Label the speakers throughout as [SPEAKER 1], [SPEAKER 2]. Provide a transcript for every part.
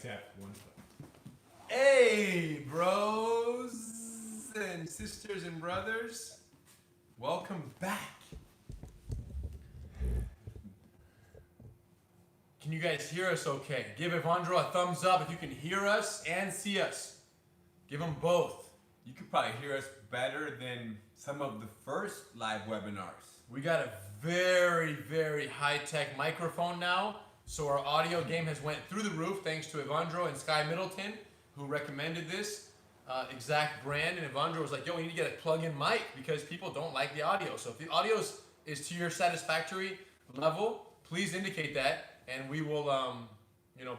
[SPEAKER 1] tap one.
[SPEAKER 2] Hey, bros and sisters and brothers. Welcome back. Can you guys hear us okay? Give Evandro a thumbs up if you can hear us and see us. Give them both.
[SPEAKER 3] You could probably hear us better than some of the first live webinars.
[SPEAKER 2] We got a very, very high-tech microphone now, so our audio game has went through the roof thanks to Evandro and Sky Middleton, who recommended this exact brand. And Evandro was like, yo, we need to get a plug-in mic because people don't like the audio. So if the audio is to your satisfactory level, please indicate that, and we will,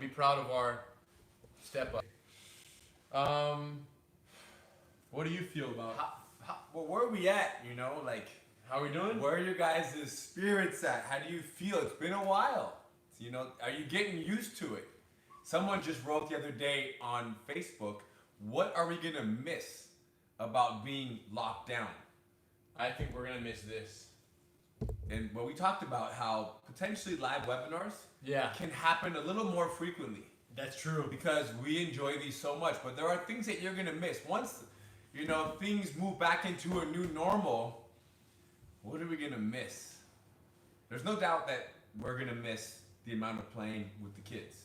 [SPEAKER 2] be proud of our step up. What do you feel about
[SPEAKER 3] Well, where are we at,
[SPEAKER 2] how are we doing?
[SPEAKER 3] Where are your guys' spirits at? How do you feel? It's been a while. Are you getting used to it? Someone just wrote the other day on Facebook, what are we going to miss about being locked down?
[SPEAKER 2] I think we're going to miss this.
[SPEAKER 3] And we talked about how potentially live webinars
[SPEAKER 2] Yeah,
[SPEAKER 3] can happen a little more frequently
[SPEAKER 2] that's true.
[SPEAKER 3] because we enjoy these so much. But there are things that you're going to miss. Once, things move back into a new normal, what are we going to miss? There's no doubt that we're going to miss the amount of playing with the kids.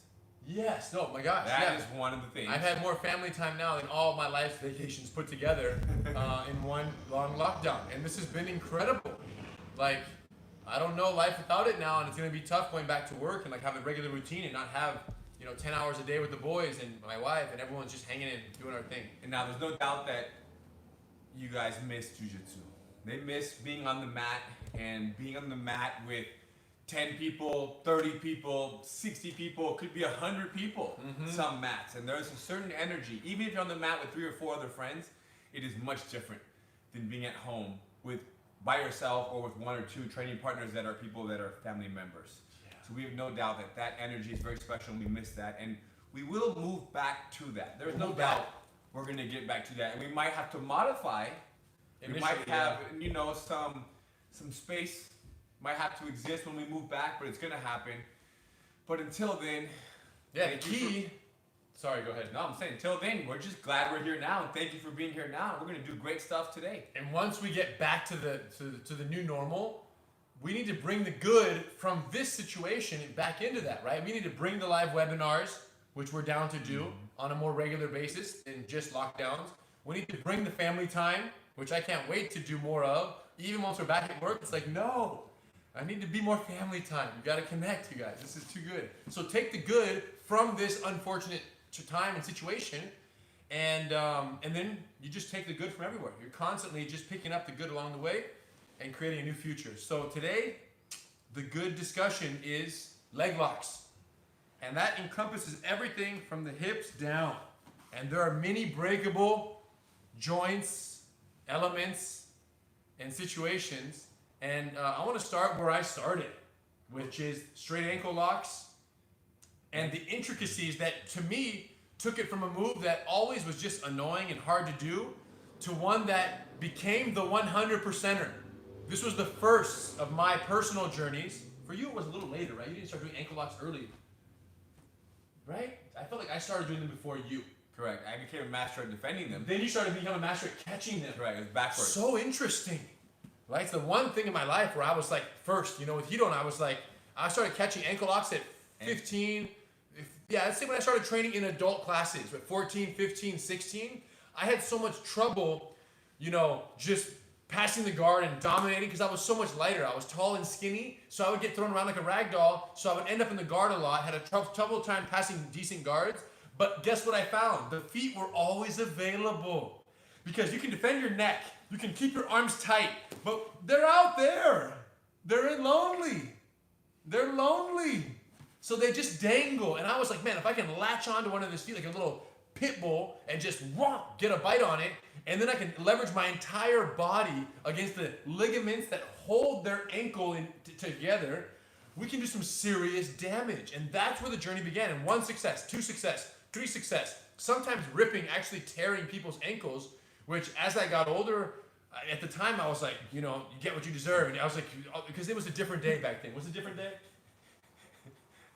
[SPEAKER 2] Yes, no, my gosh.
[SPEAKER 3] That
[SPEAKER 2] yeah.
[SPEAKER 3] is one of the things.
[SPEAKER 2] I've had more family time now than all my life's vacations put together in one long lockdown. And this has been incredible. Like, I don't know life without it now, and it's going to be tough going back to work and have a regular routine and not have, 10 hours a day with the boys and my wife and everyone's just hanging in, doing our thing.
[SPEAKER 3] And now there's no doubt that you guys miss jiu-jitsu. They miss being on the mat and being on the mat with 10 people, 30 people, 60 people, it could be 100 people, some mats. And there's a certain energy. Even if you're on the mat with 3 or 4 other friends, it is much different than being at home by yourself or with 1 or 2 training partners that are people that are family members. Yeah. So we have no doubt that energy is very special and we miss that. And we will move back to that. There's no doubt we're going to get back to that. And we might have to modify. We might have, some space might have to exist when we move back, but it's going to happen. But until then,
[SPEAKER 2] yeah, the key. Sorry, go ahead.
[SPEAKER 3] No, I'm saying until then, we're just glad we're here now, and thank you for being here now. We're going to do great stuff today.
[SPEAKER 2] And once we get back to the new normal, we need to bring the good from this situation back into that, right? We need to bring the live webinars, which we're down to do on a more regular basis than just lockdowns. We need to bring the family time, which I can't wait to do more of. Even once we're back at work, it's like, no, I need to be more family time. You got to connect, you guys. This is too good. So take the good from this unfortunate time and situation, and then you just take the good from everywhere. You're constantly just picking up the good along the way and creating a new future. So today, the good discussion is leg locks. And that encompasses everything from the hips down. And there are many breakable joints, elements, and situations. And I want to start where I started, which is straight ankle locks and the intricacies that, to me, took it from a move that always was just annoying and hard to do to one that became the 100%er. This was the first of my personal journeys. For you, it was a little later, right? You didn't start doing ankle locks early, right? I felt like I started doing them before you.
[SPEAKER 3] Correct. I became a master at defending them.
[SPEAKER 2] Then you started becoming a master at catching them.
[SPEAKER 3] Correct. It was backwards.
[SPEAKER 2] So interesting. Right? It's the one thing in my life where I was like, first, with Hidon, I started catching ankle locks at 15. I'd say when I started training in adult classes, at 14, 15, 16, I had so much trouble, just passing the guard and dominating because I was so much lighter. I was tall and skinny, so I would get thrown around like a rag doll, so I would end up in the guard a lot, had a trouble time passing decent guards. But guess what I found? The feet were always available because you can defend your neck, you can keep your arms tight, but they're out there. They're lonely. They're lonely. So they just dangle. And I was like, man, if I can latch onto one of his feet like a little pit bull and just get a bite on it, and then I can leverage my entire body against the ligaments that hold their ankle together, we can do some serious damage. And that's where the journey began. And 1 success, 2 success, 3 success, sometimes ripping, actually tearing people's ankles, which as I got older, at the time I was like, you get what you deserve. And I was like, because it was a different day back then. Was it a different day?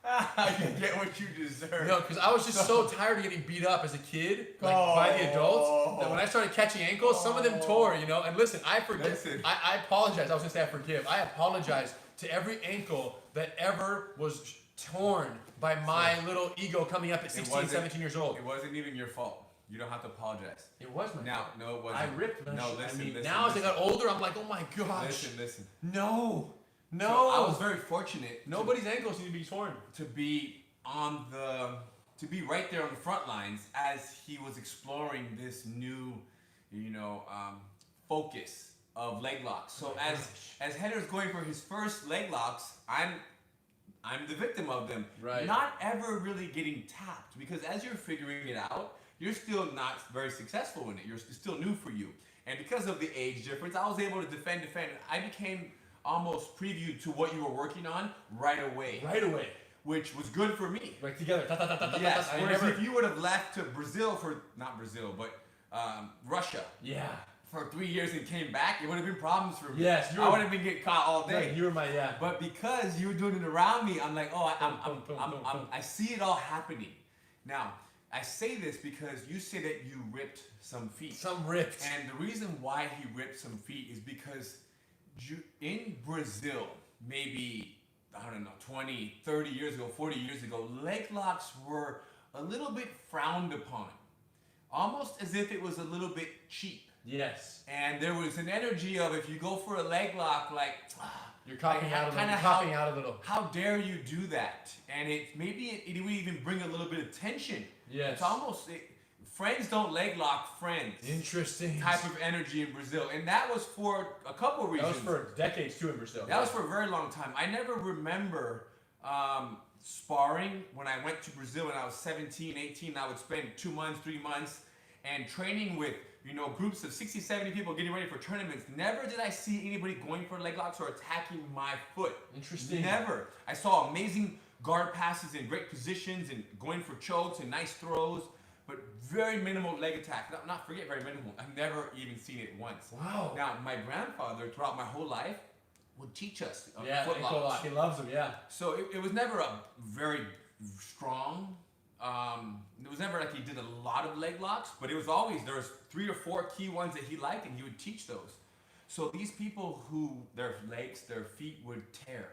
[SPEAKER 3] You get what you deserve.
[SPEAKER 2] No, because I was just so tired of getting beat up as a kid, like by the adults, that when I started catching ankles, some of them tore, you know. And listen, I forgive.
[SPEAKER 3] Listen.
[SPEAKER 2] I apologize. I was gonna say I forgive. I apologize to every ankle that ever was torn by my little ego coming up at 16, 17 years old.
[SPEAKER 3] It wasn't even your fault. You don't have to apologize.
[SPEAKER 2] It was my fault.
[SPEAKER 3] No, it wasn't.
[SPEAKER 2] I ripped my
[SPEAKER 3] No,
[SPEAKER 2] shit.
[SPEAKER 3] listen,
[SPEAKER 2] I mean,
[SPEAKER 3] listen,
[SPEAKER 2] now as I
[SPEAKER 3] listen.
[SPEAKER 2] got older, I'm like, oh my gosh.
[SPEAKER 3] Listen.
[SPEAKER 2] No.
[SPEAKER 3] So I was very fortunate.
[SPEAKER 2] Nobody's ankles need to be torn.
[SPEAKER 3] To be right there on the front lines as he was exploring this new, focus of leg locks. So as Heather's going for his first leg locks, I'm the victim of them.
[SPEAKER 2] Right.
[SPEAKER 3] Not ever really getting tapped, because as you're figuring it out, you're still not very successful in it. It's still new for you. And because of the age difference, I was able to defend. I became almost previewed to what you were working on right away.
[SPEAKER 2] Right away.
[SPEAKER 3] Which was good for me.
[SPEAKER 2] Right together.
[SPEAKER 3] Yes. Whereas if you would have left to Russia.
[SPEAKER 2] Yeah.
[SPEAKER 3] For 3 years and came back, it would have been problems for me.
[SPEAKER 2] Yes,
[SPEAKER 3] I would have been getting caught all day.
[SPEAKER 2] You were my
[SPEAKER 3] But because you were doing it around me, I'm like, I see it all happening. Now, I say this because you say that you ripped some feet.
[SPEAKER 2] Some ripped.
[SPEAKER 3] And the reason why he ripped some feet is because in Brazil, maybe, 20, 30 years ago, 40 years ago, leg locks were a little bit frowned upon. Almost as if it was a little bit cheap.
[SPEAKER 2] Yes.
[SPEAKER 3] And there was an energy of, if you go for a leg lock,
[SPEAKER 2] you're copying out a little.
[SPEAKER 3] How dare you do that? And it would even bring a little bit of tension.
[SPEAKER 2] Yes.
[SPEAKER 3] It's almost friends don't leg lock friends.
[SPEAKER 2] Interesting.
[SPEAKER 3] Type of energy in Brazil, and that was for a couple of reasons.
[SPEAKER 2] That was for decades too in Brazil.
[SPEAKER 3] That was for a very long time. I never remember sparring when I went to Brazil when I was 17, 18. I would spend 2 months, 3 months, and training with groups of 60, 70 people getting ready for tournaments. Never did I see anybody going for leg locks or attacking my foot.
[SPEAKER 2] Interesting.
[SPEAKER 3] Never. I saw amazing guard passes in great positions and going for chokes and nice throws, but very minimal leg attack. Not forget very minimal. I've never even seen it once.
[SPEAKER 2] Wow.
[SPEAKER 3] Now, my grandfather, throughout my whole life, would teach us
[SPEAKER 2] foot locks. He loves them, yeah.
[SPEAKER 3] So it was never a very strong. It was never like he did a lot of leg locks, but it was always, there was 3 or 4 key ones that he liked, and he would teach those. So these people who their feet would tear,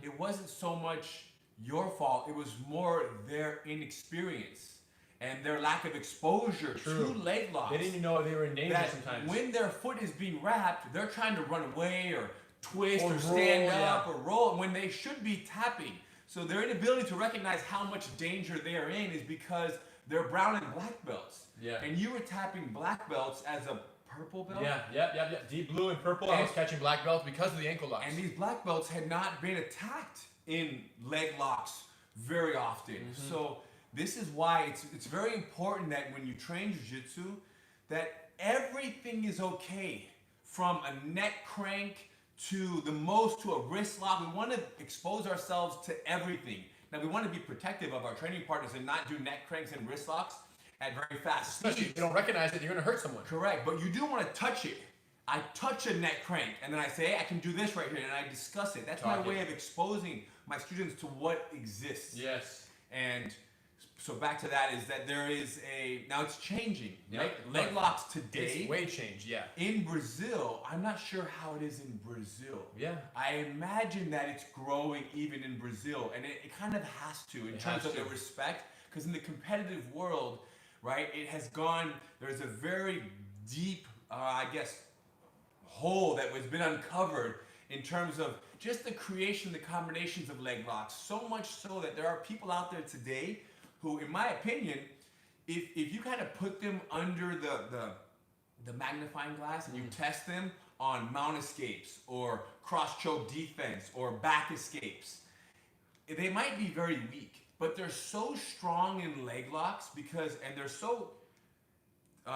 [SPEAKER 3] it wasn't so much your fault, it was more their inexperience and their lack of exposure to leg locks.
[SPEAKER 2] They didn't even know they were in danger sometimes.
[SPEAKER 3] When their foot is being wrapped, they're trying to run away or twist or stand up or roll when they should be tapping. So their inability to recognize how much danger they are in is because they're brown and black belts.
[SPEAKER 2] Yeah.
[SPEAKER 3] And you were tapping black belts as a purple belt.
[SPEAKER 2] Yeah. Deep blue and purple. I was catching black belts because of the ankle locks.
[SPEAKER 3] And these black belts had not been attacked in leg locks very often. So this is why it's very important that when you train jiu-jitsu, that everything is okay, from a neck crank to a wrist lock. We want to expose ourselves to everything. Now, we want to be protective of our training partners and not do neck cranks and wrist locks at very fast speeds.
[SPEAKER 2] Especially if you don't recognize it, you're going to hurt someone.
[SPEAKER 3] Correct, but you do want to touch it. I touch a neck crank, and then I say, hey, I can do this right here, and I discuss it. That's my way of exposing my students to what exists.
[SPEAKER 2] Yes.
[SPEAKER 3] And so back to that is that there is now it's changing.
[SPEAKER 2] Yep.
[SPEAKER 3] Leg locks today.
[SPEAKER 2] It's way changed, yeah.
[SPEAKER 3] In Brazil, I'm not sure how it is in Brazil.
[SPEAKER 2] Yeah.
[SPEAKER 3] I imagine that it's growing even in Brazil, and it kind of has to in terms of the respect, because in the competitive world, right, it has gone, there's a very deep, hole that has been uncovered in terms of just the creation, the combinations of leg locks, so much so that there are people out there today who, in my opinion, if you kind of put them under the magnifying glass and you test them on mount escapes or cross choke defense or back escapes, they might be very weak, but they're so strong in leg locks and they're so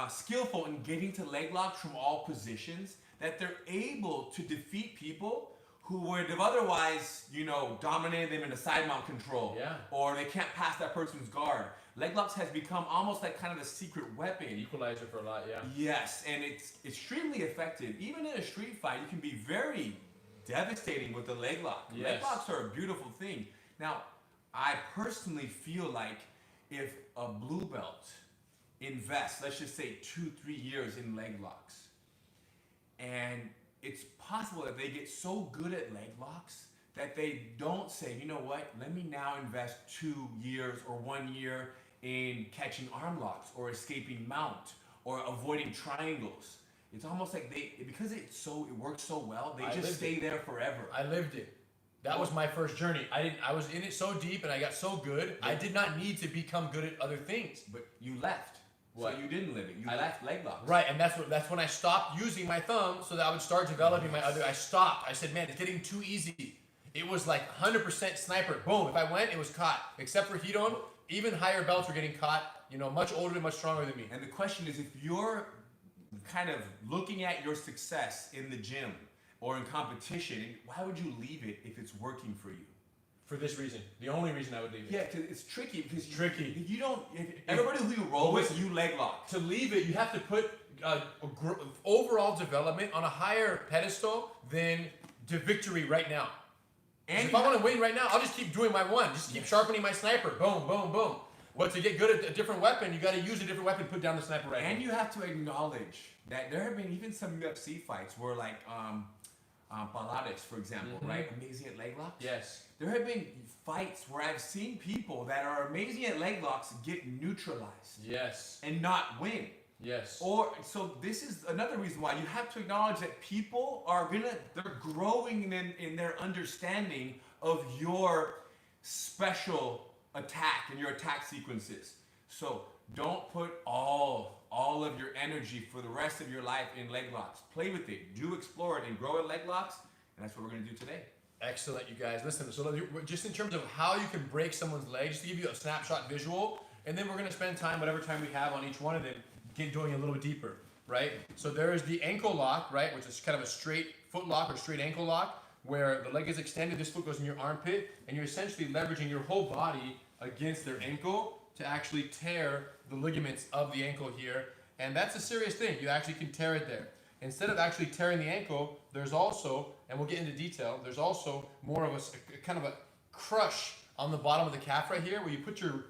[SPEAKER 3] skillful in getting to leg locks from all positions that they're able to defeat people who would have otherwise, dominated them in a side mount control.
[SPEAKER 2] Yeah.
[SPEAKER 3] Or they can't pass that person's guard. Leg locks has become almost like kind of a secret weapon.
[SPEAKER 2] Equalizer for a lot, yeah.
[SPEAKER 3] Yes, and it's extremely effective. Even in a street fight, you can be very devastating with the leg lock.
[SPEAKER 2] Yes.
[SPEAKER 3] Leg locks are a beautiful thing. Now, I personally feel like if a blue belt invests, let's just say 2-3 years in leg locks, and it's possible that they get so good at leg locks that they don't say, you know what, let me now invest 2 years or 1 year in catching arm locks or escaping mount or avoiding triangles. It's almost like because it works so well, they just stay there forever.
[SPEAKER 2] I lived it. That was my first journey. I was in it so deep and I got so good. I did not need to become good at other things.
[SPEAKER 3] But you left.
[SPEAKER 2] What?
[SPEAKER 3] So you didn't live it. You left leg locks.
[SPEAKER 2] Right, and that's when I stopped using my thumb so that I would start developing my other. I stopped. I said, man, it's getting too easy. It was like 100% sniper. Boom. If I went, it was caught. Except for Hidon, even higher belts were getting caught. You know, much older and much stronger than me.
[SPEAKER 3] And the question is, if you're kind of looking at your success in the gym or in competition, why would you leave it if it's working for you?
[SPEAKER 2] For this reason. The only reason I would leave it.
[SPEAKER 3] Yeah, because it's tricky. Because
[SPEAKER 2] tricky.
[SPEAKER 3] You don't. Everybody who you roll with, you leg lock.
[SPEAKER 2] To leave it, you have to put overall development on a higher pedestal than the victory right now. And if I want to win right now, I'll just keep doing my one. Just keep sharpening my sniper. Boom, boom, boom. But to get good at a different weapon, you got to use a different weapon, put down the sniper rifle.
[SPEAKER 3] And you have to acknowledge that there have been even some UFC fights where, like, Palladas, for example, right? Amazing at leg locks.
[SPEAKER 2] Yes.
[SPEAKER 3] There have been fights where I've seen people that are amazing at leg locks get neutralized.
[SPEAKER 2] Yes.
[SPEAKER 3] And not win.
[SPEAKER 2] Yes.
[SPEAKER 3] So this is another reason why you have to acknowledge that people they're growing in their understanding of your special attack and your attack sequences. So don't put all of your energy for the rest of your life in leg locks. Play with it, do explore it, and grow in leg locks. And that's what we're going to do today.
[SPEAKER 2] Excellent, you guys. Listen, so just in terms of how you can break someone's leg, just to give you a snapshot visual, and then we're going to spend time, whatever time we have on each one of them, going a little bit deeper, right? So there is the ankle lock, right, which is kind of a straight foot lock or straight ankle lock, where the leg is extended, this foot goes in your armpit, and you're essentially leveraging your whole body against their ankle to actually tear the ligaments of the ankle here. And that's a serious thing. You actually can tear it there. Instead of actually tearing the ankle, there's also, and we'll get into detail, there's also more of a kind of a crush on the bottom of the calf right here, where you put your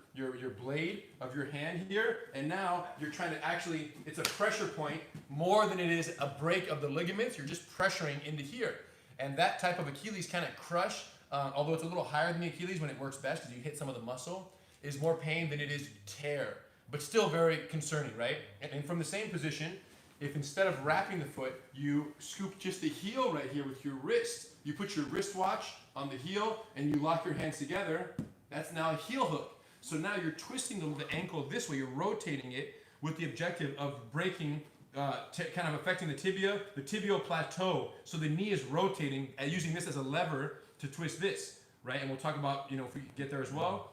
[SPEAKER 2] blade of your hand here, and now you're trying to actually, it's a pressure point more than it is a break of the ligaments. You're just pressuring into here. And that type of Achilles kind of crush, although it's a little higher than the Achilles when it works best because you hit some of the muscle, is more pain than it is tear, but still very concerning, right? And from the same position, if instead of wrapping the foot, you scoop just the heel right here with your wrist, you put your wristwatch on the heel and you lock your hands together, that's now a heel hook. So now you're twisting the ankle this way, you're rotating it with the objective of breaking, kind of affecting the tibia, the tibial plateau. So the knee is rotating, using this as a lever to twist this, right? And we'll talk about, if we get there as well.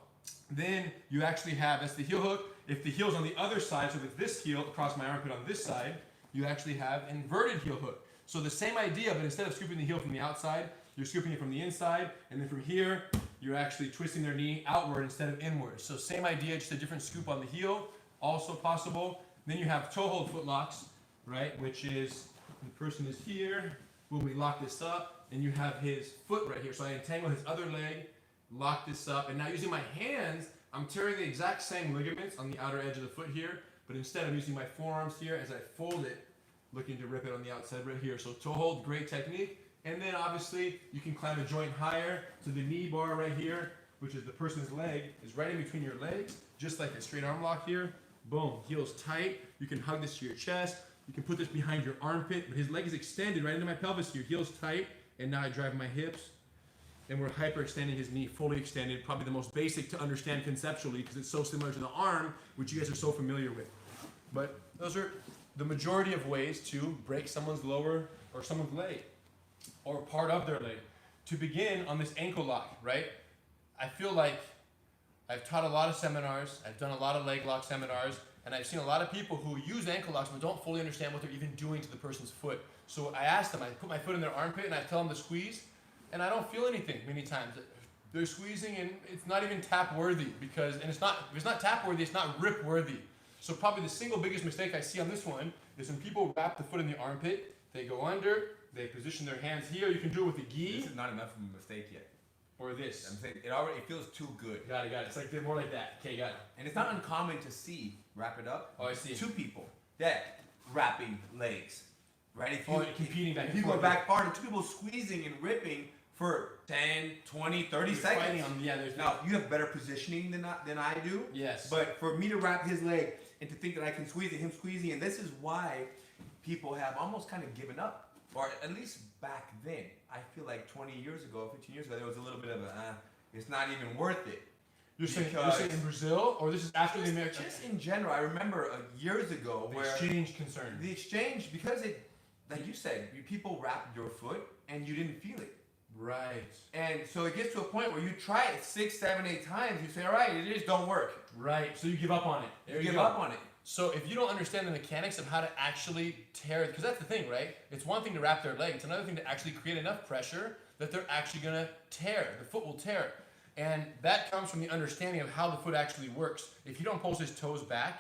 [SPEAKER 2] Then you actually have, that's the heel hook. If the heel's on the other side, so with this heel across my armpit on this side, you actually have inverted heel hook. So the same idea, but instead of scooping the heel from the outside, you're scooping it from the inside, and then from here, you're actually twisting their knee outward instead of inward. So same idea, just a different scoop on the heel, also possible. Then you have toe hold foot locks, right, which is, the person is here, when we lock this up, and you have his foot right here. So I entangle his other leg, lock this up, and now using my hands, I'm tearing the exact same ligaments on the outer edge of the foot here, but instead I'm using my forearms here as I fold it, looking to rip it on the outside right here. So toe hold, great technique. And then obviously you can climb a joint higher to the knee bar right here, which is the person's leg, is right in between your legs, just like a straight arm lock here. Boom, heels tight. You can hug this to your chest. You can put this behind your armpit, but his leg is extended right into my pelvis here. Heels tight, and now I drive my hips. And we're hyperextending his knee, fully extended, probably the most basic to understand conceptually because it's so similar to the arm, which you guys are so familiar with. But those are the majority of ways to break someone's lower or someone's leg or part of their leg. To begin on this ankle lock, right? I feel like I've taught a lot of seminars, I've done a lot of leg lock seminars, and I've seen a lot of people who use ankle locks but don't fully understand what they're even doing to the person's foot. So I ask them, I put my foot in their armpit and I tell them to squeeze, and I don't feel anything many times. They're squeezing and it's not even tap worthy because, and if it's not tap worthy, it's not rip worthy. So probably the single biggest mistake I see on this one is when people wrap the foot in the armpit, they go under, they position their hands here. You can do it with the gi.
[SPEAKER 3] This is not enough of a mistake yet.
[SPEAKER 2] or this?
[SPEAKER 3] I'm saying it feels too good.
[SPEAKER 2] Got it. It's like more like that. Okay, got it.
[SPEAKER 3] And it's not uncommon to see, wrap it up.
[SPEAKER 2] Oh, I see.
[SPEAKER 3] Two people that wrapping legs, right? If you
[SPEAKER 2] competing back
[SPEAKER 3] if
[SPEAKER 2] and
[SPEAKER 3] you
[SPEAKER 2] forth.
[SPEAKER 3] go back far, and two people squeezing and ripping for 10, 20, 30 seconds.
[SPEAKER 2] There's
[SPEAKER 3] Now, you have better positioning than I do.
[SPEAKER 2] Yes.
[SPEAKER 3] But for me to wrap his leg and to think that I can squeeze it, him squeezing, and this is why people have almost kind of given up. Or at least back then. I feel like 20 years ago, 15 years ago, there was a little bit of it's not even worth it.
[SPEAKER 2] You're saying in Brazil, or this is after the American?
[SPEAKER 3] Just in general, I remember years ago
[SPEAKER 2] The exchange concern.
[SPEAKER 3] The exchange, because like you said, people wrapped your foot and you didn't feel it.
[SPEAKER 2] Right.
[SPEAKER 3] And so it gets to a point where you try it 6, 7, 8 times. You say, all right, it don't work.
[SPEAKER 2] Right. So you give up on it.
[SPEAKER 3] You give up on it.
[SPEAKER 2] So if you don't understand the mechanics of how to actually tear, because that's the thing, right? It's one thing to wrap their leg. It's another thing to actually create enough pressure that they're actually going to tear. The foot will tear. And that comes from the understanding of how the foot actually works. If you don't pulse his toes back,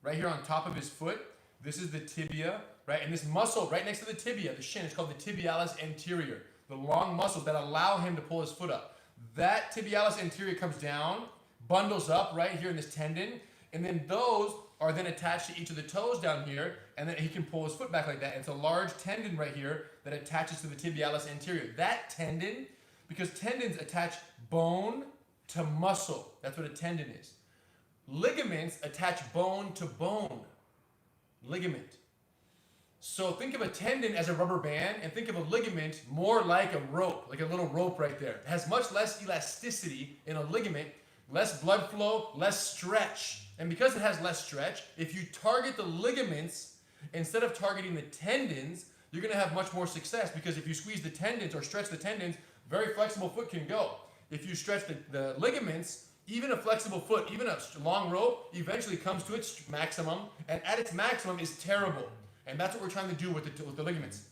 [SPEAKER 2] right here on top of his foot, this is the tibia, right? And this muscle right next to the tibia, the shin, is called the tibialis anterior. The long muscles that allow him to pull his foot up. That tibialis anterior comes down, bundles up right here in this tendon, and then those are then attached to each of the toes down here, and then he can pull his foot back like that. And it's a large tendon right here that attaches to the tibialis anterior. That tendon, because tendons attach bone to muscle. That's what a tendon is. Ligaments attach bone to bone. Ligament. So think of a tendon as a rubber band, and think of a ligament more like a rope, like a little rope right there. It has much less elasticity in a ligament, less blood flow, less stretch. And because it has less stretch, if you target the ligaments instead of targeting the tendons, you're going to have much more success, because if you squeeze the tendons or stretch the tendons, very flexible foot can go. If you stretch the ligaments, even a flexible foot, even a long rope, eventually comes to its maximum, and at its maximum is terrible. And that's what we're trying to do with the ligaments.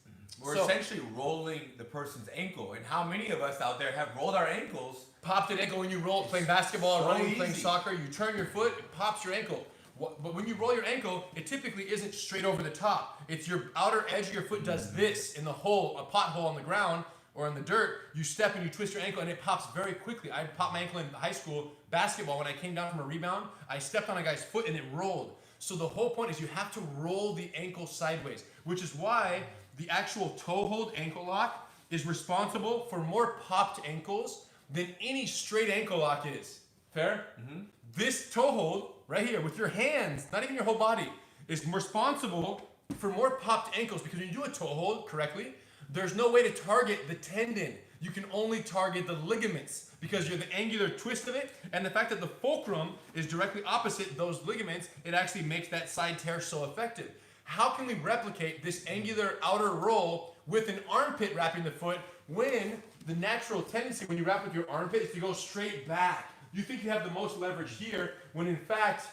[SPEAKER 3] We're essentially rolling the person's ankle. And how many of us out there have rolled our ankles?
[SPEAKER 2] Popped an ankle when you roll, playing basketball,
[SPEAKER 3] so
[SPEAKER 2] running,
[SPEAKER 3] easy.
[SPEAKER 2] playing soccer. You turn your foot, it pops your ankle. But when you roll your ankle, it typically isn't straight over the top. It's your outer edge of your foot does this in the hole, a pothole on the ground or in the dirt. You step and you twist your ankle, and it pops very quickly. I popped my ankle in high school basketball when I came down from a rebound. I stepped on a guy's foot and it rolled. So the whole point is you have to roll the ankle sideways, which is why the actual toe hold ankle lock is responsible for more popped ankles than any straight ankle lock is. Fair? Mm-hmm. This toe hold right here with your hands, not even your whole body, is responsible for more popped ankles, because when you do a toe hold correctly, there's no way to target the tendon. You can only target the ligaments, because you're the angular twist of it, and the fact that the fulcrum is directly opposite those ligaments, it actually makes that side tear so effective. How can we replicate this angular outer roll with an armpit wrapping the foot when the natural tendency when you wrap with your armpit is to go straight back? You think you have the most leverage here, when in fact,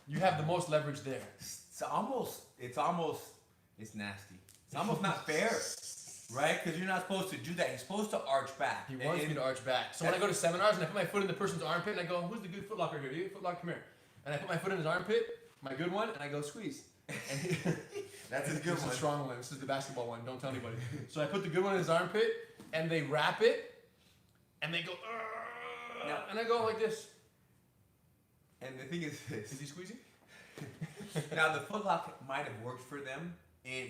[SPEAKER 2] you have the most leverage there.
[SPEAKER 3] It's nasty. It's almost not fair. Right? Because you're not supposed to do that. You're supposed to arch back.
[SPEAKER 2] He wants me to arch back. So when I go to seminars and I put my foot in the person's armpit and I go, who's the good foot locker here? You foot lock, come here. And I put my foot in his armpit, my good one, and I go squeeze. And
[SPEAKER 3] that's a good one.
[SPEAKER 2] This is a strong one. This is the basketball one. Don't tell anybody. So I put the good one in his armpit, and they wrap it, and they go, and I go like this.
[SPEAKER 3] And the thing is this.
[SPEAKER 2] Is he squeezing?
[SPEAKER 3] Now, the footlock might have worked for them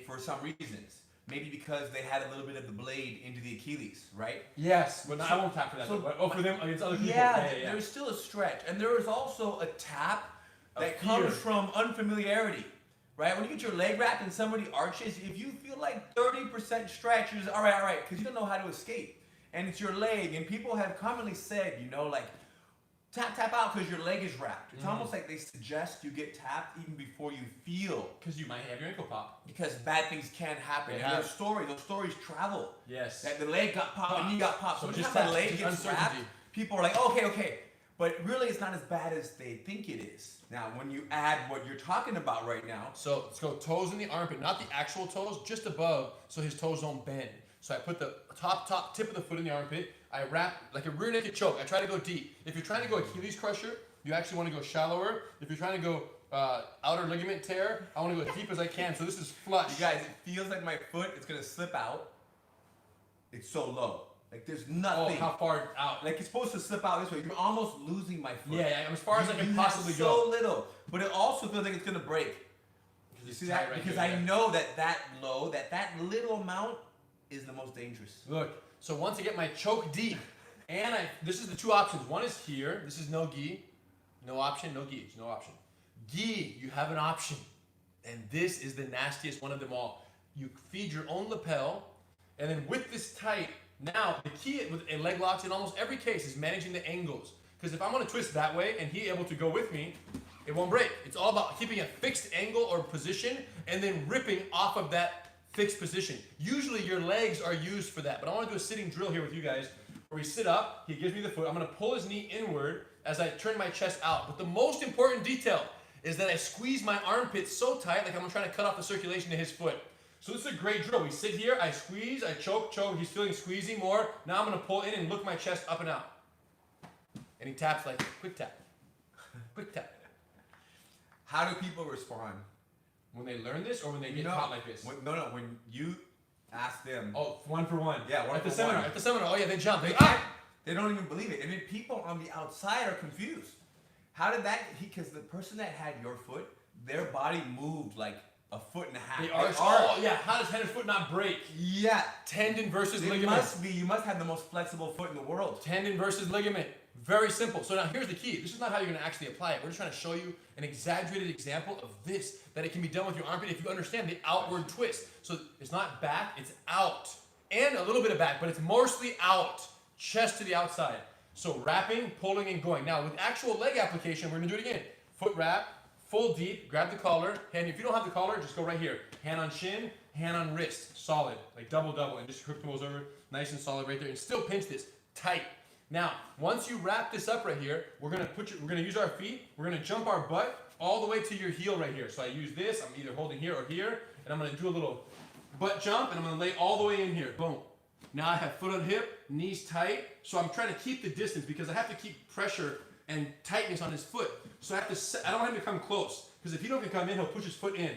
[SPEAKER 3] for some reasons. Maybe because they had a little bit of the blade into the Achilles, right?
[SPEAKER 2] Yes, but I won't tap for that. For them against other people.
[SPEAKER 3] Yeah, there's still a stretch. And there is also a tap that comes from unfamiliarity, right? When you get your leg wrapped and somebody arches, if you feel like 30% stretch, you're just, all right, because you don't know how to escape. And it's your leg. And people have commonly said, like, tap out because your leg is wrapped. It's almost like they suggest you get tapped even before you feel.
[SPEAKER 2] Because you might have your ankle pop.
[SPEAKER 3] Because bad things can happen. And those stories travel.
[SPEAKER 2] Yes.
[SPEAKER 3] That the leg got popped and you got popped. So
[SPEAKER 2] just
[SPEAKER 3] the leg gets wrapped, people are like, okay. But really, it's not as bad as they think it is. Now, when you add what you're talking about right now.
[SPEAKER 2] So let's go toes in the armpit, not the actual toes, just above, so his toes don't bend. So I put the top tip of the foot in the armpit. I wrap like a rear naked choke. I try to go deep. If you're trying to go Achilles crusher, you actually want to go shallower. If you're trying to go outer ligament tear, I want to go as deep as I can. So this is flush.
[SPEAKER 3] You guys, it feels like my foot is going to slip out. It's so low. Like there's nothing.
[SPEAKER 2] Oh, how far out?
[SPEAKER 3] Like it's supposed to slip out this way. You're almost losing my foot.
[SPEAKER 2] Yeah, as far as I can possibly
[SPEAKER 3] have
[SPEAKER 2] go.
[SPEAKER 3] so little, but it also feels like it's gonna break. You see that?
[SPEAKER 2] Right
[SPEAKER 3] Because
[SPEAKER 2] here,
[SPEAKER 3] I know that little amount is the most dangerous.
[SPEAKER 2] Look, so once I get my choke deep, and this is the two options. One is here. This is no gi, no option, no gi, no option. Gi, you have an option, and this is the nastiest one of them all. You feed your own lapel, and then with this tight. Now, the key with a leg locks in almost every case is managing the angles. Because if I'm going to twist that way and he able to go with me, it won't break. It's all about keeping a fixed angle or position and then ripping off of that fixed position. Usually your legs are used for that. But I want to do a sitting drill here with you guys where we sit up, he gives me the foot, I'm going to pull his knee inward as I turn my chest out. But the most important detail is that I squeeze my armpits so tight like I'm trying to cut off the circulation to his foot. So this is a great drill. We sit here, I squeeze, I choke, he's feeling squeezing more. Now I'm gonna pull in and look my chest up and out. And he taps like, quick tap, quick tap.
[SPEAKER 3] How do people respond?
[SPEAKER 2] When they learn this or when they get caught like this?
[SPEAKER 3] When you ask them.
[SPEAKER 2] Oh, one for one.
[SPEAKER 3] Yeah, one
[SPEAKER 2] at
[SPEAKER 3] for
[SPEAKER 2] the seminar.
[SPEAKER 3] one.
[SPEAKER 2] At the seminar, oh yeah, they jump.
[SPEAKER 3] They don't even believe it. And then people on the outside are confused. How did that, because the person that had your foot, their body moved like a foot and a half.
[SPEAKER 2] They arch. Oh yeah, how does head and foot not break?
[SPEAKER 3] Yeah.
[SPEAKER 2] Tendon versus
[SPEAKER 3] It
[SPEAKER 2] ligament.
[SPEAKER 3] must be, you must have the most flexible foot in the world.
[SPEAKER 2] Tendon versus ligament. Very simple. So now here's the key. This is not how you're going to actually apply it. We're just trying to show you an exaggerated example of this, that it can be done with your armpit if you understand the outward twist. So it's not back, it's out. And a little bit of back, but it's mostly out. Chest to the outside. So wrapping, pulling, and going. Now with actual leg application, we're going to do it again. Foot wrap, full deep, grab the collar. Hand, if you don't have the collar, just go right here. Hand on shin, hand on wrist. Solid, like double, and just hook those over. Nice and solid right there. And still pinch this, tight. Now, once you wrap this up right here, we're gonna use our feet, we're gonna jump our butt all the way to your heel right here. So I use this, I'm either holding here or here, and I'm gonna do a little butt jump, and I'm gonna lay all the way in here, boom. Now I have foot on hip, knees tight, so I'm trying to keep the distance because I have to keep pressure and tightness on his foot. So I don't want him to come close, because if he don't come in, he'll push his foot in.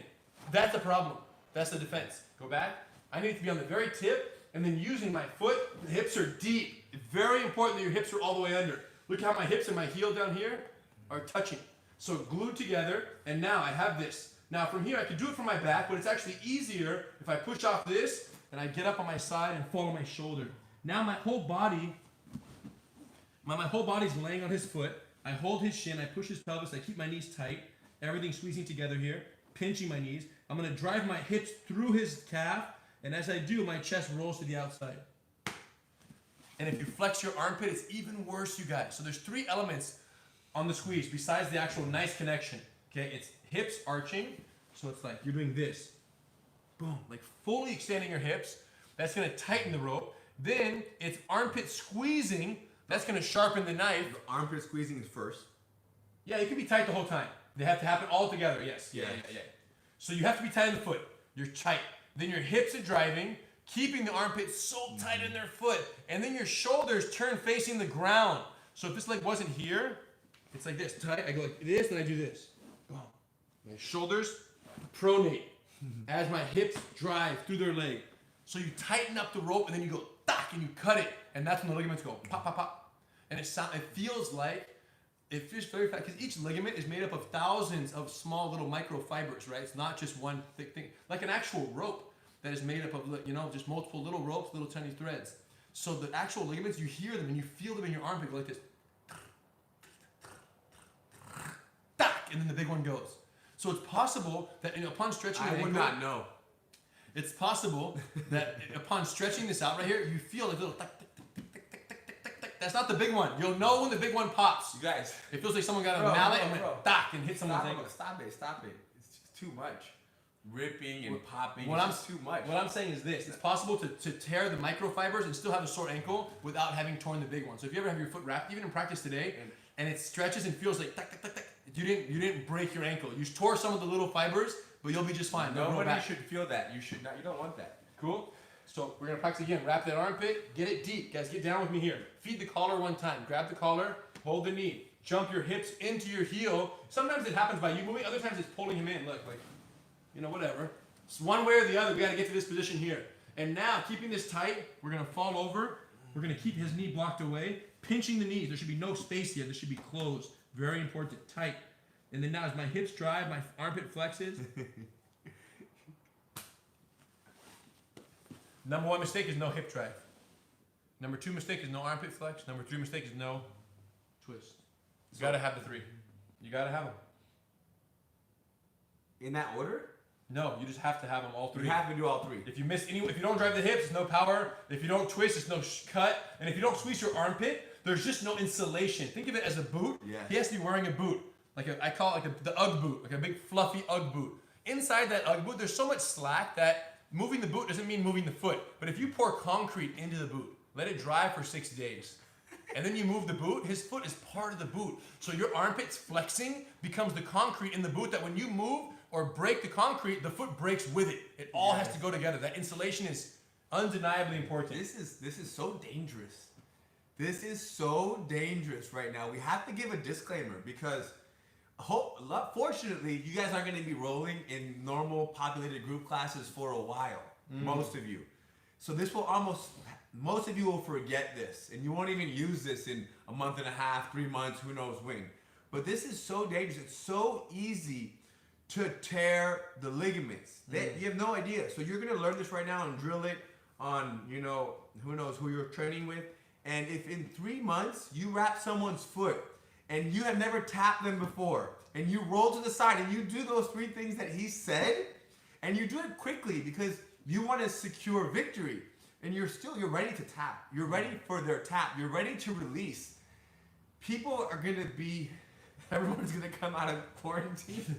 [SPEAKER 2] That's the problem, that's the defense. Go back, I need to be on the very tip, and then using my foot, the hips are deep. It's very important that your hips are all the way under. Look how my hips and my heel down here are touching. So glued together, and now I have this. Now from here, I can do it from my back, but it's actually easier if I push off this, and I get up on my side and follow my shoulder. Now my whole body, my whole body's laying on his foot. I hold his shin, I push his pelvis, I keep my knees tight, everything squeezing together here, pinching my knees. I'm gonna drive my hips through his calf, and as I do, my chest rolls to the outside. And if you flex your armpit, it's even worse, you guys. So there's three elements on the squeeze besides the actual nice connection. Okay, it's hips arching. So it's like you're doing this. Boom, like fully extending your hips. That's gonna tighten the rope. Then it's armpit squeezing. That's gonna sharpen the knife.
[SPEAKER 3] The armpit squeezing is first.
[SPEAKER 2] Yeah, it can be tight the whole time. They have to happen all together, yes. Yeah. So you have to be tight in the foot. You're tight. Then your hips are driving, keeping the armpits so tight in their foot. And then your shoulders turn facing the ground. So if this leg wasn't here, it's like this, tight. I go like this, and I do this. Boom. My shoulders pronate as my hips drive through their leg. So you tighten up the rope, and then you go, tack, and you cut it. And that's when the ligaments go, pop, pop, pop. And it feels very fast, because each ligament is made up of thousands of small little microfibers, right? It's not just one thick thing. Like an actual rope that is made up of, just multiple little ropes, little tiny threads. So the actual ligaments, you hear them and you feel them in your armpit go like this. Tack, and then the big one goes. So it's possible that upon stretching the ankle,
[SPEAKER 3] would not know.
[SPEAKER 2] It's possible that upon stretching this out right here, you feel a little tack, tack, tack, tack, tack, tack, tack, tack. That's not the big one. You'll know when the big one pops.
[SPEAKER 3] You guys.
[SPEAKER 2] It feels like someone got a mallet and went tack and hit someone's ankle.
[SPEAKER 3] Stop it. It's just too much. Ripping and popping.
[SPEAKER 2] It's
[SPEAKER 3] too much.
[SPEAKER 2] What I'm saying is this. It's possible to tear the microfibers and still have a sore ankle without having torn the big one. So if you ever have your foot wrapped, even in practice today, and it stretches and feels like tack, tack, tack, tack, you didn't break your ankle. You tore some of the little fibers, but you'll be just fine.
[SPEAKER 3] Nobody should feel that. You should not. You don't want that.
[SPEAKER 2] Cool? So we're gonna practice again. Wrap that armpit, get it deep. Guys, get down with me here. Feed the collar one time. Grab the collar, hold the knee. Jump your hips into your heel. Sometimes it happens by you moving, other times it's pulling him in. Look, like, whatever. It's one way or the other, we gotta get to this position here. And now, keeping this tight, we're gonna fall over.
[SPEAKER 1] We're going to keep his knee blocked away, pinching the knees. There should be no space here. This should be closed. Very important, tight. And then now as my hips drive, my armpit flexes.
[SPEAKER 2] Number 1 mistake is no hip drive. Number 2 mistake is no armpit flex. Number 3 mistake is no twist. You gotta have the 3. You gotta have them.
[SPEAKER 3] In that order?
[SPEAKER 2] No, you just have to have them all 3.
[SPEAKER 3] You have to do all 3.
[SPEAKER 2] If you miss if you don't drive the hips, it's no power. If you don't twist, it's no cut. And if you don't squeeze your armpit, there's just no insulation. Think of it as a boot.
[SPEAKER 3] Yes.
[SPEAKER 2] He has to be wearing a boot. I call it the Ugg boot, like a big fluffy Ugg boot. Inside that Ugg boot, there's so much slack that moving the boot doesn't mean moving the foot. But if you pour concrete into the boot, let it dry for 6 days, and then you move the boot, his foot is part of the boot. So your armpits flexing becomes the concrete in the boot that when you move or break the concrete, the foot breaks with it. It all has to go together. That insulation is undeniably important.
[SPEAKER 3] This is so dangerous. This is so dangerous right now. We have to give a disclaimer because fortunately, you guys aren't going to be rolling in normal populated group classes for a while, most of you. So this will most of you will forget this, and you won't even use this in a month and a half, 3 months, who knows when. But this is so dangerous. It's so easy to tear the ligaments. You have no idea. So you're going to learn this right now and drill it on, who knows who you're training with. And if in 3 months you wrap someone's foot and you have never tapped them before, and you roll to the side and you do those 3 things that he said, and you do it quickly because you want to secure victory, and you're ready to tap. You're ready for their tap. You're ready to release. People are going to be, everyone's going to come out of quarantine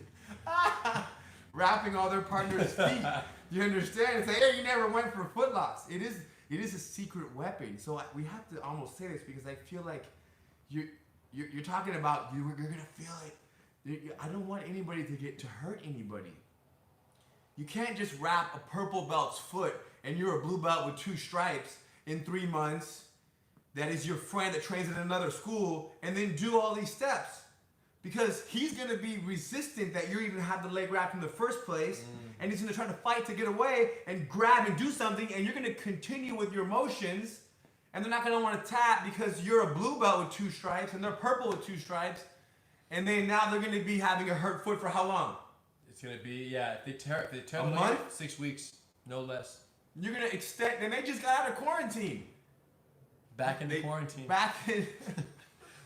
[SPEAKER 3] wrapping all their partners' feet. You understand? And say, hey, you never went for footlocks. It is a secret weapon. So we have to almost say this because I feel like you're talking about you're gonna feel it. I don't want anybody to hurt anybody. You can't just wrap a purple belt's foot and you're a blue belt with 2 stripes in 3 months. That is your friend that trains at another school, and then do all these steps because he's gonna be resistant that you even have the leg wrapped in the first place, and he's gonna try to fight to get away and grab and do something, and you're gonna continue with your motions. And they're not going to want to tap because you're a blue belt with 2 stripes and they're purple with 2 stripes. And then now they're going to be having a hurt foot for how long?
[SPEAKER 2] It's going to be, if they tear
[SPEAKER 3] a
[SPEAKER 2] the
[SPEAKER 3] month?
[SPEAKER 2] 6 weeks, no less.
[SPEAKER 3] You're going to extend, and they just got out of quarantine.
[SPEAKER 2] Back into quarantine.
[SPEAKER 3] Back in.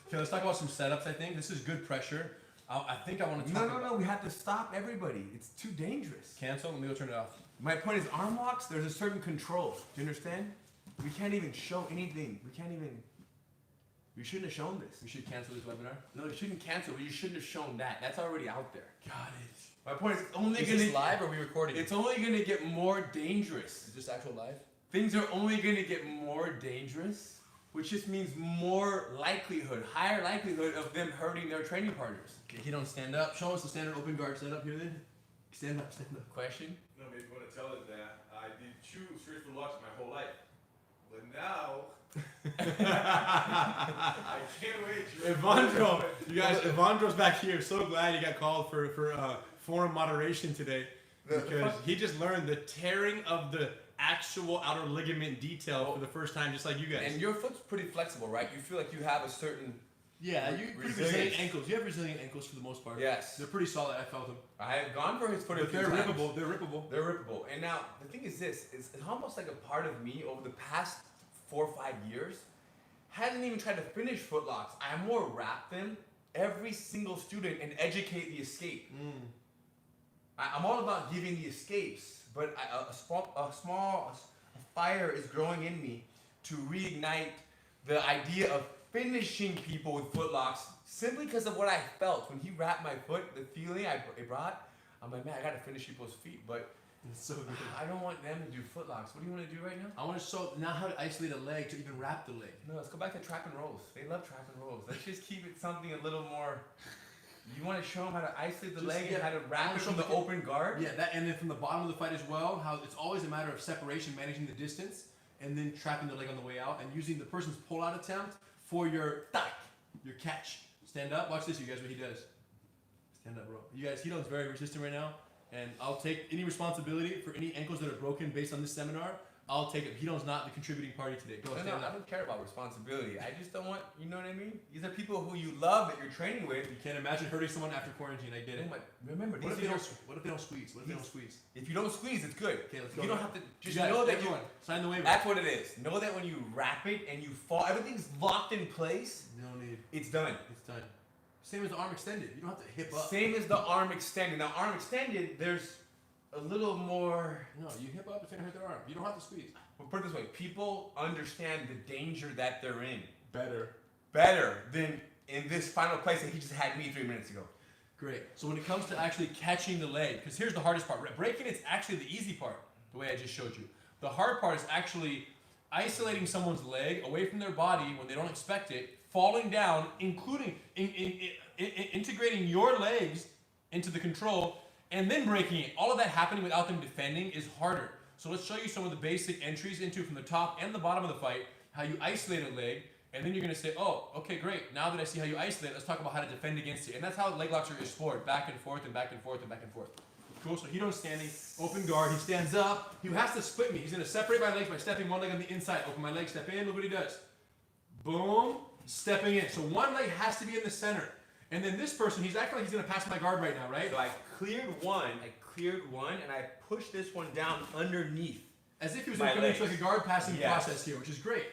[SPEAKER 2] Okay, let's talk about some setups, I think. This is good pressure. I think I want to talk
[SPEAKER 3] No, we have to stop everybody. It's too dangerous.
[SPEAKER 2] Cancel? Let me go turn it off.
[SPEAKER 3] My point is arm locks, there's a certain control. Do you understand? We can't even show anything. We shouldn't have shown this.
[SPEAKER 2] We should cancel this webinar?
[SPEAKER 3] No, you shouldn't cancel, but you shouldn't have shown that. That's already out there.
[SPEAKER 2] Got it.
[SPEAKER 3] My point is, it's only
[SPEAKER 2] Is
[SPEAKER 3] going to
[SPEAKER 2] this live or are we recording?
[SPEAKER 3] It's only going to get more dangerous.
[SPEAKER 2] Is this actual live?
[SPEAKER 3] Things are only going to get more dangerous, which just means higher likelihood of them hurting their training partners.
[SPEAKER 2] Okay, he don't stand up. Show us the standard open guard setup here then. Stand up.
[SPEAKER 3] Question?
[SPEAKER 4] No, maybe you want to tell it that I did chew straight for locks my whole life. But now, I can't wait.
[SPEAKER 1] Evandro, you guys, Evandro's back here. So glad he got called for forum moderation today because he just learned the tearing of the actual outer ligament detail for the first time, just like you guys.
[SPEAKER 3] And your foot's pretty flexible, right? You feel like you have a certain...
[SPEAKER 2] Yeah, you pretty resilient ankles. You have resilient ankles for the most part.
[SPEAKER 3] Yes.
[SPEAKER 2] They're pretty solid. I felt them.
[SPEAKER 3] I have gone for his foot a
[SPEAKER 2] But
[SPEAKER 3] few
[SPEAKER 2] they're
[SPEAKER 3] times.
[SPEAKER 2] rippable. They're rippable.
[SPEAKER 3] They're rippable. And now, the thing is this, it's almost like a part of me over the past 4 or 5 years hasn't even tried to finish footlocks. I more wrap them, every single student, and educate the escape. I'm all about giving the escapes, but a fire is growing in me to reignite the idea of finishing people with footlocks simply because of what I felt when he wrapped my foot, the feeling it brought. I'm like, man, I gotta finish people's feet, but
[SPEAKER 2] It's so good.
[SPEAKER 3] I don't want them to do footlocks. What do you want to do right now?
[SPEAKER 2] I want to show now how to isolate a leg to even wrap the leg.
[SPEAKER 3] No, let's go back to trap and rolls. They love trap and rolls. Let's just keep it something a little more. You want to show them how to isolate the
[SPEAKER 2] Just,
[SPEAKER 3] leg
[SPEAKER 2] yeah,
[SPEAKER 3] and how to wrap it
[SPEAKER 2] show
[SPEAKER 3] from the
[SPEAKER 2] them-
[SPEAKER 3] open guard?
[SPEAKER 2] Yeah, that, and then from the bottom of the fight as well, how it's always a matter of separation, managing the distance, and then trapping the leg on the way out, and using the person's pull-out attempt for your your catch. Stand up. Watch this, you guys, what he does. Stand up, bro. You guys, Hidon's very resistant right now, and I'll take any responsibility for any ankles that are broken based on this seminar.
[SPEAKER 1] I'll take it. Hito's not the contributing party today. Go,
[SPEAKER 3] No,
[SPEAKER 1] stand
[SPEAKER 3] I
[SPEAKER 1] up.
[SPEAKER 3] don't care about responsibility. I just don't want, you know what I mean? These are people who you love that you're training with.
[SPEAKER 1] You can't imagine hurting someone after quarantine. I get it.
[SPEAKER 3] Remember,
[SPEAKER 1] What if,
[SPEAKER 3] these
[SPEAKER 1] they
[SPEAKER 3] are
[SPEAKER 1] don't, what if they don't squeeze? What if they don't squeeze?
[SPEAKER 3] if you don't squeeze, it's good.
[SPEAKER 1] Okay, let's
[SPEAKER 3] You
[SPEAKER 1] go.
[SPEAKER 3] don't have to, just
[SPEAKER 1] guys,
[SPEAKER 3] know that
[SPEAKER 1] everyone, sign the waiver.
[SPEAKER 3] that's what it is. Know that when you wrap it and you fall, everything's locked in place,
[SPEAKER 1] No need.
[SPEAKER 3] it's done.
[SPEAKER 1] It's done. Same as the arm extended. You don't have to hip up.
[SPEAKER 3] Same as the arm extended. Now, arm extended, there's a little more.
[SPEAKER 1] No, you hip up, it's gonna hurt their arm. You don't have to squeeze.
[SPEAKER 3] Well, put it this way: people understand the danger that they're in
[SPEAKER 1] Better.
[SPEAKER 3] than in this final place that he just had me 3 minutes ago.
[SPEAKER 1] Great. So when it comes to actually catching the leg, because here's the hardest part. Breaking it's actually the easy part, the way I just showed you. The hard part is actually isolating someone's leg away from their body when they don't expect it, falling down, including integrating your legs into the control, and then breaking it. All of that happening without them defending is harder. So let's show you some of the basic entries into from the top and the bottom of the fight, how you isolate a leg, and then you're gonna say, oh, okay, great. Now that I see how you isolate, let's talk about how to defend against it. And that's how leg locks are explored, back and forth and back and forth and back and forth. Cool, so Hito's standing, open guard, he stands up, he has to split me. He's gonna separate my legs by stepping one leg on the inside, open my leg, step in, look what he does. Boom, stepping in. So one leg has to be in the center. And then this person, he's acting like he's gonna pass my guard right now, right?
[SPEAKER 3] So I cleared one, and I pushed this one down underneath.
[SPEAKER 1] As if he was
[SPEAKER 3] My
[SPEAKER 1] gonna come into
[SPEAKER 3] legs.
[SPEAKER 1] like a guard passing
[SPEAKER 3] Yes.
[SPEAKER 1] process here, which is great.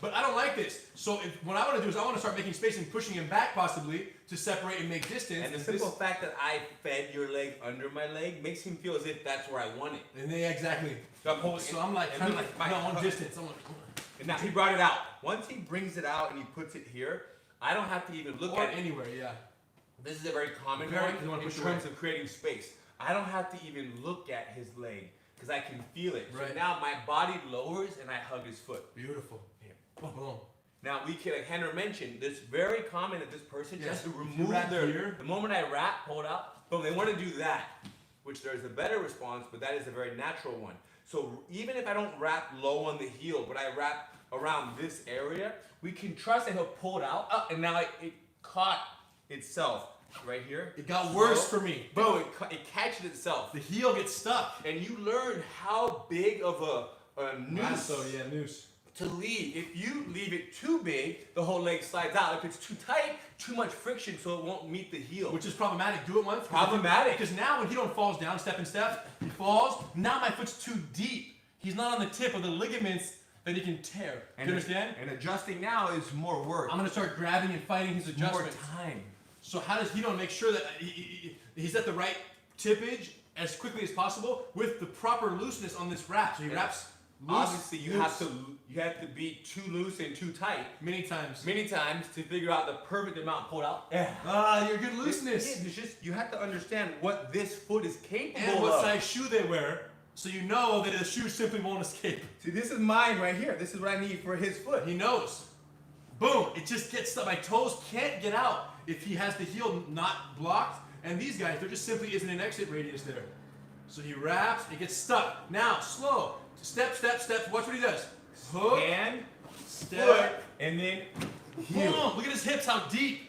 [SPEAKER 1] But I don't like this. So what I want to do is I want to start making space and pushing him back possibly to separate and make distance.
[SPEAKER 3] And the simple fact that I fed your leg under my leg makes him feel as if that's where I want it.
[SPEAKER 1] And they exactly.
[SPEAKER 3] So I'm holding
[SPEAKER 1] So I'm like
[SPEAKER 3] and
[SPEAKER 1] kind of
[SPEAKER 3] then
[SPEAKER 1] like no on distance. I'm like,
[SPEAKER 3] And now he brought it out. Once he brings it out and he puts it here, I don't have to even look
[SPEAKER 1] or
[SPEAKER 3] at it.
[SPEAKER 1] anywhere, yeah.
[SPEAKER 3] This is a very common
[SPEAKER 1] Very-
[SPEAKER 3] one
[SPEAKER 1] you wanna
[SPEAKER 3] in
[SPEAKER 1] push
[SPEAKER 3] terms
[SPEAKER 1] away.
[SPEAKER 3] of creating space. I don't have to even look at his leg because I can feel it.
[SPEAKER 1] Right.
[SPEAKER 3] So now my body lowers and I hug his foot.
[SPEAKER 1] Beautiful. Boom.
[SPEAKER 3] Now we can, like Henry mentioned, it's very common that this person
[SPEAKER 1] Yes,
[SPEAKER 3] just to
[SPEAKER 1] if you
[SPEAKER 3] remove
[SPEAKER 1] wrap
[SPEAKER 3] their.
[SPEAKER 1] here-
[SPEAKER 3] The moment I wrap, pull it out, boom, they want to do that, which there's a better response, but that is a very natural one. So even if I don't wrap low on the heel, but I wrap around this area, we can trust that he'll pull it out. And now it caught itself right here.
[SPEAKER 1] It got worse for me.
[SPEAKER 3] Boom, it catches itself.
[SPEAKER 1] The heel gets stuck.
[SPEAKER 3] And you learn how big of a noose
[SPEAKER 1] So yeah, noose.
[SPEAKER 3] to leave. If you leave it too big, the whole leg slides out. If it's too tight, too much friction, so it won't meet the heel.
[SPEAKER 1] Which is problematic. Do it once.
[SPEAKER 3] Problematic.
[SPEAKER 1] Because now when Hito falls down, step and step, he falls. Now my foot's too deep. He's not on the tip of the ligaments that he can tear. Do you understand?
[SPEAKER 3] And adjusting now is more work.
[SPEAKER 1] I'm gonna start grabbing and fighting his
[SPEAKER 3] more
[SPEAKER 1] adjustments.
[SPEAKER 3] time.
[SPEAKER 1] So how does Hito make sure that he's at the right tippage as quickly as possible with the proper looseness on this wrap? So he wraps loose.
[SPEAKER 3] Obviously, you have to be too loose and too tight
[SPEAKER 1] many times.
[SPEAKER 3] many times to figure out the perfect amount pulled out. Yeah.
[SPEAKER 1] Ah, your good looseness.
[SPEAKER 3] It's just you have to understand what this foot is capable
[SPEAKER 1] And what
[SPEAKER 3] of.
[SPEAKER 1] size shoe they wear, so you know that the shoe simply won't escape.
[SPEAKER 3] See, this is mine right here. This is what I need for his foot.
[SPEAKER 1] He knows. Boom! It just gets stuck. My toes can't get out if he has the heel not blocked. And these guys, there just simply isn't an exit radius there. So he wraps, it gets stuck. Now, slow. Step, step, step. Watch what he does. Hook,
[SPEAKER 3] And
[SPEAKER 1] step,
[SPEAKER 3] foot, and then heel.
[SPEAKER 1] boom! Look at his hips, how deep.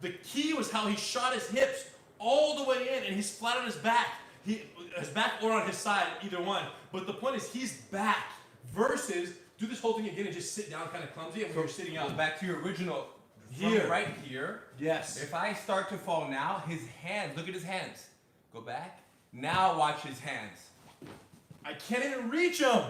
[SPEAKER 1] The key was how he shot his hips all the way in, and he's flat on his back. His back or on his side, either one. But the point is, he's back versus do this whole thing again and just sit down kind of clumsy and when you're sitting out.
[SPEAKER 3] Back to your original.
[SPEAKER 1] Here.
[SPEAKER 3] From right here.
[SPEAKER 1] Yes.
[SPEAKER 3] If I start to fall now, his hands, look at his hands. Go back. Now watch his hands.
[SPEAKER 1] I can't even reach him.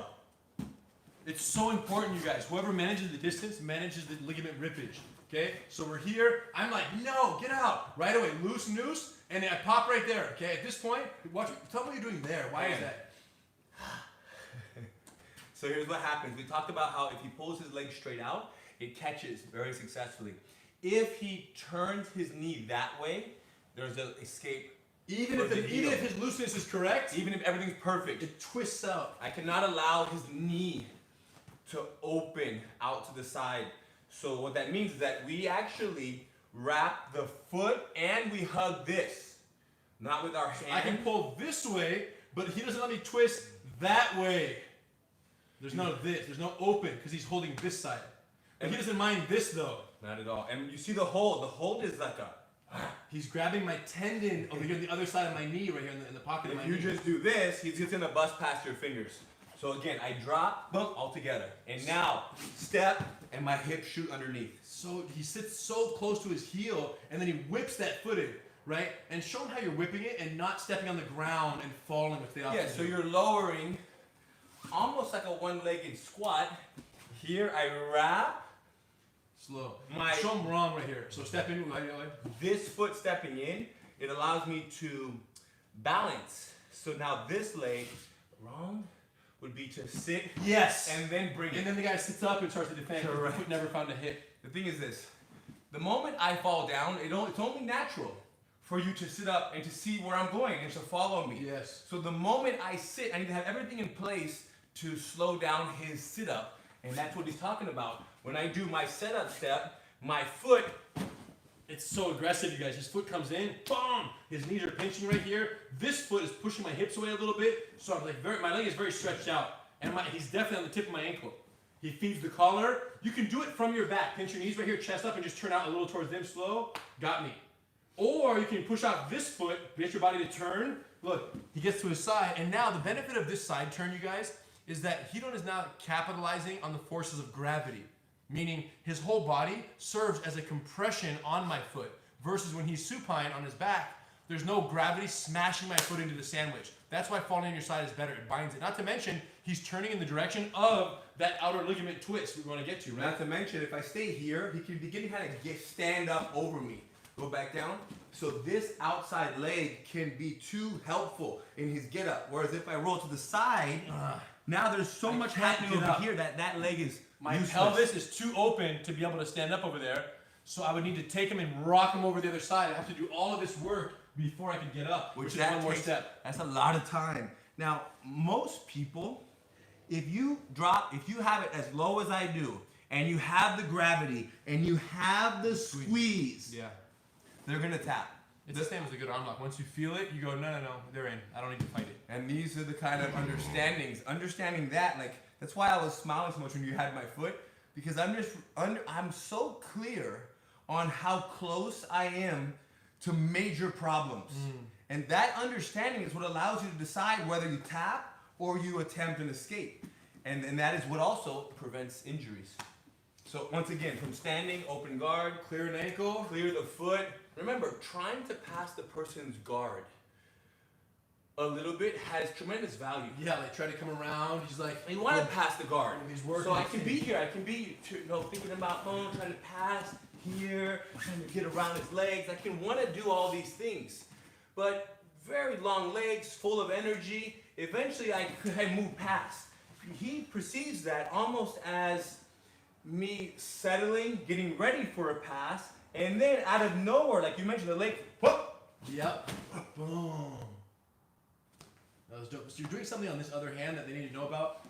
[SPEAKER 1] It's so important, you guys. Whoever manages the distance manages the ligament rippage. Okay? So we're here. I'm like, no, get out. Right away, loose noose, and then I pop right there. Okay? At this point, watch. Tell me what you're doing there. Why is that?
[SPEAKER 3] So here's what happens. We talked about how if he pulls his leg straight out, it catches very successfully. If he turns his knee that way, there's an escape.
[SPEAKER 1] Even if his looseness is correct,
[SPEAKER 3] Even if everything's perfect,
[SPEAKER 1] it twists out.
[SPEAKER 3] I cannot allow his knee to open out to the side. So what that means is that we actually wrap the foot and we hug this. Not with our hand.
[SPEAKER 1] I can pull this way, but he doesn't let me twist that way. There's no this. There's no open because he's holding this side. But he doesn't mind this though.
[SPEAKER 3] Not at all. And you see the hold. The hold is like a...
[SPEAKER 1] He's grabbing my tendon over here on the other side of my knee right here in the pocket of my
[SPEAKER 3] If you
[SPEAKER 1] knee.
[SPEAKER 3] just do this, he's just gonna bust past your fingers. So again, I drop, boom, all together. And now, step, and my hips shoot underneath.
[SPEAKER 2] So he sits so close to his heel, and then he whips that foot in, right? And show him how you're whipping it and not stepping on the ground and falling with the opposite.
[SPEAKER 3] Yeah, so you're lowering, almost like a one-legged squat. Here, I wrap.
[SPEAKER 2] Slow. Show him wrong right here. So step in.
[SPEAKER 3] This foot stepping in, it allows me to balance. So now this leg, wrong, would be to sit.
[SPEAKER 2] Yes.
[SPEAKER 3] And then bring it.
[SPEAKER 2] And then the guy sits up and starts to defend. The foot never found a hit.
[SPEAKER 3] The thing is this. The moment I fall down, it's only natural for you to sit up and to see where I'm going and to follow me.
[SPEAKER 2] Yes.
[SPEAKER 3] So the moment I sit, I need to have everything in place to slow down his sit-up. And that's what he's talking about. When I do my setup step, my foot,
[SPEAKER 2] it's so aggressive, you guys. His foot comes in, boom! His knees are pinching right here. This foot is pushing my hips away a little bit, so I'm like my leg is very stretched out, and he's definitely on the tip of my ankle. He feeds the collar. You can do it from your back. Pinch your knees right here, chest up, and just turn out a little towards them slow. Got me. Or you can push out this foot, get your body to turn. Look, he gets to his side, and now the benefit of this side turn, you guys, is that Hidon is now capitalizing on the forces of gravity. Meaning his whole body serves as a compression on my foot, versus when he's supine on his back, there's no gravity smashing my foot into the sandwich. That's why falling on your side is better. It binds it. Not to mention, he's turning in the direction of that outer ligament twist we want to get to, right?
[SPEAKER 3] Not to mention, if I stay here, he can begin to kind of stand up over me. Go back down. So this outside leg can be too helpful in his get up. Whereas if I roll to the side, now there's so much happening over here that leg is
[SPEAKER 2] my
[SPEAKER 3] useless.
[SPEAKER 2] pelvis is too open to be able to stand up over there. So I would need to take him and rock him over the other side. I have to do all of this work before I can get up, which is one more step.
[SPEAKER 3] That's a lot of time. Now, most people, if you have it as low as I do, and you have the gravity, and you have the squeeze,
[SPEAKER 2] yeah,
[SPEAKER 3] they're gonna tap.
[SPEAKER 2] It's the same as a good arm lock. Once you feel it, you go, no, they're in. I don't need to fight it.
[SPEAKER 3] And these are the kind of understanding that, like, that's why I was smiling so much when you had my foot, because I'm so clear on how close I am to major problems. And that understanding is what allows you to decide whether you tap or you attempt an escape. And that is what also prevents injuries. So once again, from standing, open guard,
[SPEAKER 2] Clear an ankle.
[SPEAKER 3] clear the foot. Remember, trying to pass the person's guard a little bit has tremendous value.
[SPEAKER 2] Yeah, like try to come around. He's like,
[SPEAKER 3] You want to pass the guard.
[SPEAKER 2] He's working.
[SPEAKER 3] So I can be here. I can be thinking about trying to pass here, trying to get around his legs. I can want to do all these things. But very long legs, full of energy. Eventually I move past. He perceives that almost as me settling, getting ready for a pass, and then out of nowhere, like you mentioned, the leg, whoop.
[SPEAKER 2] Yep. Boom. That was dope. So you're doing something on this other hand that they need to know about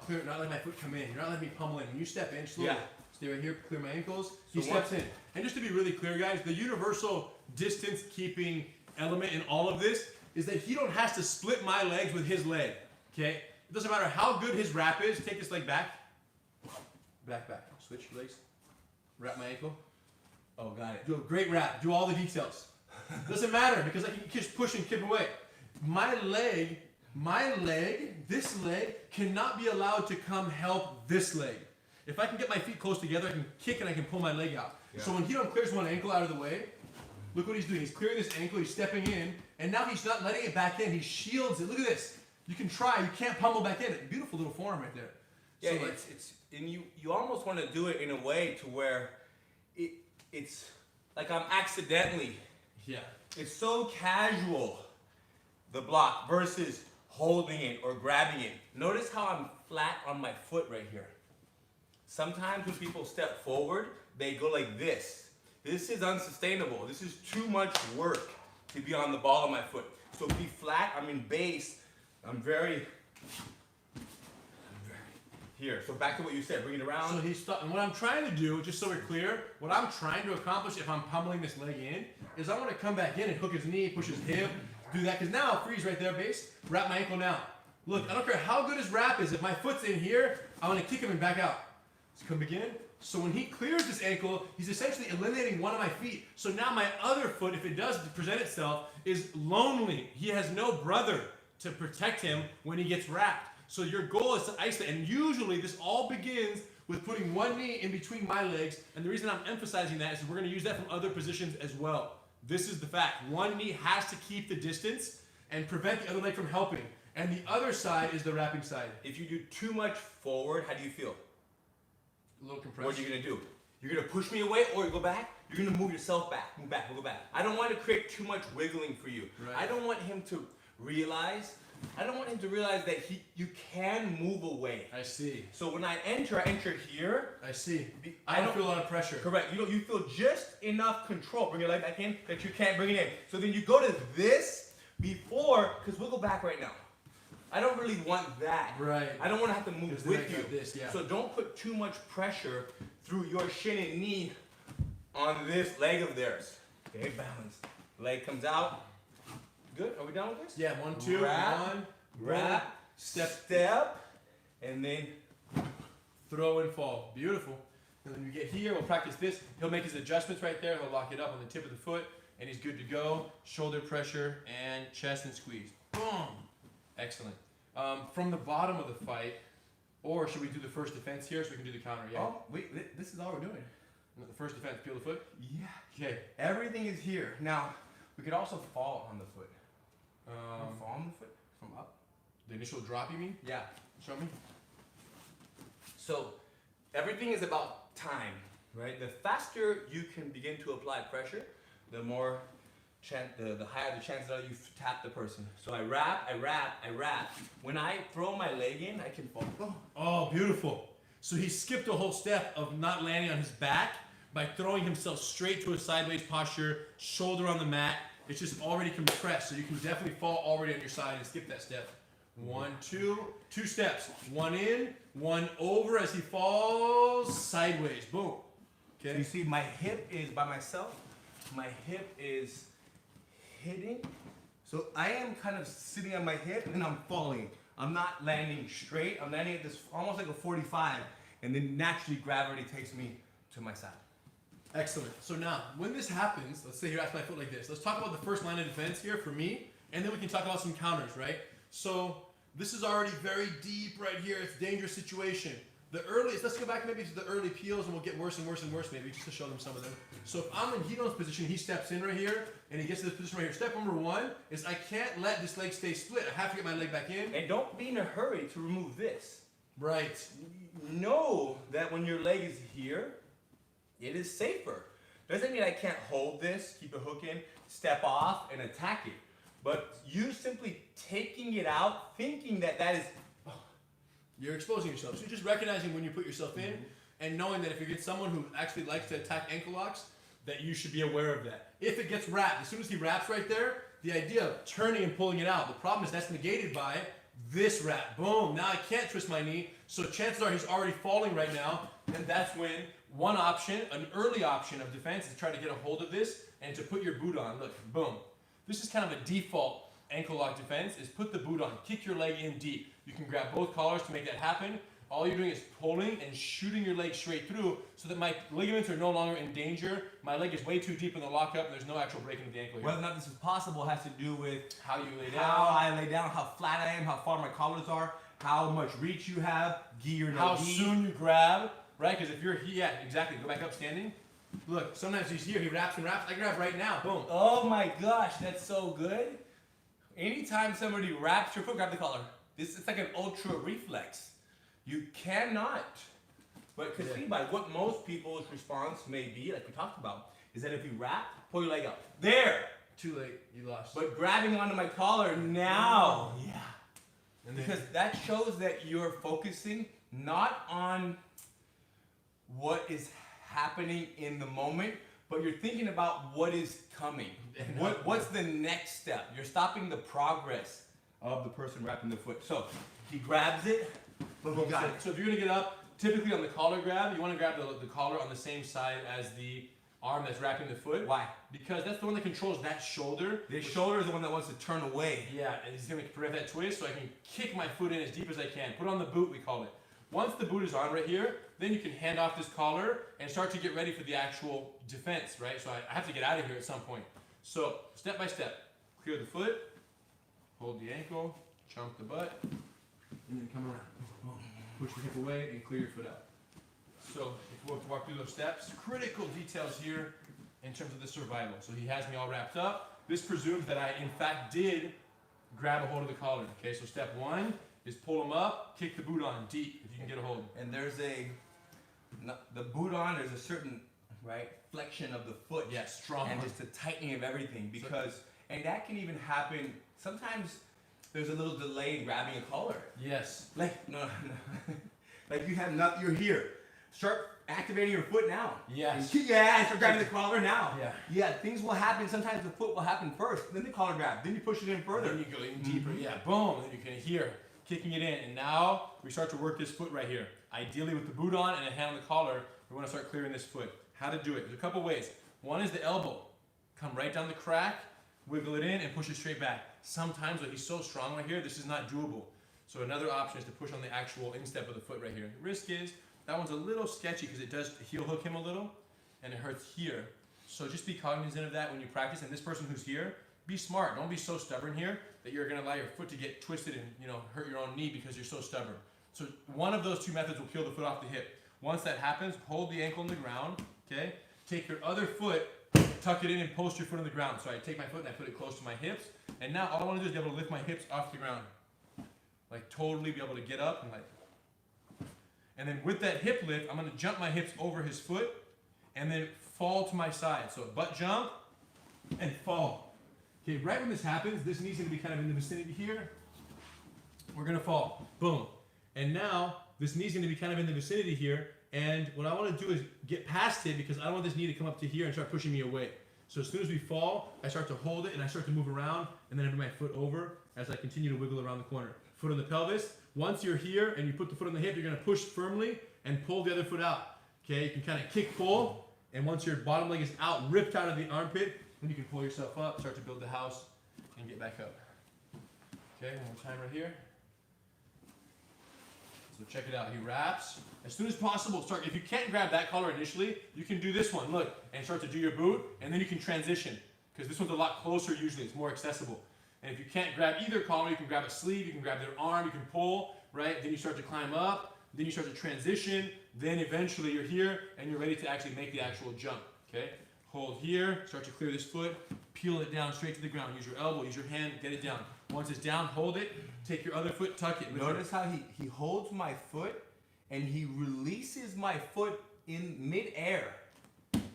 [SPEAKER 2] clear, not letting my foot come in. You're not letting me pummel in. When you step in slowly, stay right here, clear my ankles. He steps in. And just to be really clear, guys, the universal distance keeping element in all of this is that Hidon has to split my legs with his leg. Okay? It doesn't matter how good his wrap is. Take this leg back. Back. Switch your legs. Wrap my ankle.
[SPEAKER 3] Oh, got it.
[SPEAKER 2] Do a great wrap. Do all the details. Doesn't matter because I can just push and kip away. My leg, this leg cannot be allowed to come help this leg. If I can get my feet close together, I can kick and I can pull my leg out. Yeah. So when Hidon clears one ankle out of the way, look what he's doing. He's clearing this ankle, he's stepping in, and now he's not letting it back in. He shields it. Look at this. You can try. You can't pummel back in. Beautiful little form right there.
[SPEAKER 3] Yeah, so and you almost want to do it in a way to where it's like I'm accidentally.
[SPEAKER 2] Yeah.
[SPEAKER 3] It's so casual, the block, versus holding it or grabbing it. Notice how I'm flat on my foot right here. Sometimes when people step forward, they go like this. This is unsustainable. This is too much work to be on the ball of my foot. So be flat, I'm in base, I'm very here. So back to what you said, bring it around.
[SPEAKER 2] So he's and what I'm trying to do, just so we're clear, what I'm trying to accomplish if I'm pummeling this leg in, is I want to come back in and hook his knee, push his hip, do that, because now I'll freeze right there, base, wrap my ankle now. Look, I don't care how good his wrap is, if my foot's in here, I want to kick him and back out. Let's come again. So when he clears this ankle, he's essentially eliminating one of my feet. So now my other foot, if it does present itself, is lonely. He has no brother to protect him when he gets wrapped.
[SPEAKER 1] So your goal is to isolate, and usually this all begins with putting one knee in between my legs, and the reason I'm emphasizing that is we're going to use that from other positions as well. This is the fact. One knee has to keep the distance and prevent the other leg from helping, and the other side is the wrapping side.
[SPEAKER 3] If you do too much forward, how do you feel?
[SPEAKER 1] A little compressed.
[SPEAKER 3] What are you gonna do? You're gonna push me away or you go back? You're gonna move yourself back, move back, we'll go back. I don't want to create too much wiggling for you.
[SPEAKER 1] Right.
[SPEAKER 3] I don't want him to realize that you can move away.
[SPEAKER 1] I see.
[SPEAKER 3] So when I enter here.
[SPEAKER 1] I see. I don't feel a lot of pressure.
[SPEAKER 3] Correct. You feel just enough control. Bring your leg back in that you can't bring it in. So then you go to this before, because we'll go back right now. I don't really want that.
[SPEAKER 1] Right.
[SPEAKER 3] I don't want to have to move with you.
[SPEAKER 1] This, yeah.
[SPEAKER 3] So don't put too much pressure through your shin and knee on this leg of theirs. Okay, balance. Leg comes out. Good. Are we done with this?
[SPEAKER 1] Yeah, 1, 2,
[SPEAKER 3] Wrap,
[SPEAKER 1] 1,
[SPEAKER 3] wrap,
[SPEAKER 1] step,
[SPEAKER 3] and then
[SPEAKER 1] throw and fall. Beautiful. And then we get here, we'll practice this. He'll make his adjustments right there. He'll lock it up on the tip of the foot, and he's good to go. Shoulder pressure and chest and squeeze. Boom. Excellent. From the bottom of the fight, or should we do the first defense here so we can do the counter? Yeah.
[SPEAKER 3] oh wait, this is all we're doing.
[SPEAKER 1] The first defense, peel the foot.
[SPEAKER 3] Yeah.
[SPEAKER 1] Okay.
[SPEAKER 3] Everything is here. Now we could also fall on the foot. Fall on the foot from up.
[SPEAKER 1] The initial drop, you mean?
[SPEAKER 3] Yeah.
[SPEAKER 1] Show me.
[SPEAKER 3] So everything is about time, right? The faster you can begin to apply pressure, the more the higher the chances are you tap the person. So I wrap. When I throw my leg in, I can fall.
[SPEAKER 1] Oh, beautiful. So he skipped a whole step of not landing on his back by throwing himself straight to a sideways posture, shoulder on the mat. It's just already compressed, so you can definitely fall already on your side and skip that step. 1, 2, 2 steps. 1 in, 1 over as he falls sideways. Boom.
[SPEAKER 3] Okay. So you see my hip is by myself. My hip is hitting. So I am kind of sitting on my hip and I'm falling. I'm not landing straight. I'm landing at this almost like a 45, and then naturally gravity takes me to my side.
[SPEAKER 1] Excellent. So now, when this happens, let's say you're at my foot like this. Let's talk about the first line of defense here for me, and then we can talk about some counters, right? So this is already very deep right here. It's a dangerous situation. The earliest, let's go back maybe to the early peels, and we'll get worse and worse and worse maybe, just to show them some of them. So if I'm in Hito's position, he steps in right here, and he gets to this position right here. Step number 1 is I can't let this leg stay split. I have to get my leg back in.
[SPEAKER 3] And don't be in a hurry to remove this.
[SPEAKER 1] Right.
[SPEAKER 3] Know that when your leg is here, it is safer. Doesn't mean I can't hold this, keep a hook in, step off, and attack it. But you simply taking it out, thinking that is...
[SPEAKER 1] You're exposing yourself. So you're just recognizing when you put yourself in, and knowing that if you get someone who actually likes to attack ankle locks, that you should be aware of that. If it gets wrapped, as soon as he wraps right there, the idea of turning and pulling it out, the problem is that's negated by this wrap. Boom, now I can't twist my knee, so chances are he's already falling right now, and that's when one option, an early option of defense is to try to get a hold of this and to put your boot on. Look, boom. This is kind of a default ankle lock defense, is put the boot on, kick your leg in deep. You can grab both collars to make that happen. All you're doing is pulling and shooting your leg straight through so that my ligaments are no longer in danger. My leg is way too deep in the lockup and there's no actual breaking of the ankle here.
[SPEAKER 3] Whether or not this is possible has to do with
[SPEAKER 1] how you lay down,
[SPEAKER 3] how I lay down, how flat I am, how far my collars are, how much reach you have, gi or no
[SPEAKER 1] how
[SPEAKER 3] gi.
[SPEAKER 1] soon you grab, right? Because if you're here, yeah, exactly. Go back up standing. Look, sometimes he's here, he wraps and wraps. I grab right now, boom.
[SPEAKER 3] Oh my gosh, that's so good. Anytime somebody wraps your foot, grab the collar. It's like an ultra reflex. You cannot. But because see, by what most people's response may be, like we talked about, is that if you wrap, pull your leg up. There!
[SPEAKER 1] Too late, you lost.
[SPEAKER 3] But grabbing onto my collar now.
[SPEAKER 1] Yeah. And
[SPEAKER 3] Because that shows that you're focusing not on what is happening in the moment, but you're thinking about what is coming. What's the next step? You're stopping the progress of the person wrapping the foot. So he grabs it, boom,
[SPEAKER 1] Boom,
[SPEAKER 3] got it.
[SPEAKER 1] so if you're gonna get up, typically on the collar grab, you want to grab the collar on the same side as the arm that's wrapping the foot.
[SPEAKER 3] Why?
[SPEAKER 1] Because that's the one that controls that shoulder.
[SPEAKER 3] The shoulder is the one that wants to turn away.
[SPEAKER 1] Yeah, and it's gonna prevent that twist, so I can kick my foot in as deep as I can. Put on the boot, we call it. Once the boot is on right here, then you can hand off this collar and start to get ready for the actual defense, right? So I have to get out of here at some point. So step by step, clear the foot, hold the ankle, chunk the butt,
[SPEAKER 2] and then come around. Push your hip away and clear your foot out. So if we'll walk through those steps, critical details here in terms of the survival. So he has me all wrapped up. This presumes that I, in fact, did grab a hold of the collar. Okay, so step one is pull him up, kick the boot on deep if you can get a hold.
[SPEAKER 3] And there's the boot on, there's a certain, right, flexion of the foot.
[SPEAKER 2] Yeah, strong.
[SPEAKER 3] And just the tightening of everything because, and that can even happen, sometimes there's a little delay in grabbing a collar.
[SPEAKER 2] Yes.
[SPEAKER 3] Like, no. Like you have not, you're here. Start activating your foot now.
[SPEAKER 2] Yes.
[SPEAKER 3] Yeah, and start grabbing the collar now.
[SPEAKER 2] Yeah.
[SPEAKER 3] Yeah, things will happen. Sometimes the foot will happen first, then the collar grab, then you push it in further.
[SPEAKER 2] Then you go in deeper. Yeah, boom. Then you can hear kicking it in. And now we start to work this foot right here. Ideally with the boot on and a hand on the collar, we want to start clearing this foot. How to do it? There's a couple ways. One is the elbow. Come right down the crack, wiggle it in, and push it straight back. Sometimes, when he's so strong right here, this is not doable. So another option is to push on the actual instep of the foot right here. The risk is, that one's a little sketchy because it does heel hook him a little, and it hurts here. So just be cognizant of that when you practice. And this person who's here, be smart. Don't be so stubborn here that you're going to allow your foot to get twisted and hurt your own knee because you're so stubborn. So one of those two methods will peel the foot off the hip. Once that happens, hold the ankle on the ground. Okay. Take your other foot, tuck it in, and post your foot on the ground. So I take my foot and I put it close to my hips. And now all I want to do is be able to lift my hips off the ground. Like totally be able to get up and like. And then with that hip lift, I'm going to jump my hips over his foot and then fall to my side. So butt jump and fall. Okay, right when this happens, this knee's going to be kind of in the vicinity here. We're going to fall. Boom. And now this knee's going to be kind of in the vicinity here. And what I want to do is get past it because I don't want this knee to come up to here and start pushing me away. So as soon as we fall, I start to hold it and I start to move around and then I bring my foot over as I continue to wiggle around the corner. Foot on the pelvis. Once you're here and you put the foot on the hip, you're going to push firmly and pull the other foot out. Okay, you can kind of kick, pull, and once your bottom leg is out, ripped out of the armpit, then you can pull yourself up, start to build the house, and get back up. Okay, one more time right here. So check it out. He wraps. As soon as possible, start. If you can't grab that collar initially, you can do this one. Look, and start to do your boot, and then you can transition because this one's a lot closer usually. It's more accessible. And if you can't grab either collar, you can grab a sleeve, you can grab their arm, you can pull, right? Then you start to climb up, then you start to transition, then eventually you're here and you're ready to actually make the actual jump, okay? Hold here, start to clear this foot, peel it down straight to the ground. Use your elbow, use your hand, get it down. Once it's down, hold it, take your other foot, tuck it.
[SPEAKER 3] Notice how he holds my foot and he releases my foot in midair.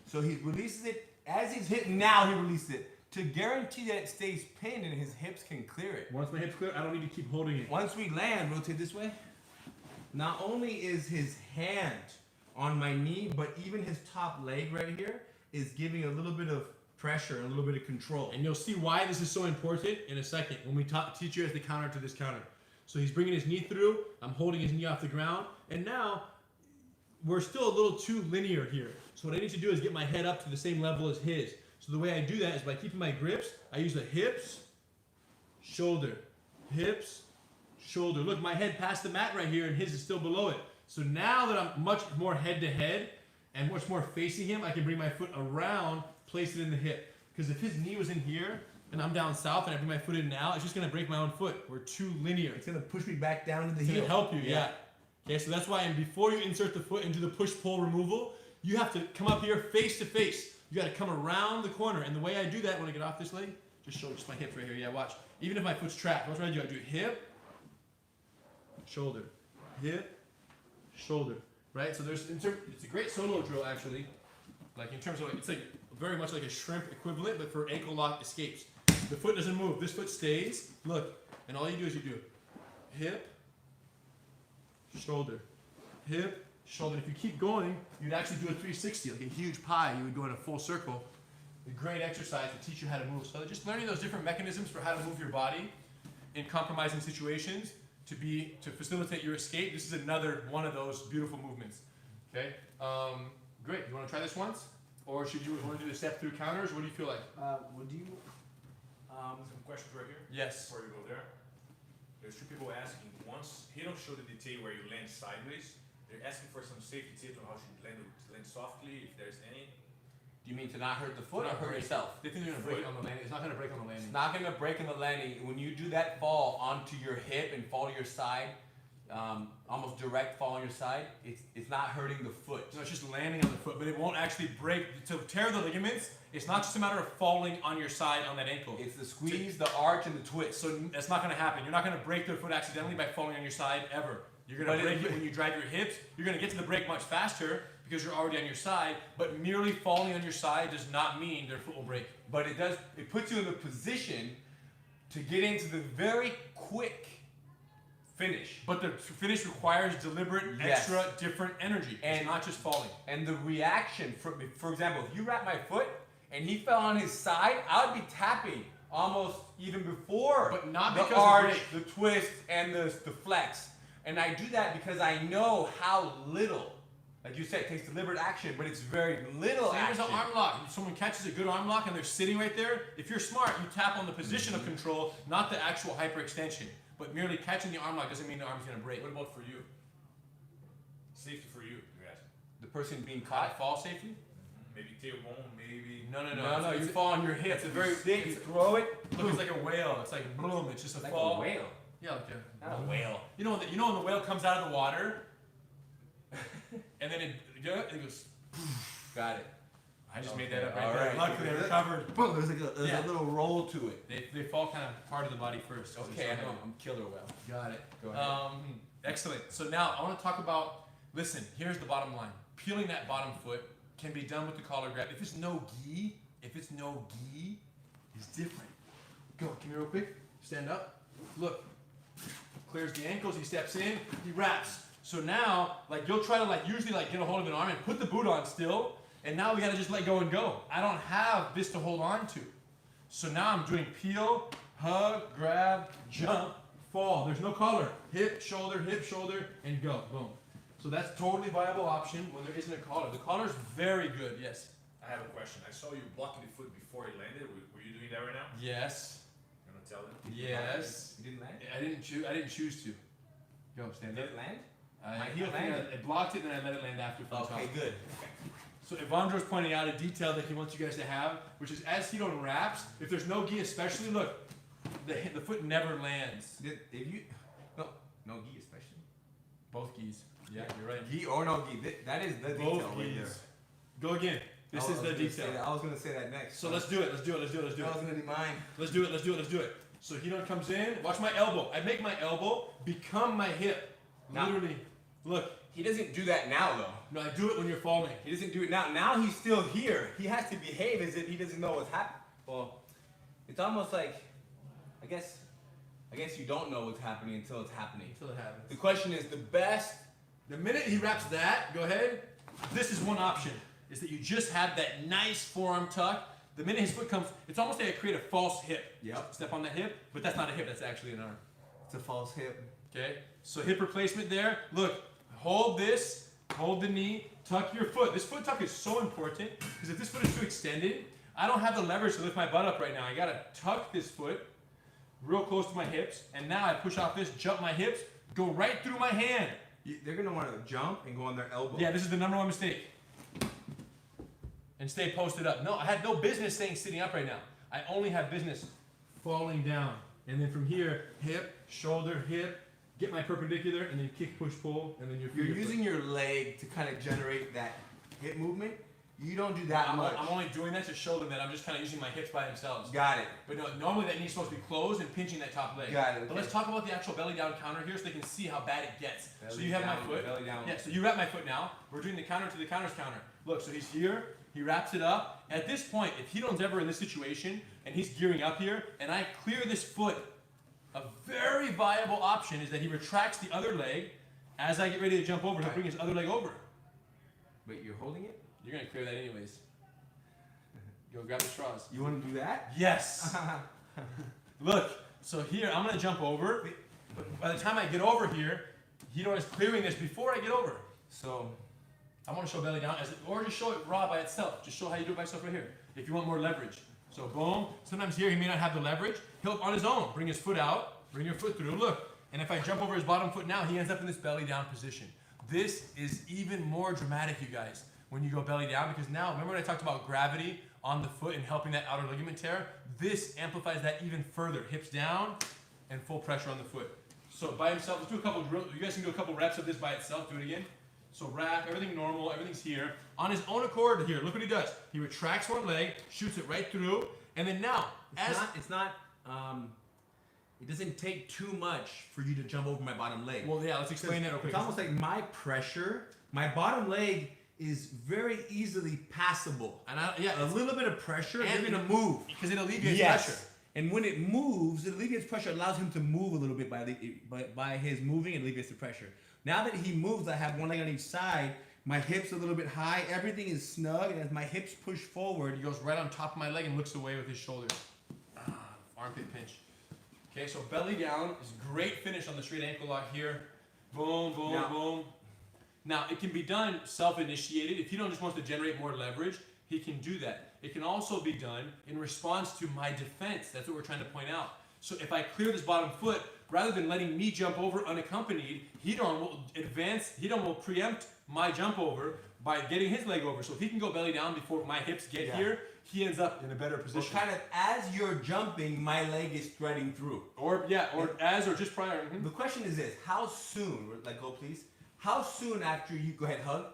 [SPEAKER 3] So he releases it as he's hitting now, he releases it. To guarantee that it stays pinned and his hips can clear it.
[SPEAKER 2] Once my hips clear, I don't need to keep holding it.
[SPEAKER 3] Once we land, rotate this way. Not only is his hand on my knee, but even his top leg right here is giving a little bit of pressure and a little bit of control.
[SPEAKER 2] And you'll see why this is so important in a second when we teach you as the counter to this counter. So he's bringing his knee through, I'm holding his knee off the ground, and now we're still a little too linear here. So what I need to do is get my head up to the same level as his. So the way I do that is by keeping my grips, I use the hips, shoulder, hips, shoulder. Look, my head passed the mat right here and his is still below it. So now that I'm much more head to head and much more facing him, I can bring my foot around, place it in the hip. Because if his knee was in here and I'm down south and I bring my foot in now, it's just going to break my own foot. We're too linear.
[SPEAKER 3] It's going to push me back down to the
[SPEAKER 2] heel. It's going to help you, yeah. Okay, so that's why and before you insert the foot into the push-pull removal, you have to come up here face to face. You got to come around the corner. And the way I do that when I get off this leg, just show just my hips right here. Yeah, watch. Even if my foot's trapped, what do? I do hip, shoulder, hip, shoulder. Right? So it's a great solo drill actually. Like in terms of it's like very much like a shrimp equivalent, but for ankle lock escapes. The foot doesn't move. This foot stays. Look, and all you do is you do hip, shoulder, hip, shoulder. If you keep going, you'd actually do a 360, like a huge pie. You would go in a full circle. A great exercise to teach you how to move. So just learning those different mechanisms for how to move your body in compromising situations to facilitate your escape. This is another one of those beautiful movements. Okay, great. You want to try this once, or should you want to do the step through counters? What do you feel like?
[SPEAKER 5] Would you?
[SPEAKER 4] Some questions right here.
[SPEAKER 2] Yes.
[SPEAKER 4] Before you go there, there's two people asking. Once he don't show the detail where you land sideways. They're asking for some safety tips on how to land softly, if there's any.
[SPEAKER 3] Do you mean to not hurt the foot or hurt yourself?
[SPEAKER 2] They think you're going to break on the landing. It's not going to break on the landing.
[SPEAKER 3] It's not going to break on the landing. When you do that fall onto your hip and fall to your side, almost direct fall on your side, it's not hurting the foot.
[SPEAKER 1] So it's just landing on the foot, but it won't actually break. To tear the ligaments, it's not just a matter of falling on your side on that ankle.
[SPEAKER 3] It's the squeeze, the arch, and the twist.
[SPEAKER 1] So that's not going to happen. You're not going to break their foot accidentally by falling on your side ever. You're going to break it when you drive your hips. You're going to get to the break much faster because you're already on your side, but merely falling on your side does not mean their foot will break.
[SPEAKER 3] But it puts you in the position to get into the very quick finish.
[SPEAKER 1] But the finish requires deliberate, extra, different energy. It's not just falling.
[SPEAKER 3] And the reaction, for example, if you wrap my foot and he fell on his side, I would be tapping almost even before
[SPEAKER 1] but not
[SPEAKER 3] the
[SPEAKER 1] because
[SPEAKER 3] arch, the twist, and the flex. And I do that because I know how little, like you said, it takes deliberate action, but it's very little
[SPEAKER 1] Same
[SPEAKER 3] action.
[SPEAKER 1] as an arm lock. If someone catches a good arm lock and they're sitting right there, if you're smart, you tap on the position of control, not the actual hyperextension. But merely catching the arm lock doesn't mean the arm's going to break.
[SPEAKER 4] What about for you? Safety for you, you're asking.
[SPEAKER 3] The person being
[SPEAKER 1] High
[SPEAKER 3] caught.
[SPEAKER 1] fall safety?
[SPEAKER 4] Maybe tailbone, maybe.
[SPEAKER 1] No.
[SPEAKER 3] You fall on your hip.
[SPEAKER 1] It's a very
[SPEAKER 3] thick. You throw it.
[SPEAKER 1] Look, it's like a whale. It's like boom. It's just a
[SPEAKER 3] Like
[SPEAKER 1] fall.
[SPEAKER 3] a whale.
[SPEAKER 1] Yeah, like
[SPEAKER 3] Not a whale.
[SPEAKER 1] You know when the whale comes out of the water, and then it goes.
[SPEAKER 3] Got it.
[SPEAKER 1] I just made that up right
[SPEAKER 3] All
[SPEAKER 1] there.
[SPEAKER 3] right.
[SPEAKER 1] Luckily, I recovered.
[SPEAKER 3] Boom, there's a little roll to it.
[SPEAKER 1] They fall kind of part of the body first. 'cause
[SPEAKER 3] Okay,
[SPEAKER 1] they're
[SPEAKER 3] I
[SPEAKER 1] so
[SPEAKER 3] know.
[SPEAKER 1] heavy.
[SPEAKER 3] I'm killer whale.
[SPEAKER 1] Got it.
[SPEAKER 3] Go ahead.
[SPEAKER 1] Excellent. So now I want to talk about. Listen, here's the bottom line. Peeling that bottom foot can be done with the collar grab. If it's no gi, it's different. Go, come here real quick. Stand up. Look. Clears the ankles. He steps in. He wraps. So now, like you'll try to usually get a hold of an arm and put the boot on still. And now we gotta just let go and go. I don't have this to hold on to. So now I'm doing peel, hug, grab, jump, fall. There's no collar. Hip, shoulder, and go. Boom. So that's totally viable option when there isn't a collar. The collar's very good, yes.
[SPEAKER 4] I have a question. I saw you blocking the foot before it landed. Were you doing that right now?
[SPEAKER 1] Yes.
[SPEAKER 4] You want to tell them?
[SPEAKER 1] Yes.
[SPEAKER 3] You didn't land?
[SPEAKER 1] I didn't choose to. Go, stand
[SPEAKER 3] Did
[SPEAKER 1] up.
[SPEAKER 3] it land?
[SPEAKER 1] My heel thing, I blocked it and then I let it land after from
[SPEAKER 3] Okay,
[SPEAKER 1] top.
[SPEAKER 3] good.
[SPEAKER 1] So Evandro's pointing out a detail that he wants you guys to have, which is as he unwraps, if there's no gi especially, look, the foot never lands.
[SPEAKER 3] No gi especially.
[SPEAKER 1] Both gis. Yeah, you're right.
[SPEAKER 3] Gi or no gi, that is the detail
[SPEAKER 1] Both
[SPEAKER 3] right there.
[SPEAKER 1] gis. Go again. This is the detail.
[SPEAKER 3] I was gonna say that next.
[SPEAKER 1] So let's do it. Let's do it.
[SPEAKER 3] That was gonna be mine.
[SPEAKER 1] Let's do it. So Hidon comes in. Watch my elbow. I make my elbow become my hip.
[SPEAKER 3] Now-
[SPEAKER 1] Literally. Look.
[SPEAKER 3] He doesn't do that now though.
[SPEAKER 1] No, I do it when you're falling.
[SPEAKER 3] He doesn't do it now. Now he's still here. He has to behave as if he doesn't know what's happening. Well, it's almost like, I guess you don't know what's happening until it's happening.
[SPEAKER 1] Until it happens.
[SPEAKER 3] The question is the best.
[SPEAKER 1] The minute he wraps that, go ahead. This is one option. Is that you just have that nice forearm tuck. The minute his foot comes, it's almost like I create a false hip.
[SPEAKER 3] Yep.
[SPEAKER 1] Step on that hip, but that's not a hip. That's actually an arm.
[SPEAKER 3] It's a false hip.
[SPEAKER 1] Okay. So hip replacement there. Look. Hold this, hold the knee, tuck your foot. This foot tuck is so important because if this foot is too extended, I don't have the leverage to lift my butt up right now. I gotta tuck this foot real close to my hips, and now I push off this, jump my hips, go right through my hand.
[SPEAKER 3] They're gonna want to jump and go on their elbow.
[SPEAKER 1] Yeah, this is the number one mistake. And stay posted up. No, I had no business staying sitting up right now. I only have business falling down. And then from here, hip, shoulder, hip, get my perpendicular, and then kick, push, pull, and then
[SPEAKER 3] You're using your leg to kind of generate that hip movement. You don't do that much.
[SPEAKER 1] I'm only doing that to show them that I'm just kind of using my hips by themselves.
[SPEAKER 3] Got it.
[SPEAKER 1] But no, normally that knee's supposed to be closed and pinching that top leg.
[SPEAKER 3] Got it.
[SPEAKER 1] But let's talk about the actual belly down counter here so they can see how bad it gets. So
[SPEAKER 3] Belly
[SPEAKER 1] you have
[SPEAKER 3] down,
[SPEAKER 1] my foot.
[SPEAKER 3] belly down.
[SPEAKER 1] Yeah, so you wrap my foot now. We're doing the counter to the counter's counter. Look, so he's here. He wraps it up. At this point, if Hidon's ever in this situation and he's gearing up here and I clear this foot, a very viable option is that he retracts the other leg. As I get ready to jump over, he'll bring his other leg over.
[SPEAKER 3] Wait, you're holding it?
[SPEAKER 1] You're going to clear that anyways. Go grab the straws.
[SPEAKER 3] You want to do that?
[SPEAKER 1] Yes. Look, so here, I'm going to jump over. But by the time I get over here, Hidon is clearing this before I get over.
[SPEAKER 3] So,
[SPEAKER 1] I want to show belly down, or just show it raw by itself. Just show how you do it by itself right here, if you want more leverage. So boom. Sometimes here he may not have the leverage. He'll, on his own, bring his foot out, bring your foot through. Look. And if I jump over his bottom foot now, he ends up in this belly down position. This is even more dramatic, you guys, when you go belly down, because now, remember when I talked about gravity on the foot and helping that outer ligament tear? This amplifies that even further. Hips down and full pressure on the foot.
[SPEAKER 2] So by himself, let's do a couple drills. You guys can do a couple reps of this by itself. Do it again. So wrap, everything normal, everything's here. On his own accord, here, look what he does. He retracts one leg, shoots it right through, and then now,
[SPEAKER 3] it doesn't take too much for you to jump over my bottom leg.
[SPEAKER 2] Well, yeah, let's explain that real quick.
[SPEAKER 3] It's almost like my pressure, my bottom leg is very easily passable.
[SPEAKER 2] And
[SPEAKER 3] a little bit of pressure,
[SPEAKER 2] and
[SPEAKER 3] they're gonna move.
[SPEAKER 2] Because it alleviates pressure.
[SPEAKER 3] And when it moves, it alleviates pressure, allows him to move a little bit by his moving, it alleviates the pressure. Now that he moves, I have one leg on each side, my hips a little bit high, everything is snug, and as my hips push forward,
[SPEAKER 2] He goes right on top of my leg and looks away with his shoulders. Armpit pinch. Okay, so belly down is great finish on the straight ankle lock here. Boom, boom, boom. Now, it can be done self-initiated. If he don't just wants to generate more leverage, he can do that. It can also be done in response to my defense. That's what we're trying to point out. So if I clear this bottom foot, rather than letting me jump over unaccompanied, Hidon will advance, Hidon will preempt my jump over by getting his leg over. So if he can go belly down before my hips get here, he ends up in a better position.
[SPEAKER 3] kind of as you're jumping, my leg is threading through.
[SPEAKER 2] Or just prior.
[SPEAKER 3] The question is this, how soon, let go please, how soon after you, go ahead, hug,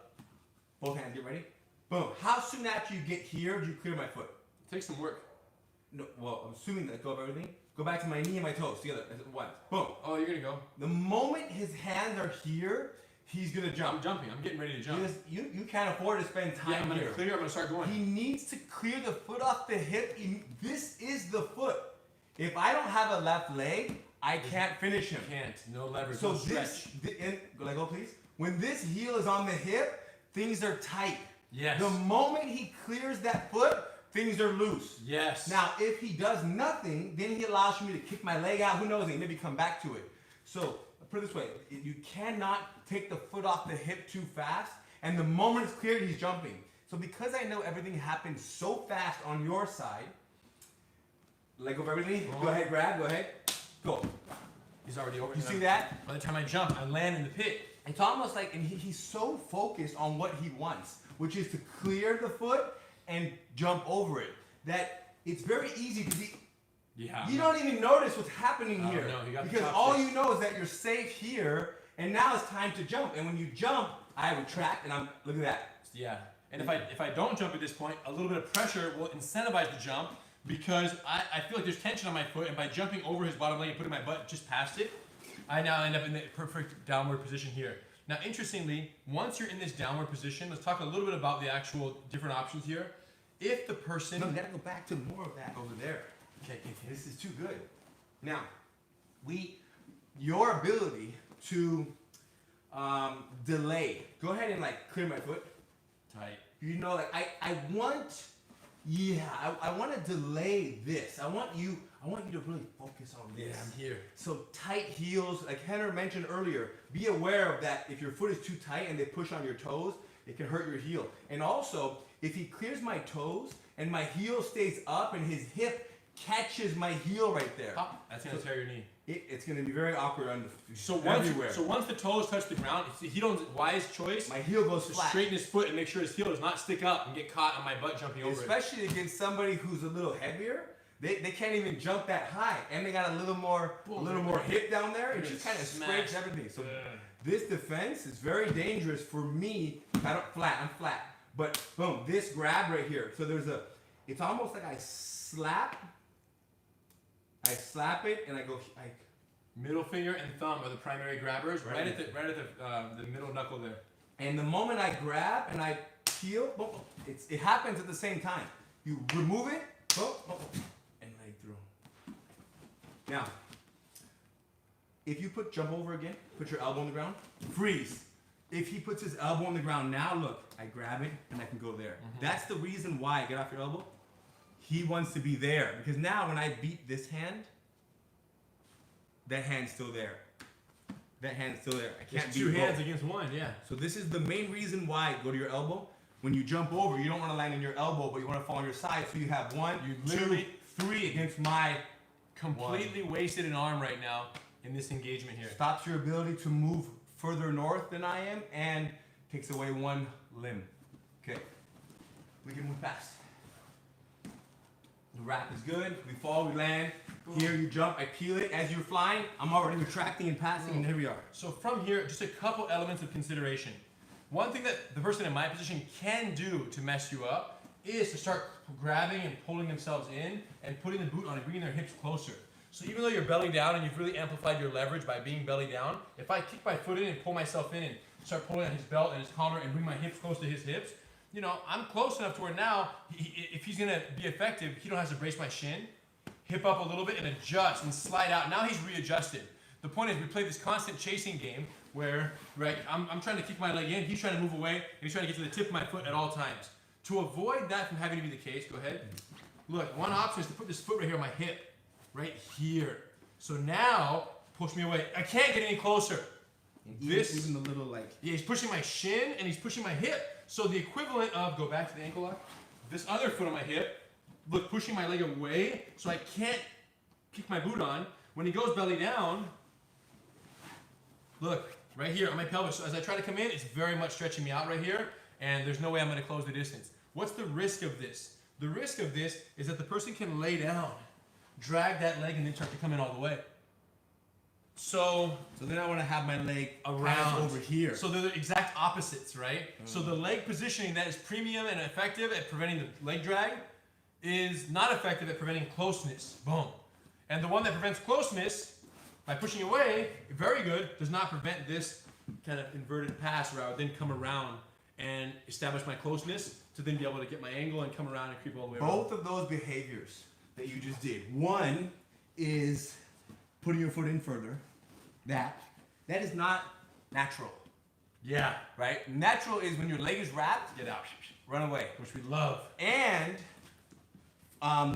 [SPEAKER 3] both hands, get ready, boom. How soon after you get here do you clear my foot?
[SPEAKER 2] It takes some work.
[SPEAKER 3] No, well, I'm assuming let go of everything. Go back to my knee and my toes together, once, boom.
[SPEAKER 2] Oh, you're gonna go.
[SPEAKER 3] The moment his hands are here, he's gonna jump.
[SPEAKER 2] I'm jumping, I'm getting ready to jump.
[SPEAKER 3] You can't afford to spend time
[SPEAKER 2] I'm gonna
[SPEAKER 3] here.
[SPEAKER 2] clear, I'm gonna start going.
[SPEAKER 3] He needs to clear the foot off the hip. This is the foot. If I don't have a left leg, I can't finish him.
[SPEAKER 2] Can't, no leverage,
[SPEAKER 3] So
[SPEAKER 2] no stretch.
[SPEAKER 3] let go please. When this heel is on the hip, things are tight.
[SPEAKER 2] Yes.
[SPEAKER 3] The moment he clears that foot, things are loose.
[SPEAKER 2] Yes.
[SPEAKER 3] Now, if he does nothing, then he allows me to kick my leg out. Who knows? And maybe come back to it. So, put it this way. You cannot take the foot off the hip too fast. And the moment it's cleared, he's jumping. So, because I know everything happens so fast on your side, let go of everything. Go ahead, grab. Go ahead. Go.
[SPEAKER 2] He's already over.
[SPEAKER 3] You see that?
[SPEAKER 2] By the time I jump, I land in the pit.
[SPEAKER 3] It's almost like, and he's so focused on what he wants, which is to clear the foot and jump over it, that it's very easy to be.
[SPEAKER 2] Yeah.
[SPEAKER 3] You don't even notice what's happening here.
[SPEAKER 2] No, you got the
[SPEAKER 3] because
[SPEAKER 2] top
[SPEAKER 3] all
[SPEAKER 2] six.
[SPEAKER 3] you know is that you're safe here, and now it's time to jump. And when you jump, I retract, and look at that.
[SPEAKER 2] Yeah. And if I don't jump at this point, a little bit of pressure will incentivize the jump because I feel like there's tension on my foot, and by jumping over his bottom leg and putting my butt just past it, I now end up in the perfect downward position here. Now, interestingly, once you're in this downward position, let's talk a little bit about the actual different options here. If the person...
[SPEAKER 3] No, we gotta go back to more of that over there.
[SPEAKER 2] Okay,
[SPEAKER 3] This is too good. Now, your ability to delay. Go ahead and clear my foot.
[SPEAKER 2] tight.
[SPEAKER 3] You know, I want to delay this. I want you to really focus on this.
[SPEAKER 2] Yeah, I'm here.
[SPEAKER 3] So tight heels, like Henner mentioned earlier, be aware of that. If your foot is too tight and they push on your toes, it can hurt your heel. And also, if he clears my toes and my heel stays up and his hip catches my heel right there,
[SPEAKER 2] That's gonna tear your knee.
[SPEAKER 3] it's gonna be very awkward
[SPEAKER 2] everywhere. So once the toes touch the ground, Hidon's wise choice.
[SPEAKER 3] My heel goes
[SPEAKER 2] to
[SPEAKER 3] flat.
[SPEAKER 2] straighten his foot and make sure his heel does not stick up and get caught on my butt jumping over it.
[SPEAKER 3] Especially against somebody who's a little heavier. They can't even jump that high, and they got a little more hip down there. It just kind of scrapes everything. So this defense is very dangerous for me. I'm flat. But boom, this grab right here. So it's almost like I slap it, and I go.
[SPEAKER 2] Middle finger and thumb are the primary grabbers, right at the middle knuckle there.
[SPEAKER 3] And the moment I grab and I heel, boom, it happens at the same time. You remove it, boom, and leg through. Now, if you jump over again, put your elbow on the ground, freeze. If he puts his elbow on the ground now, look, I grab it and I can go there. Mm-hmm. That's the reason why, get off your elbow. He wants to be there because now when I beat this hand, that hand's still there. That hand's still there. I can't beat
[SPEAKER 2] two hands
[SPEAKER 3] both.
[SPEAKER 2] against one, yeah.
[SPEAKER 3] So this is the main reason why go to your elbow. When you jump over, you don't want to land on your elbow, but you want to fall on your side. So you have 1, 2, 3 against my
[SPEAKER 2] completely wasted an arm right now in this engagement here.
[SPEAKER 3] Stops your ability to move further north than I am and takes away one limb. Okay. We can move past. The wrap is good. We fall, we land. Here you jump, I peel it. As you're flying, I'm already retracting and passing, and here we are.
[SPEAKER 2] So from here, just a couple elements of consideration. One thing that the person in my position can do to mess you up is to start grabbing and pulling themselves in and putting the boot on and bringing their hips closer. So even though you're belly down and you've really amplified your leverage by being belly down, if I kick my foot in and pull myself in and start pulling on his belt and his collar and bring my hips close to his hips, you know, I'm close enough to where now, if he's gonna be effective, he don't have to brace my shin, hip up a little bit and adjust and slide out. Now he's readjusted. The point is we play this constant chasing game where, right, I'm trying to kick my leg in, he's trying to move away, and he's trying to get to the tip of my foot at all times. To avoid that from having to be the case, go ahead. Look, one option is to put this foot right here on my hip, right here. So now, push me away. I can't get any closer.
[SPEAKER 3] Even the little like...
[SPEAKER 2] Yeah, he's pushing my shin and he's pushing my hip. So the equivalent of, go back to the ankle lock, this other foot on my hip, look, pushing my leg away so I can't kick my boot on. When he goes belly down, look, right here on my pelvis. So as I try to come in, it's very much stretching me out right here, and there's no way I'm gonna close the distance. What's the risk of this? The risk of this is that the person can lay down, drag that leg, and then start to come in all the way. So
[SPEAKER 3] then I want to have my leg
[SPEAKER 2] around
[SPEAKER 3] over here.
[SPEAKER 2] So they're the exact opposites, right? So the leg positioning that is premium and effective at preventing the leg drag is not effective at preventing closeness. Boom. And the one that prevents closeness by pushing away, very good, does not prevent this kind of inverted pass where I would then come around and establish my closeness to then be able to get my angle and come around and creep all the way around.
[SPEAKER 3] Both of those behaviors that you just did. One is putting your foot in further. That is not natural,
[SPEAKER 2] Yeah.
[SPEAKER 3] right? Natural is when your leg is wrapped,
[SPEAKER 2] Get out.
[SPEAKER 3] run away.
[SPEAKER 2] Which we love.
[SPEAKER 3] And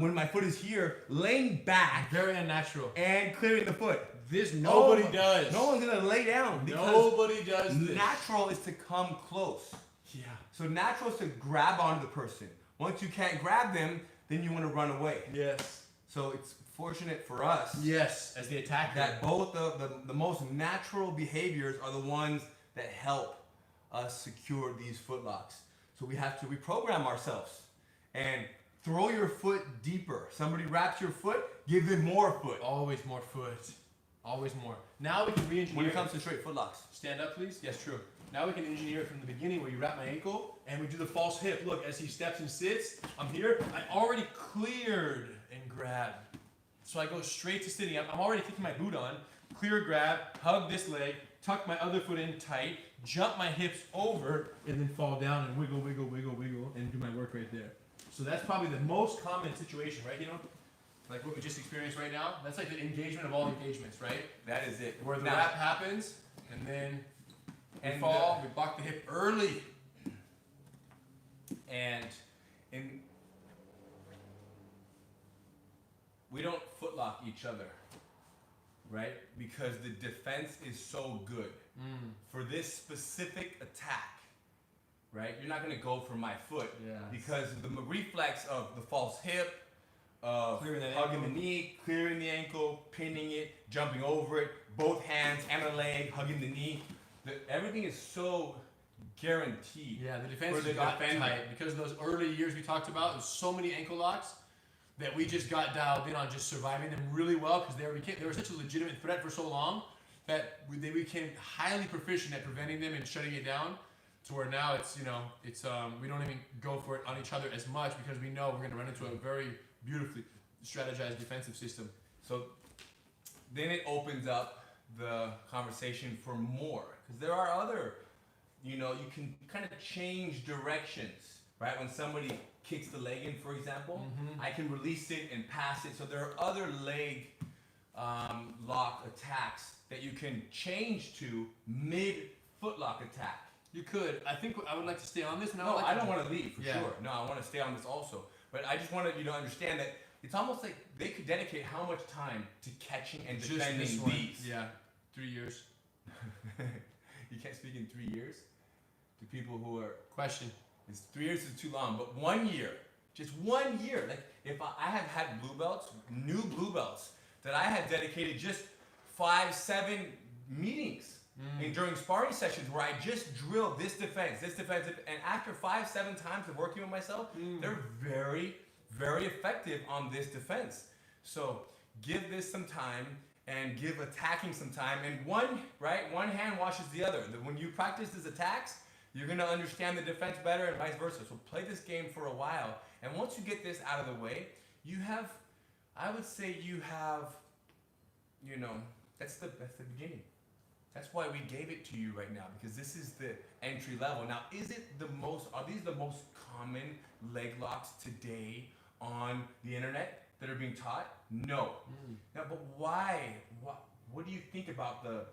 [SPEAKER 3] when my foot is here, laying back
[SPEAKER 2] Very unnatural.
[SPEAKER 3] and clearing the foot.
[SPEAKER 2] This nobody does.
[SPEAKER 3] No one's gonna lay down because
[SPEAKER 2] Nobody does this.
[SPEAKER 3] natural is to come close.
[SPEAKER 2] Yeah.
[SPEAKER 3] So natural is to grab onto the person. Once you can't grab them, then you want to run away.
[SPEAKER 2] Yes.
[SPEAKER 3] So it's fortunate for us
[SPEAKER 2] Yes, as the attacker.
[SPEAKER 3] that both the most natural behaviors are the ones that help us secure these foot locks. So we have to reprogram ourselves and throw your foot deeper. Somebody wraps your foot, give them more foot.
[SPEAKER 2] Always more foot. Always more. Now we can re-engineer.
[SPEAKER 3] When it comes to straight foot locks.
[SPEAKER 2] Stand up, please. Yes, true. Now we can engineer it from the beginning where you wrap my ankle and we do the false hip. Look, as he steps and sits, I'm here. I already cleared and grabbed. So I go straight to sitting up. I'm already kicking my boot on. Clear grab, hug this leg, tuck my other foot in tight, jump my hips over, and then fall down and wiggle, wiggle, wiggle, wiggle, and do my work right there. So that's probably the most common situation, right? You know, like what we just experienced right now. That's like the engagement of all engagements, right?
[SPEAKER 3] That is it.
[SPEAKER 2] Where the
[SPEAKER 3] Now-
[SPEAKER 2] wrap happens, and then we
[SPEAKER 3] And
[SPEAKER 2] fall, we block the hip early.
[SPEAKER 3] And we don't footlock each other, right? Because the defense is so good. For this specific attack, right? You're not gonna go for my foot
[SPEAKER 2] Yeah.
[SPEAKER 3] because the reflex of the false hip, of
[SPEAKER 2] Clearing that
[SPEAKER 3] hugging
[SPEAKER 2] ankle.
[SPEAKER 3] the knee, clearing the ankle, pinning it, jumping over it, both hands and the leg, hugging the knee. Everything is so guaranteed.
[SPEAKER 2] Yeah, the defense
[SPEAKER 3] For the
[SPEAKER 2] got
[SPEAKER 3] defender.
[SPEAKER 2] tight because of those early years we talked about. There's so many ankle locks that we just got dialed in on just surviving them really well because they were such a legitimate threat for so long that they became highly proficient at preventing them and shutting it down. To where now it's we don't even go for it on each other as much because we know we're going to run into a very beautifully strategized defensive system.
[SPEAKER 3] So then it opens up the conversation for more because there are other, you can kind of change directions, right? When somebody kicks the leg in, for example, I can release it and pass it. So there are other leg lock attacks that you can change to mid footlock attack.
[SPEAKER 2] You could. I think I would like to stay on this.
[SPEAKER 3] No, I don't want to leave for
[SPEAKER 2] Yeah.
[SPEAKER 3] sure. No, I want to stay on this also. But I just wanted you to understand that it's almost like they could dedicate how much time to catching and
[SPEAKER 2] Just
[SPEAKER 3] defending
[SPEAKER 2] this one.
[SPEAKER 3] these.
[SPEAKER 2] Yeah, 3 years.
[SPEAKER 3] You can't speak in 3 years to people who are.
[SPEAKER 2] Question.
[SPEAKER 3] It's 3 years is too long, but 1 year, just 1 year. Like if I have had blue belts, new blue belts that I had dedicated just 5-7 meetings. And during sparring sessions where I just drill this defense, and after 5-7 times of working with myself, they're very, very effective on this defense. So give this some time and give attacking some time. And one hand washes the other. When you practice these attacks, you're gonna understand the defense better and vice versa. So play this game for a while. And once you get this out of the way, you have, I would say you have, you know, that's the beginning. That's why we gave it to you right now, because this is the entry level. Now, are these the most common leg locks today on the internet that are being taught? No. Now, but why? What do you think about the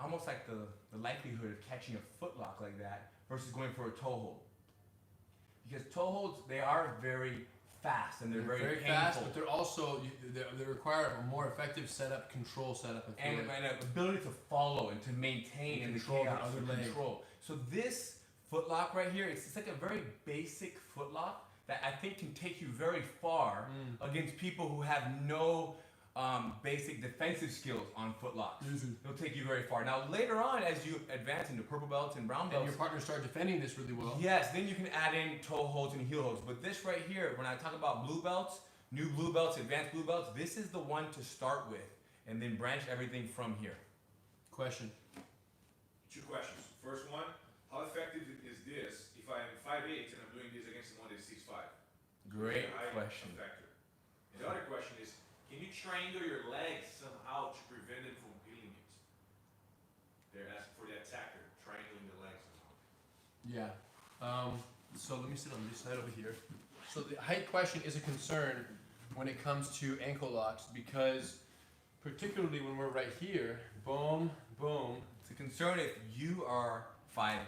[SPEAKER 3] almost like the likelihood of catching a foot lock like that versus going for a toe hold? Because toe holds, they are very fast and they're very painful.
[SPEAKER 2] Fast, but they're also they require a more effective setup, control setup,
[SPEAKER 3] and an ability to follow and to maintain and
[SPEAKER 2] control
[SPEAKER 3] the chaos
[SPEAKER 2] the other
[SPEAKER 3] and
[SPEAKER 2] leg.
[SPEAKER 3] control. So this foot lock right here, it's like a very basic foot lock that I think can take you very far against people who have no basic defensive skills on foot locks. It'll take you very far. Now later on, as you advance into purple belts and brown belts,
[SPEAKER 2] and your partner start defending this really well.
[SPEAKER 3] yes, then you can add in toe holds and heel holds. But this right here, when I talk about blue belts, new blue belts, advanced blue belts, this is the one to start with, and then branch everything from here.
[SPEAKER 2] Question.
[SPEAKER 4] 2 questions. First one, how effective is this if I am 5'8" and I'm doing this against someone that's 6'5"?
[SPEAKER 3] Great
[SPEAKER 4] High
[SPEAKER 3] question.
[SPEAKER 4] Factor. And the other question is, can you triangle your legs somehow to prevent them from peeling it? They're asking for the attacker, triangling the legs somehow.
[SPEAKER 2] Yeah. So let me sit on this side over here. So the height question is a concern when it comes to ankle locks, because particularly when we're right here, boom, boom.
[SPEAKER 3] It's a concern if you are 5'8",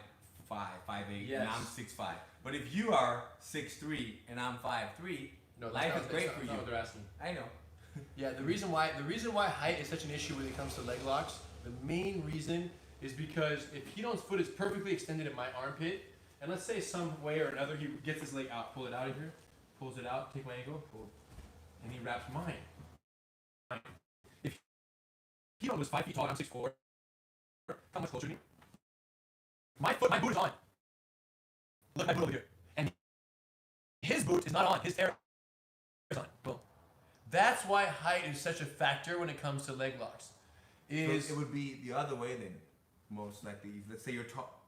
[SPEAKER 2] Yes.
[SPEAKER 3] and I'm 6'5". But if you are 6'3" and I'm 5'3", life is great for
[SPEAKER 2] that's
[SPEAKER 3] you.
[SPEAKER 2] not what they're asking.
[SPEAKER 3] I know.
[SPEAKER 2] Yeah, the reason why height is such an issue when it comes to leg locks, the main reason is because if Hidon's foot is perfectly extended at my armpit, and let's say some way or another he gets his leg out, pull it out of here, pulls it out, take my ankle, pull, and he wraps mine. If Hidon was 5 feet tall and I'm 6'4", how much closer to me? My boot is on. Look at my boot over here. And his boot is not on, his air is on. Boom. That's why height is such a factor when it comes to leg locks.
[SPEAKER 3] So it would be the other way then, most likely. Let's say you're tall.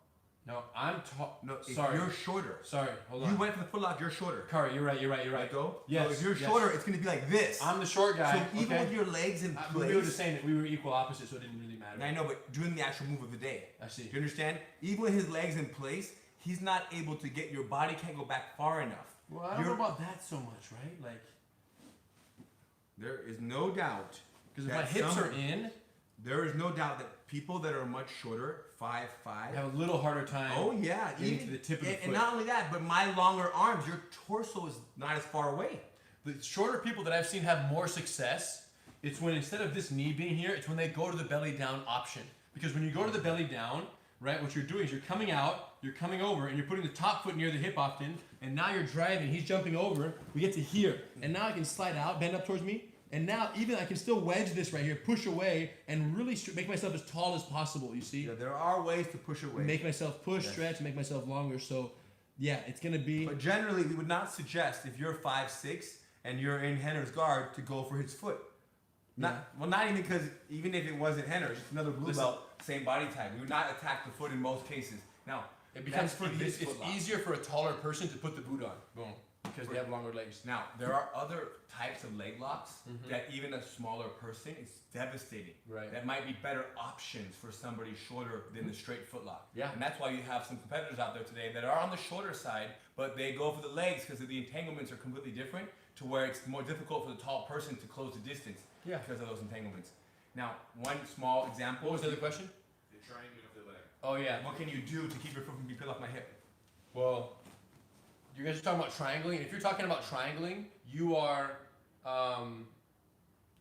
[SPEAKER 2] No, I'm tall.
[SPEAKER 3] No, if
[SPEAKER 2] sorry.
[SPEAKER 3] you're shorter.
[SPEAKER 2] Sorry, hold on.
[SPEAKER 3] You went for the foot lock, you're shorter.
[SPEAKER 2] Kari, you're right.
[SPEAKER 3] Let go?
[SPEAKER 2] Yes.
[SPEAKER 3] So if you're
[SPEAKER 2] yes.
[SPEAKER 3] shorter, it's going to be like this.
[SPEAKER 2] I'm the short guy.
[SPEAKER 3] So even
[SPEAKER 2] okay?
[SPEAKER 3] with your legs in place.
[SPEAKER 2] We were just saying that we were equal opposites, so it didn't really matter.
[SPEAKER 3] I know, but doing the actual move of the day.
[SPEAKER 2] I see.
[SPEAKER 3] Do you understand? Even with his legs in place, he's not able to get, your body can't go back far enough.
[SPEAKER 2] Well, I don't know about that so much, right? Like,
[SPEAKER 3] there is no doubt.
[SPEAKER 2] because if my hips are in,
[SPEAKER 3] there is no doubt that people that are much shorter, 5'5",
[SPEAKER 2] have a little harder time.
[SPEAKER 3] oh yeah,
[SPEAKER 2] getting
[SPEAKER 3] even
[SPEAKER 2] to the tip of the foot.
[SPEAKER 3] and not only that, but my longer arms, your torso is not as far away.
[SPEAKER 2] The shorter people that I've seen have more success, it's when instead of this knee being here, it's when they go to the belly down option. Because when you go to the belly down, right, what you're doing is you're coming out, you're coming over, and you're putting the top foot near the hip often, and now you're driving, he's jumping over, we get to here. And now I can slide out, bend up towards me, and now even I can still wedge this right here, push away, and really make myself as tall as possible, you see?
[SPEAKER 3] Yeah, there are ways to push away.
[SPEAKER 2] Make myself push, stretch, make myself longer, so yeah, it's gonna be...
[SPEAKER 3] But generally, we would not suggest if you're 5'6" and you're in Henner's guard to go for his foot. Not even because even if it wasn't Henner's, just another blue belt, same body type. We would not attack the foot in most cases. Now,
[SPEAKER 2] It becomes
[SPEAKER 3] for this
[SPEAKER 2] it's
[SPEAKER 3] foot lock.
[SPEAKER 2] easier for a taller person to put the boot on. Boom. Because they have longer legs.
[SPEAKER 3] Now, there are other types of leg locks that even a smaller person is devastating.
[SPEAKER 2] Right.
[SPEAKER 3] That might be better options for somebody shorter than the straight foot lock.
[SPEAKER 2] Yeah.
[SPEAKER 3] And that's why you have some competitors out there today that are on the shorter side, but they go for the legs because the entanglements are completely different, to where it's more difficult for the tall person to close the distance because of those entanglements. Now, one small example.
[SPEAKER 2] What was the other question?
[SPEAKER 4] The triangle of the leg.
[SPEAKER 2] Oh yeah.
[SPEAKER 3] What can you do to keep your foot from being peeled off my hip?
[SPEAKER 2] Well, you guys are talking about triangling, and if you're talking about triangling, you are,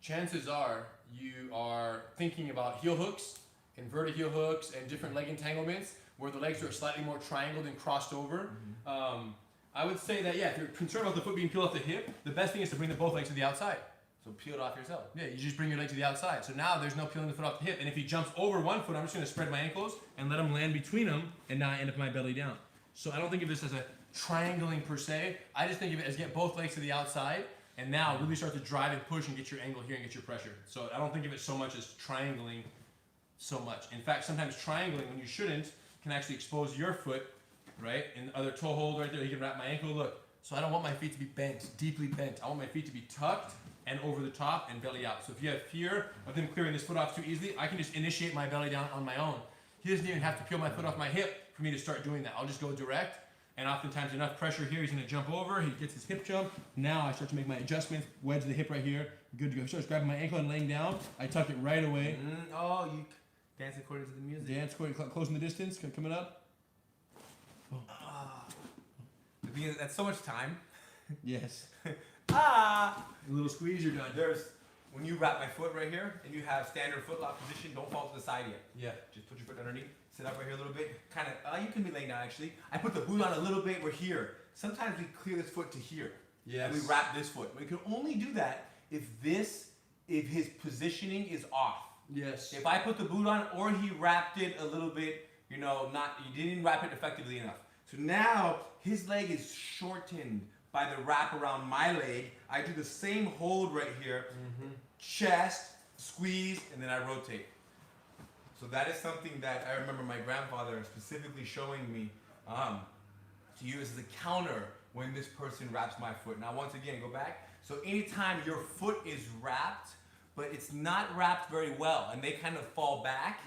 [SPEAKER 2] chances are, you are thinking about heel hooks, inverted heel hooks, and different leg entanglements, where the legs are slightly more triangled and crossed over. I would say that, if you're concerned about the foot being peeled off the hip, the best thing is to bring the both legs to the outside.
[SPEAKER 3] So peel it off yourself.
[SPEAKER 2] Yeah, you just bring your leg to the outside. So now there's no peeling the foot off the hip. And if he jumps over one foot, I'm just going to spread my ankles and let him land between them, and now I end up my belly down. So I don't think of this as a triangling per se. I just think of it as get both legs to the outside, and now really start to drive and push and get your angle here and get your pressure. So I don't think of it so much as triangling so much. In fact, sometimes triangling when you shouldn't can actually expose your foot, right? And the other toe hold right there, you can wrap my ankle, look. So I don't want my feet to be bent, deeply bent. I want my feet to be tucked and over the top and belly out. So if you have fear of them clearing this foot off too easily, I can just initiate my belly down on my own. He doesn't even have to peel my foot off my hip for me to start doing that. I'll just go direct, and oftentimes enough pressure here, he's gonna jump over, he gets his hip jump. Now I start to make my adjustments, wedge the hip right here, good to go. He starts grabbing my ankle and laying down, I tuck it right away.
[SPEAKER 3] Oh, you dance according to the music.
[SPEAKER 2] Dance, closing the distance, coming up.
[SPEAKER 3] Because that's so much time.
[SPEAKER 2] Yes.
[SPEAKER 3] A
[SPEAKER 2] little squeeze, you're done.
[SPEAKER 3] There's, when you wrap my foot right here, and you have standard foot lock position, don't fall to the side yet.
[SPEAKER 2] Yeah.
[SPEAKER 3] Just put your foot underneath, sit up right here a little bit. Kind of, you can be laying down actually. I put the boot on a little bit, we're here. Sometimes we clear this foot to here.
[SPEAKER 2] Yes.
[SPEAKER 3] And we wrap this foot. We can only do that if his positioning is off.
[SPEAKER 2] Yes.
[SPEAKER 3] If I put the boot on or he wrapped it a little bit, you didn't wrap it effectively enough. So now his leg is shortened by the wrap around my leg. I do the same hold right here, chest, squeeze, and then I rotate. So that is something that I remember my grandfather specifically showing me to use as a counter when this person wraps my foot. Now once again, go back. So anytime your foot is wrapped, but it's not wrapped very well, and they kind of fall back,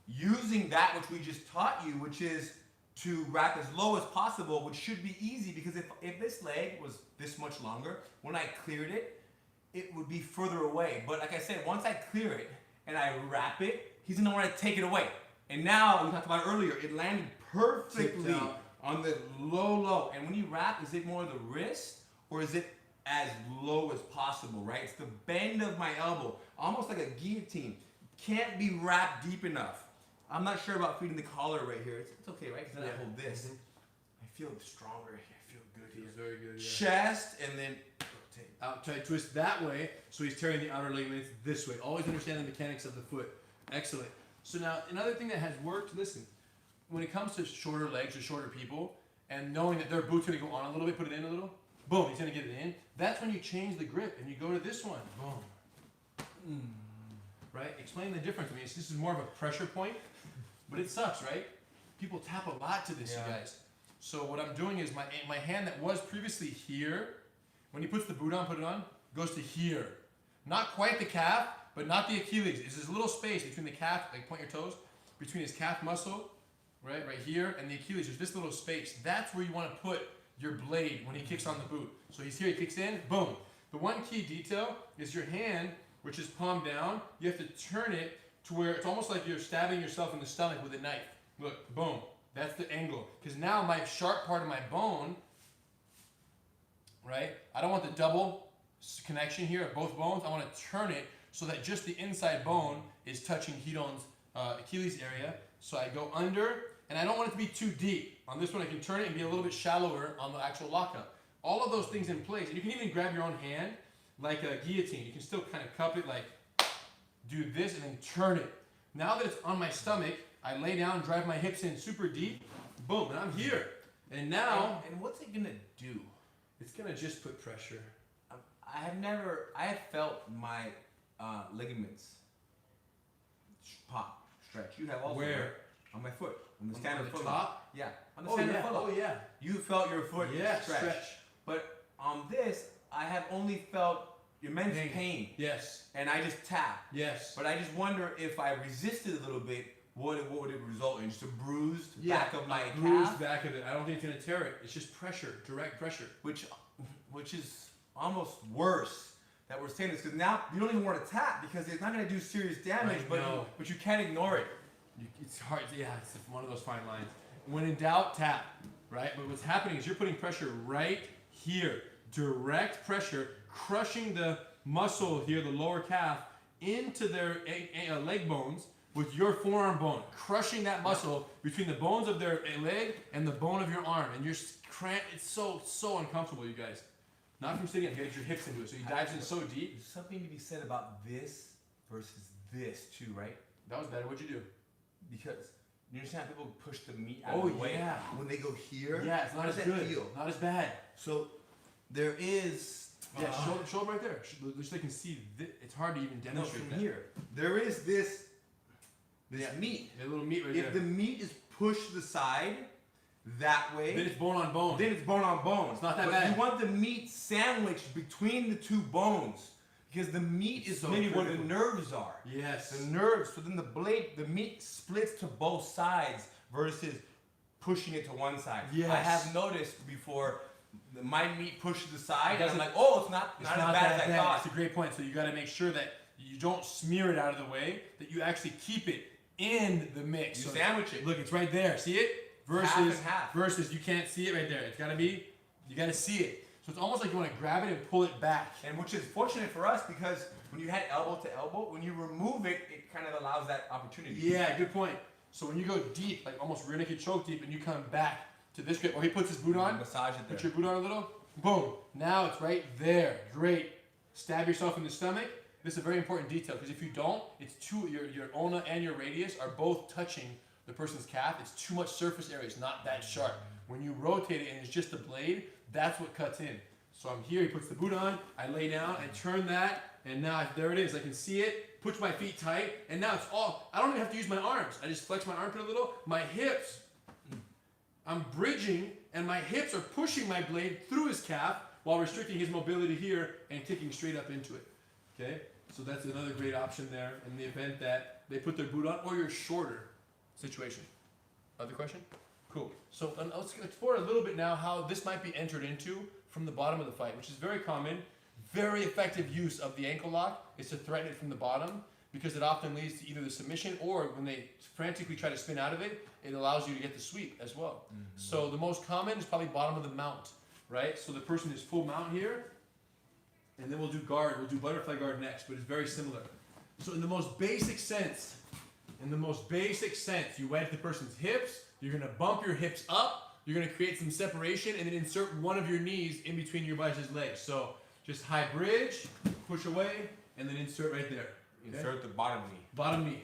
[SPEAKER 3] using that which we just taught you, which is to wrap as low as possible, which should be easy, because if this leg was this much longer, when I cleared it, it would be further away. But like I said, once I clear it and I wrap it, he's gonna want to take it away. And now, we talked about it earlier, it landed perfectly on the low. And when you wrap, is it more the wrist, or is it as low as possible, right? It's the bend of my elbow, almost like a guillotine. Can't be wrapped deep enough. I'm not sure about feeding the collar right here. It's okay, right? Because then I hold this. I feel stronger here. I feel good here.
[SPEAKER 2] Feels very good, yeah.
[SPEAKER 3] Chest, and then rotate.
[SPEAKER 2] Outside twist that way, so he's tearing the outer ligament this way. Always understand the mechanics of the foot. Excellent. So now, another thing that has worked, listen, when it comes to shorter legs or shorter people, and knowing that their boot's gonna go on a little bit, put it in a little, boom, he's gonna get it in. That's when you change the grip and you go to this one, boom. Right? Explain the difference. I mean, this is more of a pressure point, but it sucks, right? People tap a lot to this, you guys. So what I'm doing is my hand that was previously here, when he puts the boot on, put it on, goes to here. Not quite the calf, but not the Achilles. It's this little space between the calf, like point your toes, between his calf muscle, right here, and the Achilles. There's this little space. That's where you want to put your blade when he kicks on the boot. So he's here, he kicks in, boom. The one key detail is your hand, which is palm down, you have to turn it to where it's almost like you're stabbing yourself in the stomach with a knife. Look, boom, that's the angle. Because now my sharp part of my bone, right? I don't want the double connection here of both bones. I want to turn it so that just the inside bone is touching Hidon's Achilles area. So I go under, and I don't want it to be too deep. On this one, I can turn it and be a little bit shallower on the actual lockup. All of those things in place. And you can even grab your own hand like a guillotine. You can still kind of cup it, like do this and then turn it. Now that it's on my stomach, I lay down, drive my hips in super deep, boom, and I'm here. And now,
[SPEAKER 3] And what's it gonna do?
[SPEAKER 2] it's gonna just put pressure.
[SPEAKER 3] I have felt my ligaments pop, stretch. You have also.
[SPEAKER 2] Where?
[SPEAKER 3] Right? On my foot. On the standard foot.
[SPEAKER 2] top?
[SPEAKER 3] Yeah. On the standard foot.
[SPEAKER 2] Oh yeah.
[SPEAKER 3] You felt your foot stretch.
[SPEAKER 2] Stretch.
[SPEAKER 3] But on this, I have only felt immense pain.
[SPEAKER 2] Yes.
[SPEAKER 3] And I just tap.
[SPEAKER 2] Yes.
[SPEAKER 3] But I just wonder if I resisted a little bit, what would it result in? Just a bruised back of my
[SPEAKER 2] bruised
[SPEAKER 3] calf?
[SPEAKER 2] back of it. I don't think it's gonna tear it. It's just pressure, direct pressure.
[SPEAKER 3] Which is almost worse that we're saying this, because now you don't even want to tap because it's not going to do serious damage, but you can't ignore it.
[SPEAKER 2] It's hard. Yeah, it's one of those fine lines. When in doubt, tap. Right. But what's happening is you're putting pressure right here, direct pressure, crushing the muscle here, the lower calf, into their leg bones with your forearm bone, crushing that muscle between the bones of their leg and the bone of your arm, and you're it's so uncomfortable, you guys. Not from sitting up, you get your hips into it, so he dives in so deep.
[SPEAKER 3] There's something to be said about this versus this too, right?
[SPEAKER 2] That was better. What'd you do?
[SPEAKER 3] Because You understand? People push the meat out
[SPEAKER 2] Oh
[SPEAKER 3] of the way.
[SPEAKER 2] yeah.
[SPEAKER 5] When they go here,
[SPEAKER 2] Yeah, it's not
[SPEAKER 5] how
[SPEAKER 2] as
[SPEAKER 5] does that
[SPEAKER 2] good.
[SPEAKER 5] feel?
[SPEAKER 2] Not as bad.
[SPEAKER 5] So there is.
[SPEAKER 2] Yeah, show them right there. Just so they can see. It's hard to even
[SPEAKER 5] No,
[SPEAKER 2] demonstrate
[SPEAKER 5] from
[SPEAKER 2] that.
[SPEAKER 5] here. There is this
[SPEAKER 2] Yeah.
[SPEAKER 5] meat.
[SPEAKER 2] A little meat right
[SPEAKER 3] If
[SPEAKER 2] there.
[SPEAKER 3] the meat is pushed to the side that way,
[SPEAKER 2] Then it's bone on bone.
[SPEAKER 3] then it's bone on bone.
[SPEAKER 2] It's not that
[SPEAKER 3] But
[SPEAKER 2] bad.
[SPEAKER 3] you want the meat sandwiched between the two bones because the meat is
[SPEAKER 2] So
[SPEAKER 3] maybe where
[SPEAKER 2] critical.
[SPEAKER 3] the nerves are.
[SPEAKER 2] Yes.
[SPEAKER 3] The nerves. So then the meat splits to both sides versus pushing it to one side.
[SPEAKER 2] Yes.
[SPEAKER 3] I have noticed before my meat pushed to the side, and I'm
[SPEAKER 2] doesn't-
[SPEAKER 3] like, oh, it's not
[SPEAKER 2] It's
[SPEAKER 3] as
[SPEAKER 2] not
[SPEAKER 3] bad
[SPEAKER 2] that
[SPEAKER 3] as I
[SPEAKER 2] bad.
[SPEAKER 3] thought.
[SPEAKER 2] It's a great point. So you got to make sure that you don't smear it out of the way. That you actually keep it in the mix.
[SPEAKER 3] You
[SPEAKER 2] So
[SPEAKER 3] sandwich it.
[SPEAKER 2] Look, it's right there. See it? Versus
[SPEAKER 3] Half and half.
[SPEAKER 2] versus you can't see it right there. It's got to be. You got to see it. So it's almost like you want to grab it and pull it back.
[SPEAKER 3] And which is fortunate for us because when you had elbow to elbow, when you remove it, it kind of allows that opportunity.
[SPEAKER 2] Yeah, good point. So when you go deep, like almost rear naked choke deep, and you come back to this grip, or he puts his boot on,
[SPEAKER 3] Massage it
[SPEAKER 2] put
[SPEAKER 3] there.
[SPEAKER 2] your boot on a little, boom. Now it's right there. Great. Stab yourself in the stomach. This is a very important detail because if you don't, it's too your ulna and your radius are both touching the person's calf. It's too much surface area. It's not that sharp. When you rotate it and it's just the blade, that's what cuts in. So I'm here. He puts the boot on. I lay down and turn that, and now there it is. I can see it. Push my feet tight, and now it's all. I don't even have to use my arms. I just flex my armpit a little. My hips. I'm bridging, and my hips are pushing my blade through his calf while restricting his mobility here and kicking straight up into it. Okay, so that's another great option there in the event that they put their boot on or you're shorter situation. Other question? Cool. So let's explore a little bit now how this might be entered into from the bottom of the fight, which is very common. Very effective use of the ankle lock is to threaten it from the bottom because it often leads to either the submission or when they frantically try to spin out of it, it allows you to get the sweep as well. So the most common is probably bottom of the mount, right? So the person is full mount here, and then we'll do guard. We'll do butterfly guard next, but it's very similar. So in the most basic sense, you wedge the person's hips, you're gonna bump your hips up, you're gonna create some separation, and then insert one of your knees in between your buddy's legs. So just high bridge, push away, and then insert right there. Okay?
[SPEAKER 3] Insert the bottom knee.
[SPEAKER 2] Bottom knee.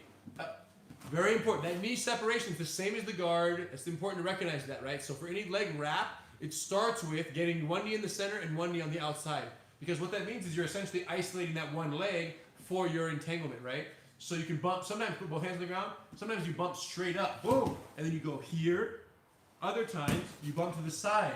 [SPEAKER 2] Very important. That knee separation is the same as the guard. It's important to recognize that, right? So for any leg wrap, it starts with getting one knee in the center and one knee on the outside. Because what that means is you're essentially isolating that one leg for your entanglement, right? So you can bump, sometimes put both hands on the ground, sometimes you bump straight up, boom, and then you go here. Other times, you bump to the side,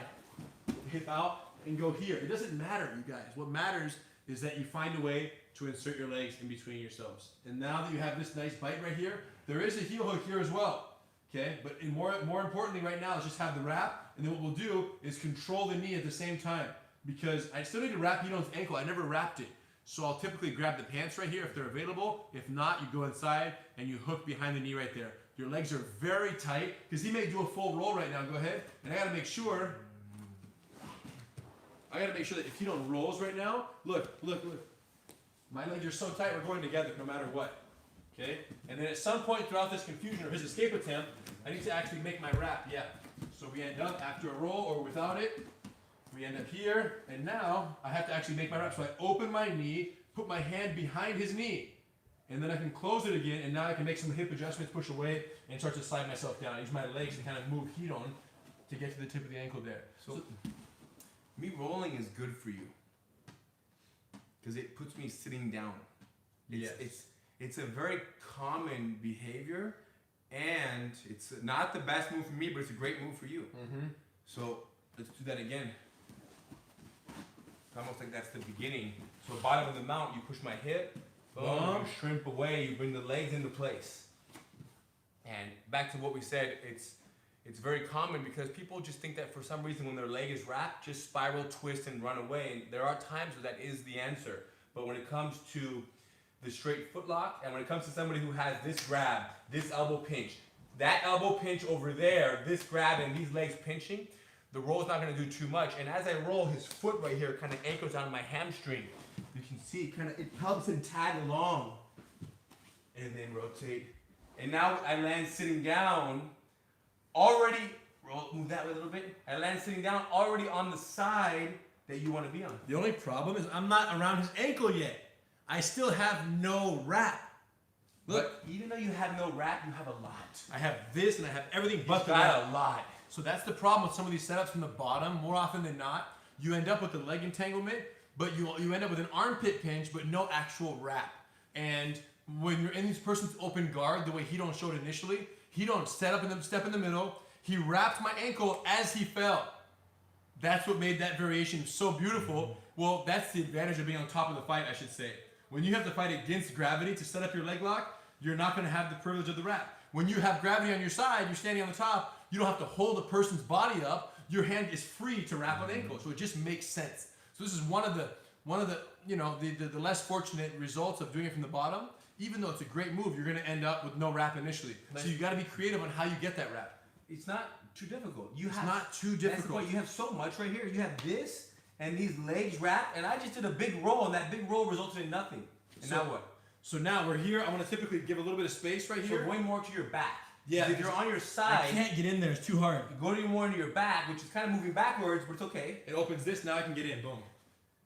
[SPEAKER 2] hip out, and go here. It doesn't matter, you guys. What matters is that you find a way to insert your legs in between yourselves. And now that you have this nice bite right here, there is a heel hook here as well. Okay, but more importantly right now is just have the wrap, and then what we'll do is control the knee at the same time. Because I still need to wrap Hito's ankle. I never wrapped it. So I'll typically grab the pants right here if they're available. If not, you go inside and you hook behind the knee right there. Your legs are very tight because he may do a full roll right now. Go ahead. And I gotta make sure that if Hito rolls right now, look. My legs are so tight, we're going together no matter what. Okay? And then at some point throughout this confusion or his escape attempt, I need to actually make my wrap. Yeah. So we end up after a roll or without it. We end up here, and now I have to actually make my wrap. So I open my knee, put my hand behind his knee, and then I can close it again, and now I can make some hip adjustments, push away, and start to slide myself down. I use my legs to kind of move heat on to get to the tip of the ankle there.
[SPEAKER 3] So me rolling is good for you because it puts me sitting down. It's a very common behavior, and it's not the best move for me, but it's a great move for you.
[SPEAKER 2] Mm-hmm.
[SPEAKER 3] So let's do that again. It's almost like that's the beginning. So bottom of the mount, you push my hip, boom, you shrimp away, you bring the legs into place. And back to what we said, it's very common because people just think that for some reason when their leg is wrapped, just spiral, twist, and run away. And there are times where that is the answer. But when it comes to the straight foot lock, and when it comes to somebody who has this grab, this elbow pinch, that elbow pinch over there, this grab, and these legs pinching, the roll's not going to do too much. And as I roll, his foot right here kind of anchors on my hamstring. You can see it helps him tag along. And then rotate. And now I land sitting down, already, move that way a little bit. I land sitting down already on the side that you want to be on.
[SPEAKER 1] The only problem is I'm not around his ankle yet. I still have no wrap.
[SPEAKER 3] Look, even though you have no wrap, you have a lot.
[SPEAKER 1] I have this and I have everything but
[SPEAKER 3] But
[SPEAKER 1] the
[SPEAKER 3] got
[SPEAKER 1] wrap.
[SPEAKER 3] a lot.
[SPEAKER 2] So that's the problem with some of these setups from the bottom. More often than not, you end up with the leg entanglement, but you end up with an armpit pinch, but no actual wrap. And when you're in this person's open guard, the way he don't show it initially, he don't step in the middle. He wrapped my ankle as he fell. That's what made that variation so beautiful. Well, that's the advantage of being on top of the fight, I should say. When you have to fight against gravity to set up your leg lock, you're not going to have the privilege of the wrap. When you have gravity on your side, you're standing on the top, you don't have to hold a person's body up. Your hand is free to wrap an ankle. So it just makes sense. So this is one of the the less fortunate results of doing it from the bottom. Even though it's a great move, you're going to end up with no wrap initially. So you got to be creative on how you get that wrap.
[SPEAKER 3] It's not too difficult.
[SPEAKER 2] It's not too
[SPEAKER 3] That's the
[SPEAKER 2] difficult.
[SPEAKER 3] point. You have so much right here. You have this and these legs wrapped, and I just did a big roll, and that big roll resulted in nothing. And
[SPEAKER 1] So-
[SPEAKER 3] now what?
[SPEAKER 1] So now we're here. I want to typically give a little bit of space right
[SPEAKER 3] So
[SPEAKER 1] here.
[SPEAKER 3] going more to your back.
[SPEAKER 1] Yeah,
[SPEAKER 3] If you're on your
[SPEAKER 1] I
[SPEAKER 3] side,
[SPEAKER 1] can't get in there. It's too hard.
[SPEAKER 3] go to more into your back, which is kind of moving backwards, but it's okay.
[SPEAKER 1] It opens this. Now I can get in. Boom.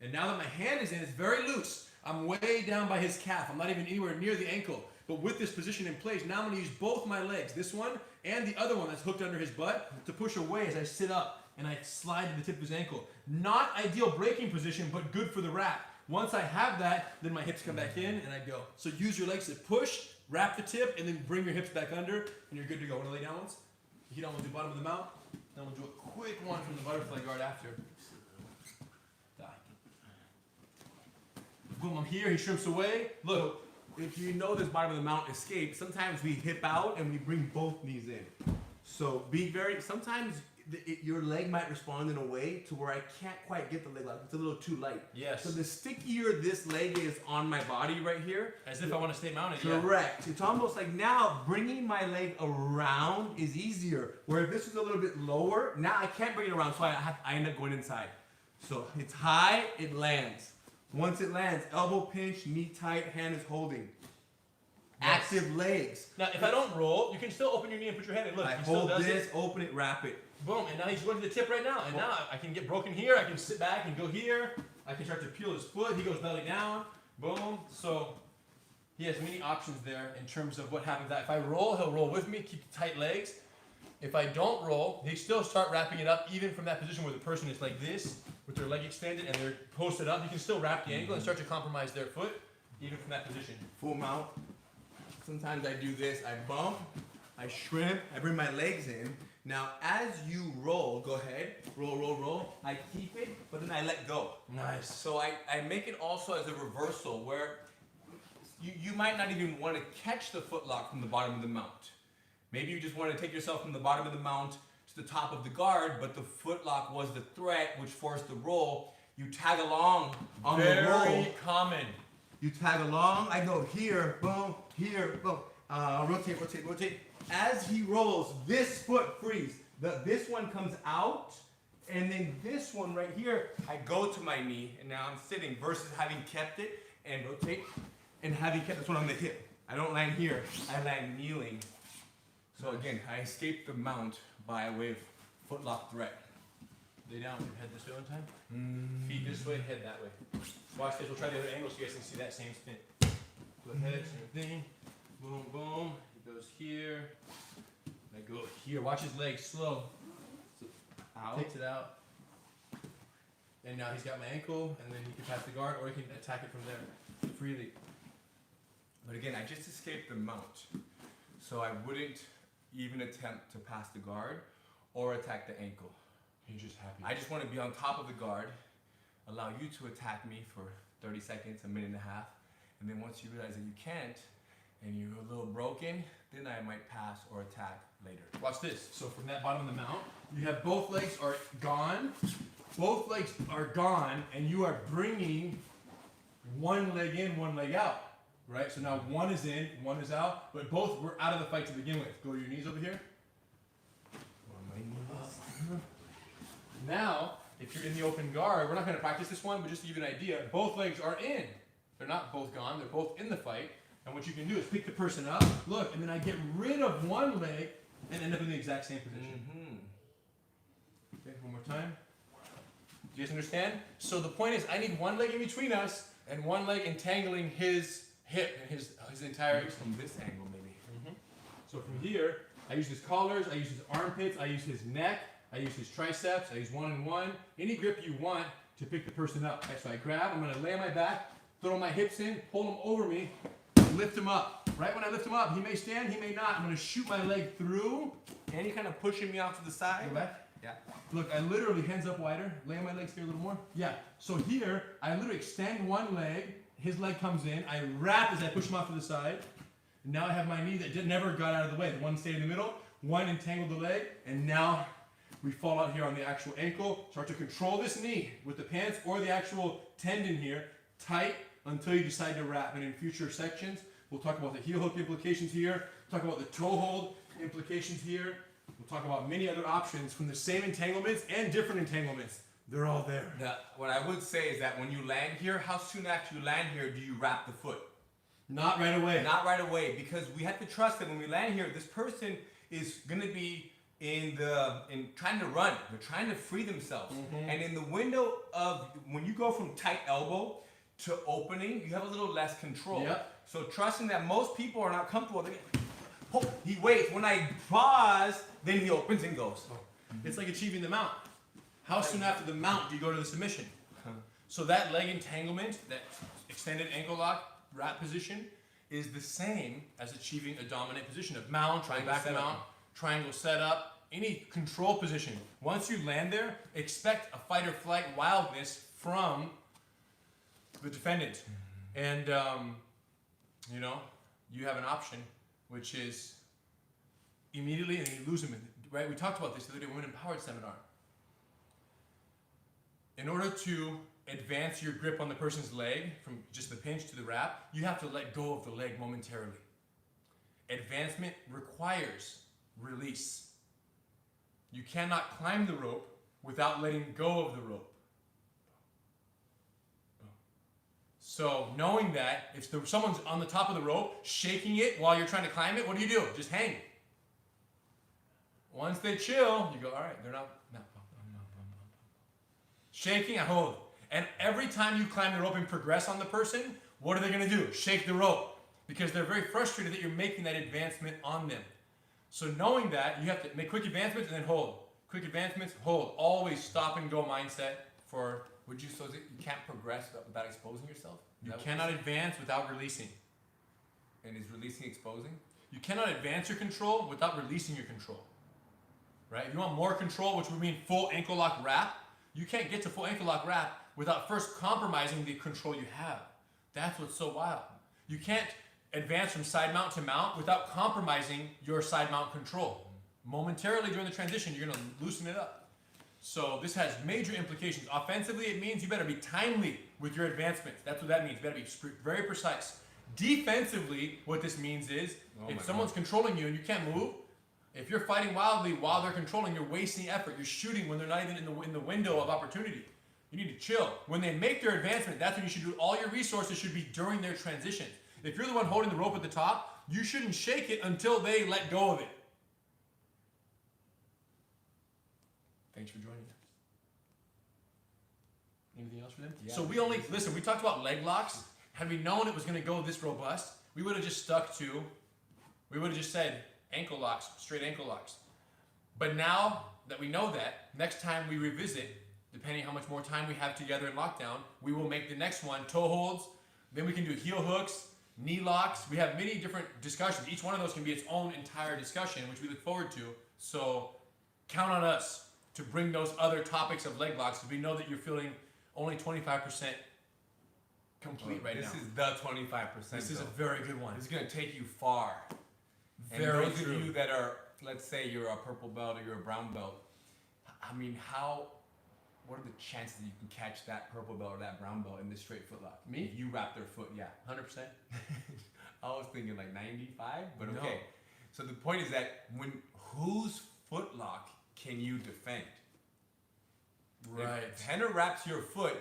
[SPEAKER 1] And now that my hand is in, it's very loose. I'm way down by his calf. I'm not even anywhere near the ankle. But with this position in place, now I'm going to use both my legs, this one and the other one that's hooked under his butt, to push away as I sit up and I slide to the tip of his ankle. Not ideal braking position, but good for the wrap. Once I have that, then my hips come back in and I go. So use your legs to push, wrap the tip, and then bring your hips back under, and you're good to go. Want to lay down once? You don't want to do bottom of the mount. Then we'll do a quick one from the butterfly guard after. Boom, I'm here, he shrimps away. Look,
[SPEAKER 3] If you know this bottom of the mount escape, sometimes we hip out and we bring both knees in. So be very, sometimes your leg might respond in a way to where I can't quite get the leg lock. It's a little too light.
[SPEAKER 2] Yes.
[SPEAKER 3] So the stickier this leg is on my body right here.
[SPEAKER 2] As if I want to stay mounted, yeah.
[SPEAKER 3] Correct. It's almost like now bringing my leg around is easier. Where if this was a little bit lower, now I can't bring it around, so I end up going inside. So it's high, it lands. Once it lands, elbow pinch, knee tight, hand is holding.
[SPEAKER 2] Yes.
[SPEAKER 3] Active legs.
[SPEAKER 2] Now, if I don't roll, you can still open your knee and put your hand in. Look,
[SPEAKER 3] I
[SPEAKER 2] he still
[SPEAKER 3] hold
[SPEAKER 2] does
[SPEAKER 3] this,
[SPEAKER 2] it.
[SPEAKER 3] open it, wrap it.
[SPEAKER 2] Boom, and now he's going to the tip right now. And now I can get broken here. I can sit back and go here. I can start to peel his foot. He goes belly down. Boom. So he has many options there in terms of what happens. If I roll, he'll roll with me, keep the tight legs. If I don't roll, they still start wrapping it up even from that position where the person is like this, with their leg extended and they're posted up. You can still wrap the ankle and start to compromise their foot, even from that position.
[SPEAKER 3] Full mount. Sometimes I do this, I bump, I shrimp, I bring my legs in. Now as you roll, go ahead, roll, roll, roll. I keep it, but then I let go.
[SPEAKER 2] Nice.
[SPEAKER 3] So I make it also as a reversal where you might not even want to catch the foot lock from the bottom of the mount. Maybe you just want to take yourself from the bottom of the mount to the top of the guard, but the foot lock was the threat which forced the roll. You tag along on the roll.
[SPEAKER 2] Very common.
[SPEAKER 3] You tag along, I go here, boom, boom. Rotate, rotate, rotate. As he rolls, this foot frees. This one comes out, and then this one right here, I go to my knee, and now I'm sitting versus having kept it and rotate, and having kept this one on the hip. I don't land here, I land kneeling. So again, I escape the mount by way of footlock threat.
[SPEAKER 2] Lay down with your head this way one time. Feet this way, head that way. Watch this. We'll try the other angle so you guys can see that same spin. Go ahead, same thing. Boom, boom. He goes here. I go here. Watch his legs slow. So
[SPEAKER 3] Out.
[SPEAKER 2] takes it out. And now he's got my ankle, and then he can pass the guard, or he can attack it from there freely.
[SPEAKER 3] But again, I just escaped the mount. So I wouldn't even attempt to pass the guard or attack the ankle.
[SPEAKER 2] He's just happy.
[SPEAKER 3] I just want to be on top of the guard, allow you to attack me for 30 seconds, a minute and a half, and then once you realize that you can't, and you're a little broken, then I might pass or attack later.
[SPEAKER 2] Watch this. So from that bottom of the mount, you have both legs are gone. Both legs are gone, and you are bringing one leg in, one leg out. Right? So now one is in, one is out, but both were out of the fight to begin with. Go to your knees over here. Now, if you're in the open guard, we're not going to practice this one, but just to give you an idea, both legs are in. They're not both gone, they're both in the fight. And what you can do is pick the person up, look, and then I get rid of one leg and end up in the exact same position. Okay, one more time. Do you guys understand? So the point is, I need one leg in between us and one leg entangling his hip and his entire.
[SPEAKER 3] From this angle, maybe.
[SPEAKER 2] So from here, I use his collars, I use his armpits, I use his neck, I use his triceps, I use one-on-one. Any grip you want to pick the person up. Okay, so I grab, I'm gonna lay on my back, throw my hips in, pull him over me, lift him up. Right when I lift him up, he may stand, he may not. I'm gonna shoot my leg through.
[SPEAKER 3] And you kind of pushing me off to the side.
[SPEAKER 2] Go back.
[SPEAKER 3] Yeah.
[SPEAKER 2] Look, I literally, hands up wider, lay on my legs here a little more. Yeah, so here, I literally extend one leg, his leg comes in, I wrap as I push him off to the side. Now I have my knee that never got out of the way. The one stayed in the middle, one entangled the leg, and now we fall out here on the actual ankle. Start to control this knee with the pants or the actual tendon here, tight until you decide to wrap. And in future sections, we'll talk about the heel hook implications here, talk about the toe hold implications here. We'll talk about many other options from the same entanglements and different entanglements. They're all there.
[SPEAKER 3] What I would say is that when you land here, how soon after you land here do you wrap the foot?
[SPEAKER 2] Not right away.
[SPEAKER 3] Not right away, because we have to trust that when we land here, this person is going to be in trying to run. They're trying to free themselves. And in the window of when you go from tight elbow to opening, you have a little less control.
[SPEAKER 2] Yep.
[SPEAKER 3] So trusting that most people are not comfortable. He waits. When I pause, then he opens and goes.
[SPEAKER 2] It's like achieving the mount. How soon after the mount do you go to the submission? So that leg entanglement, that extended ankle lock wrap position, is the same as achieving a dominant position of mount, triangle back mount, triangle setup, any control position. Once you land there, expect a fight or flight wildness from the defendant. And, you know, you have an option, which is immediately, and you lose him. Right? We talked about this the other day, Women Empowered seminar. In order to advance your grip on the person's leg from just the pinch to the wrap, you have to let go of the leg momentarily. Advancement requires release. You cannot climb the rope without letting go of the rope. So knowing that, if someone's on the top of the rope, shaking it while you're trying to climb it, what do? Just hang. Once they chill, you go, all right, they're not. No. Shaking, I hold. And every time you climb the rope and progress on the person, what are they going to do? Shake the rope. Because they're very frustrated that you're making that advancement on them. So knowing that, you have to make quick advancements and then hold. Quick advancements, hold. Always stop and go mindset for...
[SPEAKER 3] So you can't progress without exposing yourself?
[SPEAKER 2] You cannot advance without releasing.
[SPEAKER 3] And is releasing exposing?
[SPEAKER 2] You cannot advance your control without releasing your control. Right? If you want more control, which would mean full ankle lock wrap, you can't get to full ankle lock wrap without first compromising the control you have. That's what's so wild. You can't advance from side mount to mount without compromising your side mount control. Momentarily during the transition, you're going to loosen it up. So this has major implications. Offensively, it means you better be timely with your advancements. That's what that means. You better be very precise. Defensively, what this means is if someone's controlling you and you can't move, if you're fighting wildly while they're controlling, you're wasting effort. You're shooting when they're not even in the window of opportunity. You need to chill. When they make their advancement, that's when you should do. All your resources should be during their transitions. If you're the one holding the rope at the top, you shouldn't shake it until they let go of it. Thanks for joining us. Anything else for them?
[SPEAKER 3] Yeah.
[SPEAKER 2] So we talked about leg locks. Had we known it was going to go this robust, we would have just said ankle locks, straight ankle locks. But now that we know that, next time we revisit, depending how much more time we have together in lockdown, we will make the next one toe holds. Then we can do heel hooks, knee locks. We have many different discussions. Each one of those can be its own entire discussion, which we look forward to. So count on us to bring those other topics of leg locks, because we know that you're feeling only 25% complete right now.
[SPEAKER 3] This is the 25%.
[SPEAKER 2] This is a very good one.
[SPEAKER 3] This is going to take you far. And
[SPEAKER 2] Very
[SPEAKER 3] those
[SPEAKER 2] true.
[SPEAKER 3] of you that are, let's say you're a purple belt or you're a brown belt, I mean, what are the chances that you can catch that purple belt or that brown belt in this straight foot lock?
[SPEAKER 2] Me?
[SPEAKER 3] If you wrap their foot, yeah.
[SPEAKER 2] 100%.
[SPEAKER 3] I was thinking like 95, but
[SPEAKER 2] No.
[SPEAKER 3] okay. So the point is that whose foot lock can you defend?
[SPEAKER 2] Right.
[SPEAKER 3] If Henner wraps your foot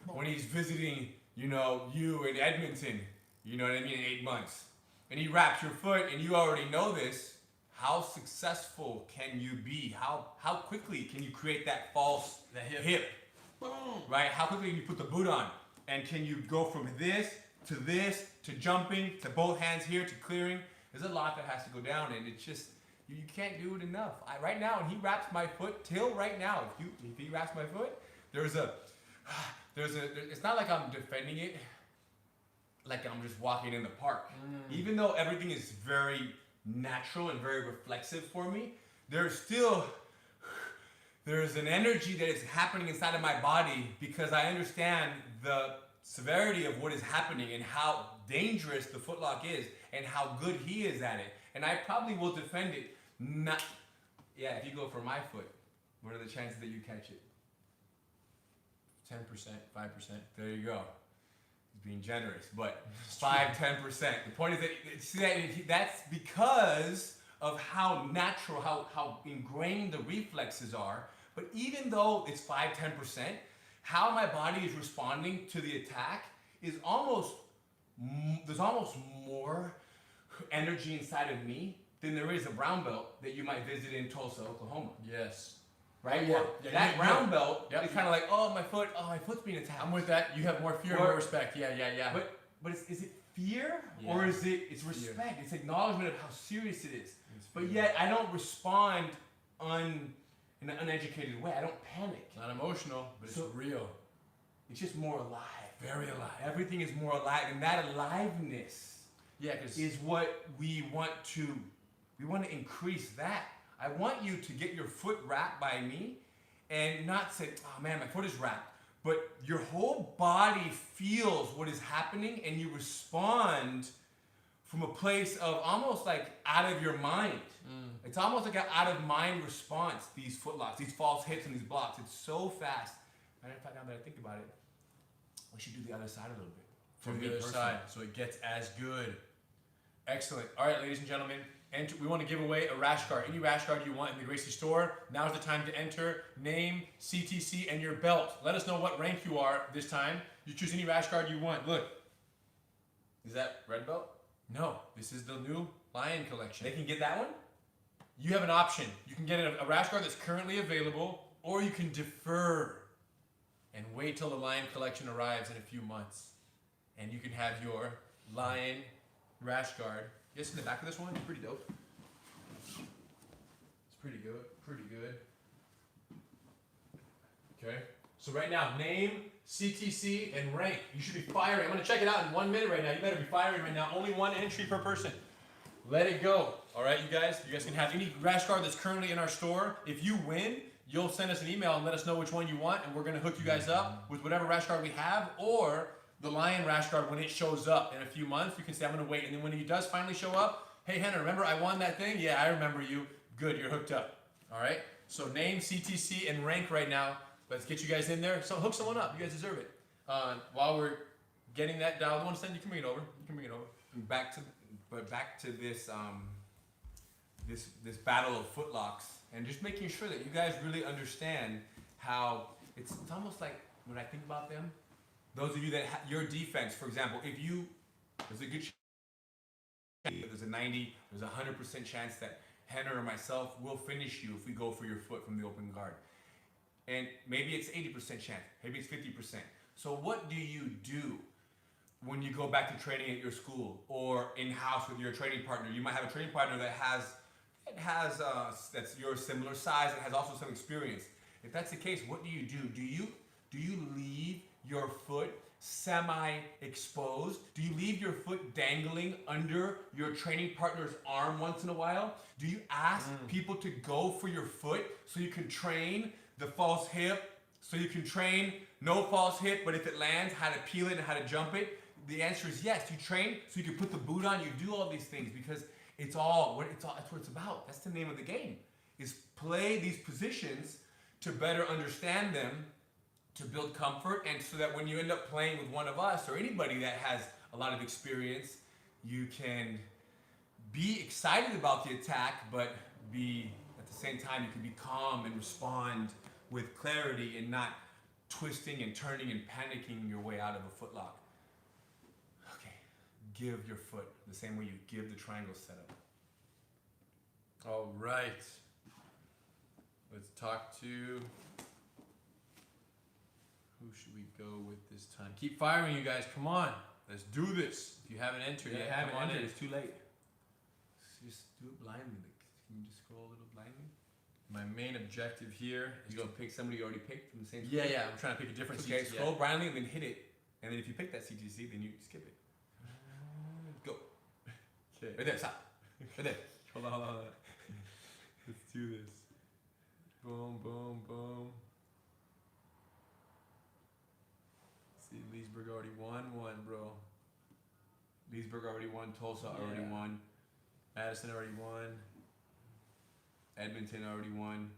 [SPEAKER 3] when he's visiting, you in Edmonton, you know what I mean, in 8 months, and he wraps your foot and you already know this, how successful can you be? How quickly can you create that false hip?
[SPEAKER 2] Boom.
[SPEAKER 3] Right? How quickly can you put the boot on? And can you go from this to this, to jumping, to both hands here, to clearing. There's a lot that has to go down, and it's just, you can't do it enough. Right now, when he wraps my foot, till right now, if he wraps my foot, it's not like I'm defending it, like I'm just walking in the park. Even though everything is very natural and very reflexive for me, there's an energy that is happening inside of my body because I understand the severity of what is happening and how dangerous the footlock is and how good he is at it. And I probably will defend it. If you go for my foot, what are the chances that you catch it? 10%, 5%. There you go. He's being generous, but 5-10%. The point is that that's because of how natural, how ingrained the reflexes are. But even though it's 5-10%, how my body is responding to the attack is there's almost more energy inside of me than there is a brown belt that you might visit in Tulsa, Oklahoma.
[SPEAKER 2] Yes.
[SPEAKER 3] Right?
[SPEAKER 2] Yeah.
[SPEAKER 3] That brown belt
[SPEAKER 2] Yep.
[SPEAKER 3] is kind of like, my foot's being attacked.
[SPEAKER 2] I'm with that. You have more fear and more respect. Yeah.
[SPEAKER 3] But is it fear
[SPEAKER 2] Yeah.
[SPEAKER 3] or is it's respect? It's acknowledgement of how serious it is. But yet I don't respond in an uneducated way. I don't panic.
[SPEAKER 2] Not emotional, but it's real.
[SPEAKER 3] It's just more alive.
[SPEAKER 2] Very alive.
[SPEAKER 3] Everything is more alive, and that aliveness is what we want to increase that. I want you to get your foot wrapped by me and not say, oh man, my foot is wrapped. But your whole body feels what is happening and you respond from a place of almost like out of your mind. It's almost like an out of mind response, these footlocks, these false hits and these blocks. It's so fast. Matter of fact, now that I think about it, we should do the other side a little bit.
[SPEAKER 2] From the other side, so it gets as good. Excellent. All right, ladies and gentlemen, we want to give away a rash guard. Any rash guard you want in the Gracie store. Now's the time to enter. Name, CTC, and your belt. Let us know what rank you are this time. You choose any rash guard you want. Look.
[SPEAKER 3] Is that red belt?
[SPEAKER 2] No, this is the new Lion collection.
[SPEAKER 3] They can get that one?
[SPEAKER 2] You have an option. You can get a rash guard that's currently available, or you can defer and wait till the Lion collection arrives in a few months. And you can have your Lion rash guard. You guys see the back of this one? It's pretty dope. It's pretty good. Pretty good. Okay. So right now, name, CTC, and rank. You should be firing. I'm going to check it out in 1 minute right now. You better be firing right now. Only one entry per person. Let it go. All right, you guys? You guys can have any rash guard that's currently in our store. If you win, you'll send us an email and let us know which one you want, and we're going to hook you guys up with whatever rash guard we have, or the Lion rash guard when it shows up in a few months. You can say, I'm going to wait. And then when he does finally show up, hey, Henry, remember I won that thing? Yeah, I remember you. Good, you're hooked up. All right? So name, CTC, and rank right now. Let's get you guys in there. So hook someone up. You guys deserve it. While we're getting that dialed, you can bring it over. You can bring it over.
[SPEAKER 3] Back to this this battle of footlocks, and just making sure that you guys really understand how it's almost like when I think about them, those of you that your defense, for example, if you there's a good chance, there's a 90, there's a 100% chance that Henner or myself will finish you if we go for your foot from the open guard. And maybe it's 80% chance, maybe it's 50%. So what do you do when you go back to training at your school or in-house with your training partner? You might have a training partner that that's your similar size and has also some experience. If that's the case, what do? Do you leave your foot semi-exposed? Do you leave your foot dangling under your training partner's arm once in a while? Do you ask people to go for your foot so you can train the false hip, so you can train no false hip, but if it lands, how to peel it and how to jump it? The answer is yes. You train so you can put the boot on. You do all these things because that's what it's about. That's the name of the game, is play these positions to better understand them, to build comfort, and so that when you end up playing with one of us or anybody that has a lot of experience, you can be excited about the attack, but be at the same time you can be calm and respond with clarity and not twisting and turning and panicking your way out of a footlock. Okay, give your foot the same way you give the triangle setup.
[SPEAKER 2] All right. Let's talk to... Who should we go with this time? Keep firing, you guys. Come on. Let's do this. If you haven't entered yet, come on in.
[SPEAKER 3] It's too late. Just do it blindly. Can you just scroll a little blindly?
[SPEAKER 2] My main objective here is
[SPEAKER 3] You gonna pick somebody you already picked from the same
[SPEAKER 2] yeah,
[SPEAKER 3] school?
[SPEAKER 2] yeah. I'm trying to pick a different
[SPEAKER 3] Okay,
[SPEAKER 2] CTC.
[SPEAKER 3] scroll blindly and then hit it. And then if you pick that CTC, then you skip it. Go.
[SPEAKER 2] Okay.
[SPEAKER 3] Right there, stop. Right there.
[SPEAKER 2] Hold on. Let's do this. Boom, boom, boom. See, Leesburg already won one, bro.
[SPEAKER 3] Leesburg already won. Tulsa already
[SPEAKER 2] Yeah.
[SPEAKER 3] won.
[SPEAKER 2] Madison already won.
[SPEAKER 3] Edmonton already won.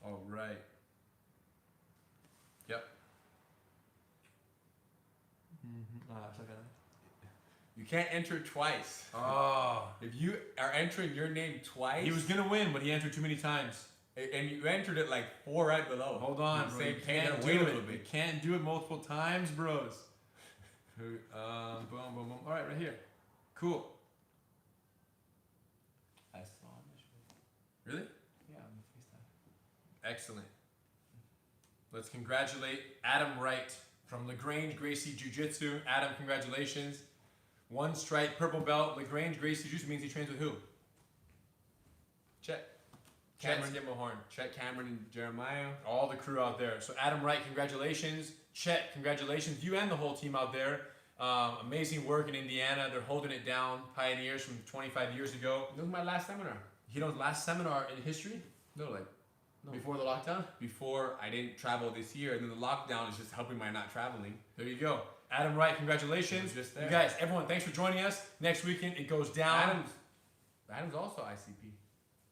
[SPEAKER 2] All right. Yep.
[SPEAKER 3] You can't enter twice.
[SPEAKER 2] Oh.
[SPEAKER 3] If you are entering your name twice,
[SPEAKER 2] He was gonna win, but he entered too many times.
[SPEAKER 3] and you entered it like 4 right below.
[SPEAKER 2] Hold on,
[SPEAKER 3] You
[SPEAKER 2] bro.
[SPEAKER 3] say,
[SPEAKER 2] You
[SPEAKER 3] "Hey,
[SPEAKER 2] can't
[SPEAKER 3] wait
[SPEAKER 2] do
[SPEAKER 3] a little
[SPEAKER 2] it. You
[SPEAKER 3] bit."
[SPEAKER 2] can't do it multiple times, bros. Boom, boom, boom. All right, right here. Cool.
[SPEAKER 3] I saw this.
[SPEAKER 2] Really?
[SPEAKER 3] Yeah, on the FaceTime.
[SPEAKER 2] Excellent. Let's congratulate Adam Wright from LaGrange Gracie Jiu-Jitsu. Adam, congratulations. 1 stripe, purple belt. LaGrange Gracie Jiu-Jitsu means he trains with who? Chet.
[SPEAKER 3] Cameron.
[SPEAKER 2] Chet Skimmelhorn.
[SPEAKER 3] Chet, Cameron, and Jeremiah.
[SPEAKER 2] All the crew out there. So Adam Wright, congratulations. Chet, congratulations. You and the whole team out there. Amazing work in Indiana. They're holding it down. Pioneers from 25 years ago.
[SPEAKER 3] This was my last seminar.
[SPEAKER 2] You know, last seminar in history
[SPEAKER 3] No, like no.
[SPEAKER 2] before the lockdown.
[SPEAKER 3] Before I didn't travel this year, and then the lockdown is just helping my not traveling.
[SPEAKER 2] There you go. Adam Wright, congratulations.
[SPEAKER 3] Just there.
[SPEAKER 2] You guys, everyone, thanks for joining us. Next weekend, it goes down.
[SPEAKER 3] Adam's also ICP.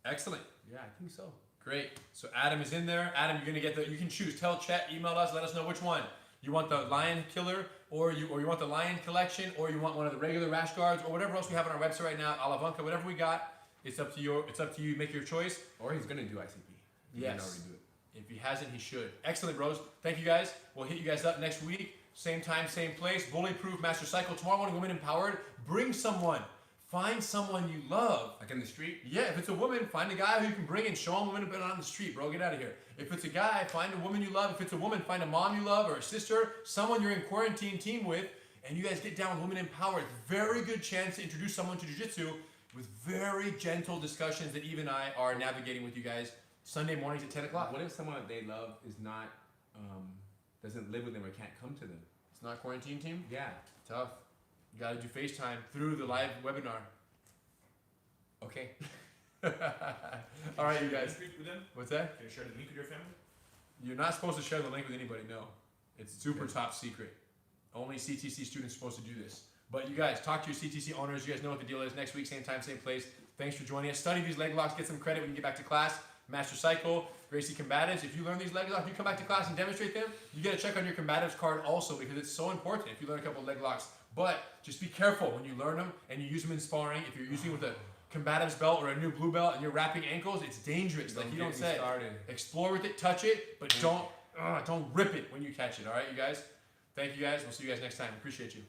[SPEAKER 2] Excellent.
[SPEAKER 3] Yeah, I think so.
[SPEAKER 2] Great. So Adam is in there. Adam, you're gonna get the. You can choose. Tell Chet, email us, let us know which one. You want the Lion Killer, or you want the Lion Collection, or you want one of the regular rash guards, or whatever else we have on our website right now. Alavanca, whatever we got. It's up to you. It's up to you. Make your choice.
[SPEAKER 3] Or he's gonna do ICP. He
[SPEAKER 2] Yes.
[SPEAKER 3] didn't already do it.
[SPEAKER 2] If he hasn't, he should. Excellent, bros. Thank you, guys. We'll hit you guys up next week. Same time, same place. Bully-proof Master Cycle. Tomorrow morning, Women Empowered. Bring someone. Find someone you love.
[SPEAKER 3] Like in the street.
[SPEAKER 2] Yeah, if it's a woman, find a guy who you can bring and show them women on the street, bro. Get out of here. If it's a guy, find a woman you love. If it's a woman, find a mom you love or a sister, someone you're in quarantine team with, and you guys get down with Women Empowered. Very good chance to introduce someone to jiu-jitsu with very gentle discussions that Eve and I are navigating with you guys Sunday mornings at 10 o'clock.
[SPEAKER 3] What if someone that they love is not, doesn't live with them or can't come to them?
[SPEAKER 2] It's not quarantine team?
[SPEAKER 3] Yeah.
[SPEAKER 2] Tough. You gotta do FaceTime through the live webinar.
[SPEAKER 3] Okay.
[SPEAKER 2] All right, you guys.
[SPEAKER 4] With them?
[SPEAKER 2] What's that?
[SPEAKER 4] Can you share the link with your family?
[SPEAKER 2] You're not supposed to share the link with anybody, no. It's super top secret. Only CTC students are supposed to do this. But you guys, talk to your CTC owners. You guys know what the deal is. Next week, same time, same place. Thanks for joining us. Study these leg locks. Get some credit when you get back to class. Master Cycle, Gracie Combatives. If you learn these leg locks, you come back to class and demonstrate them, you get a check on your Combatives card also because it's so important if you learn a couple leg locks. But just be careful when you learn them and you use them in sparring. If you're using it with a Combatives belt or a new blue belt and you're wrapping ankles, it's dangerous. Like you don't say.
[SPEAKER 3] Started.
[SPEAKER 2] Explore with it, touch it, but don't rip it when you catch it. All right, you guys. Thank you guys. We'll see you guys next time. Appreciate you.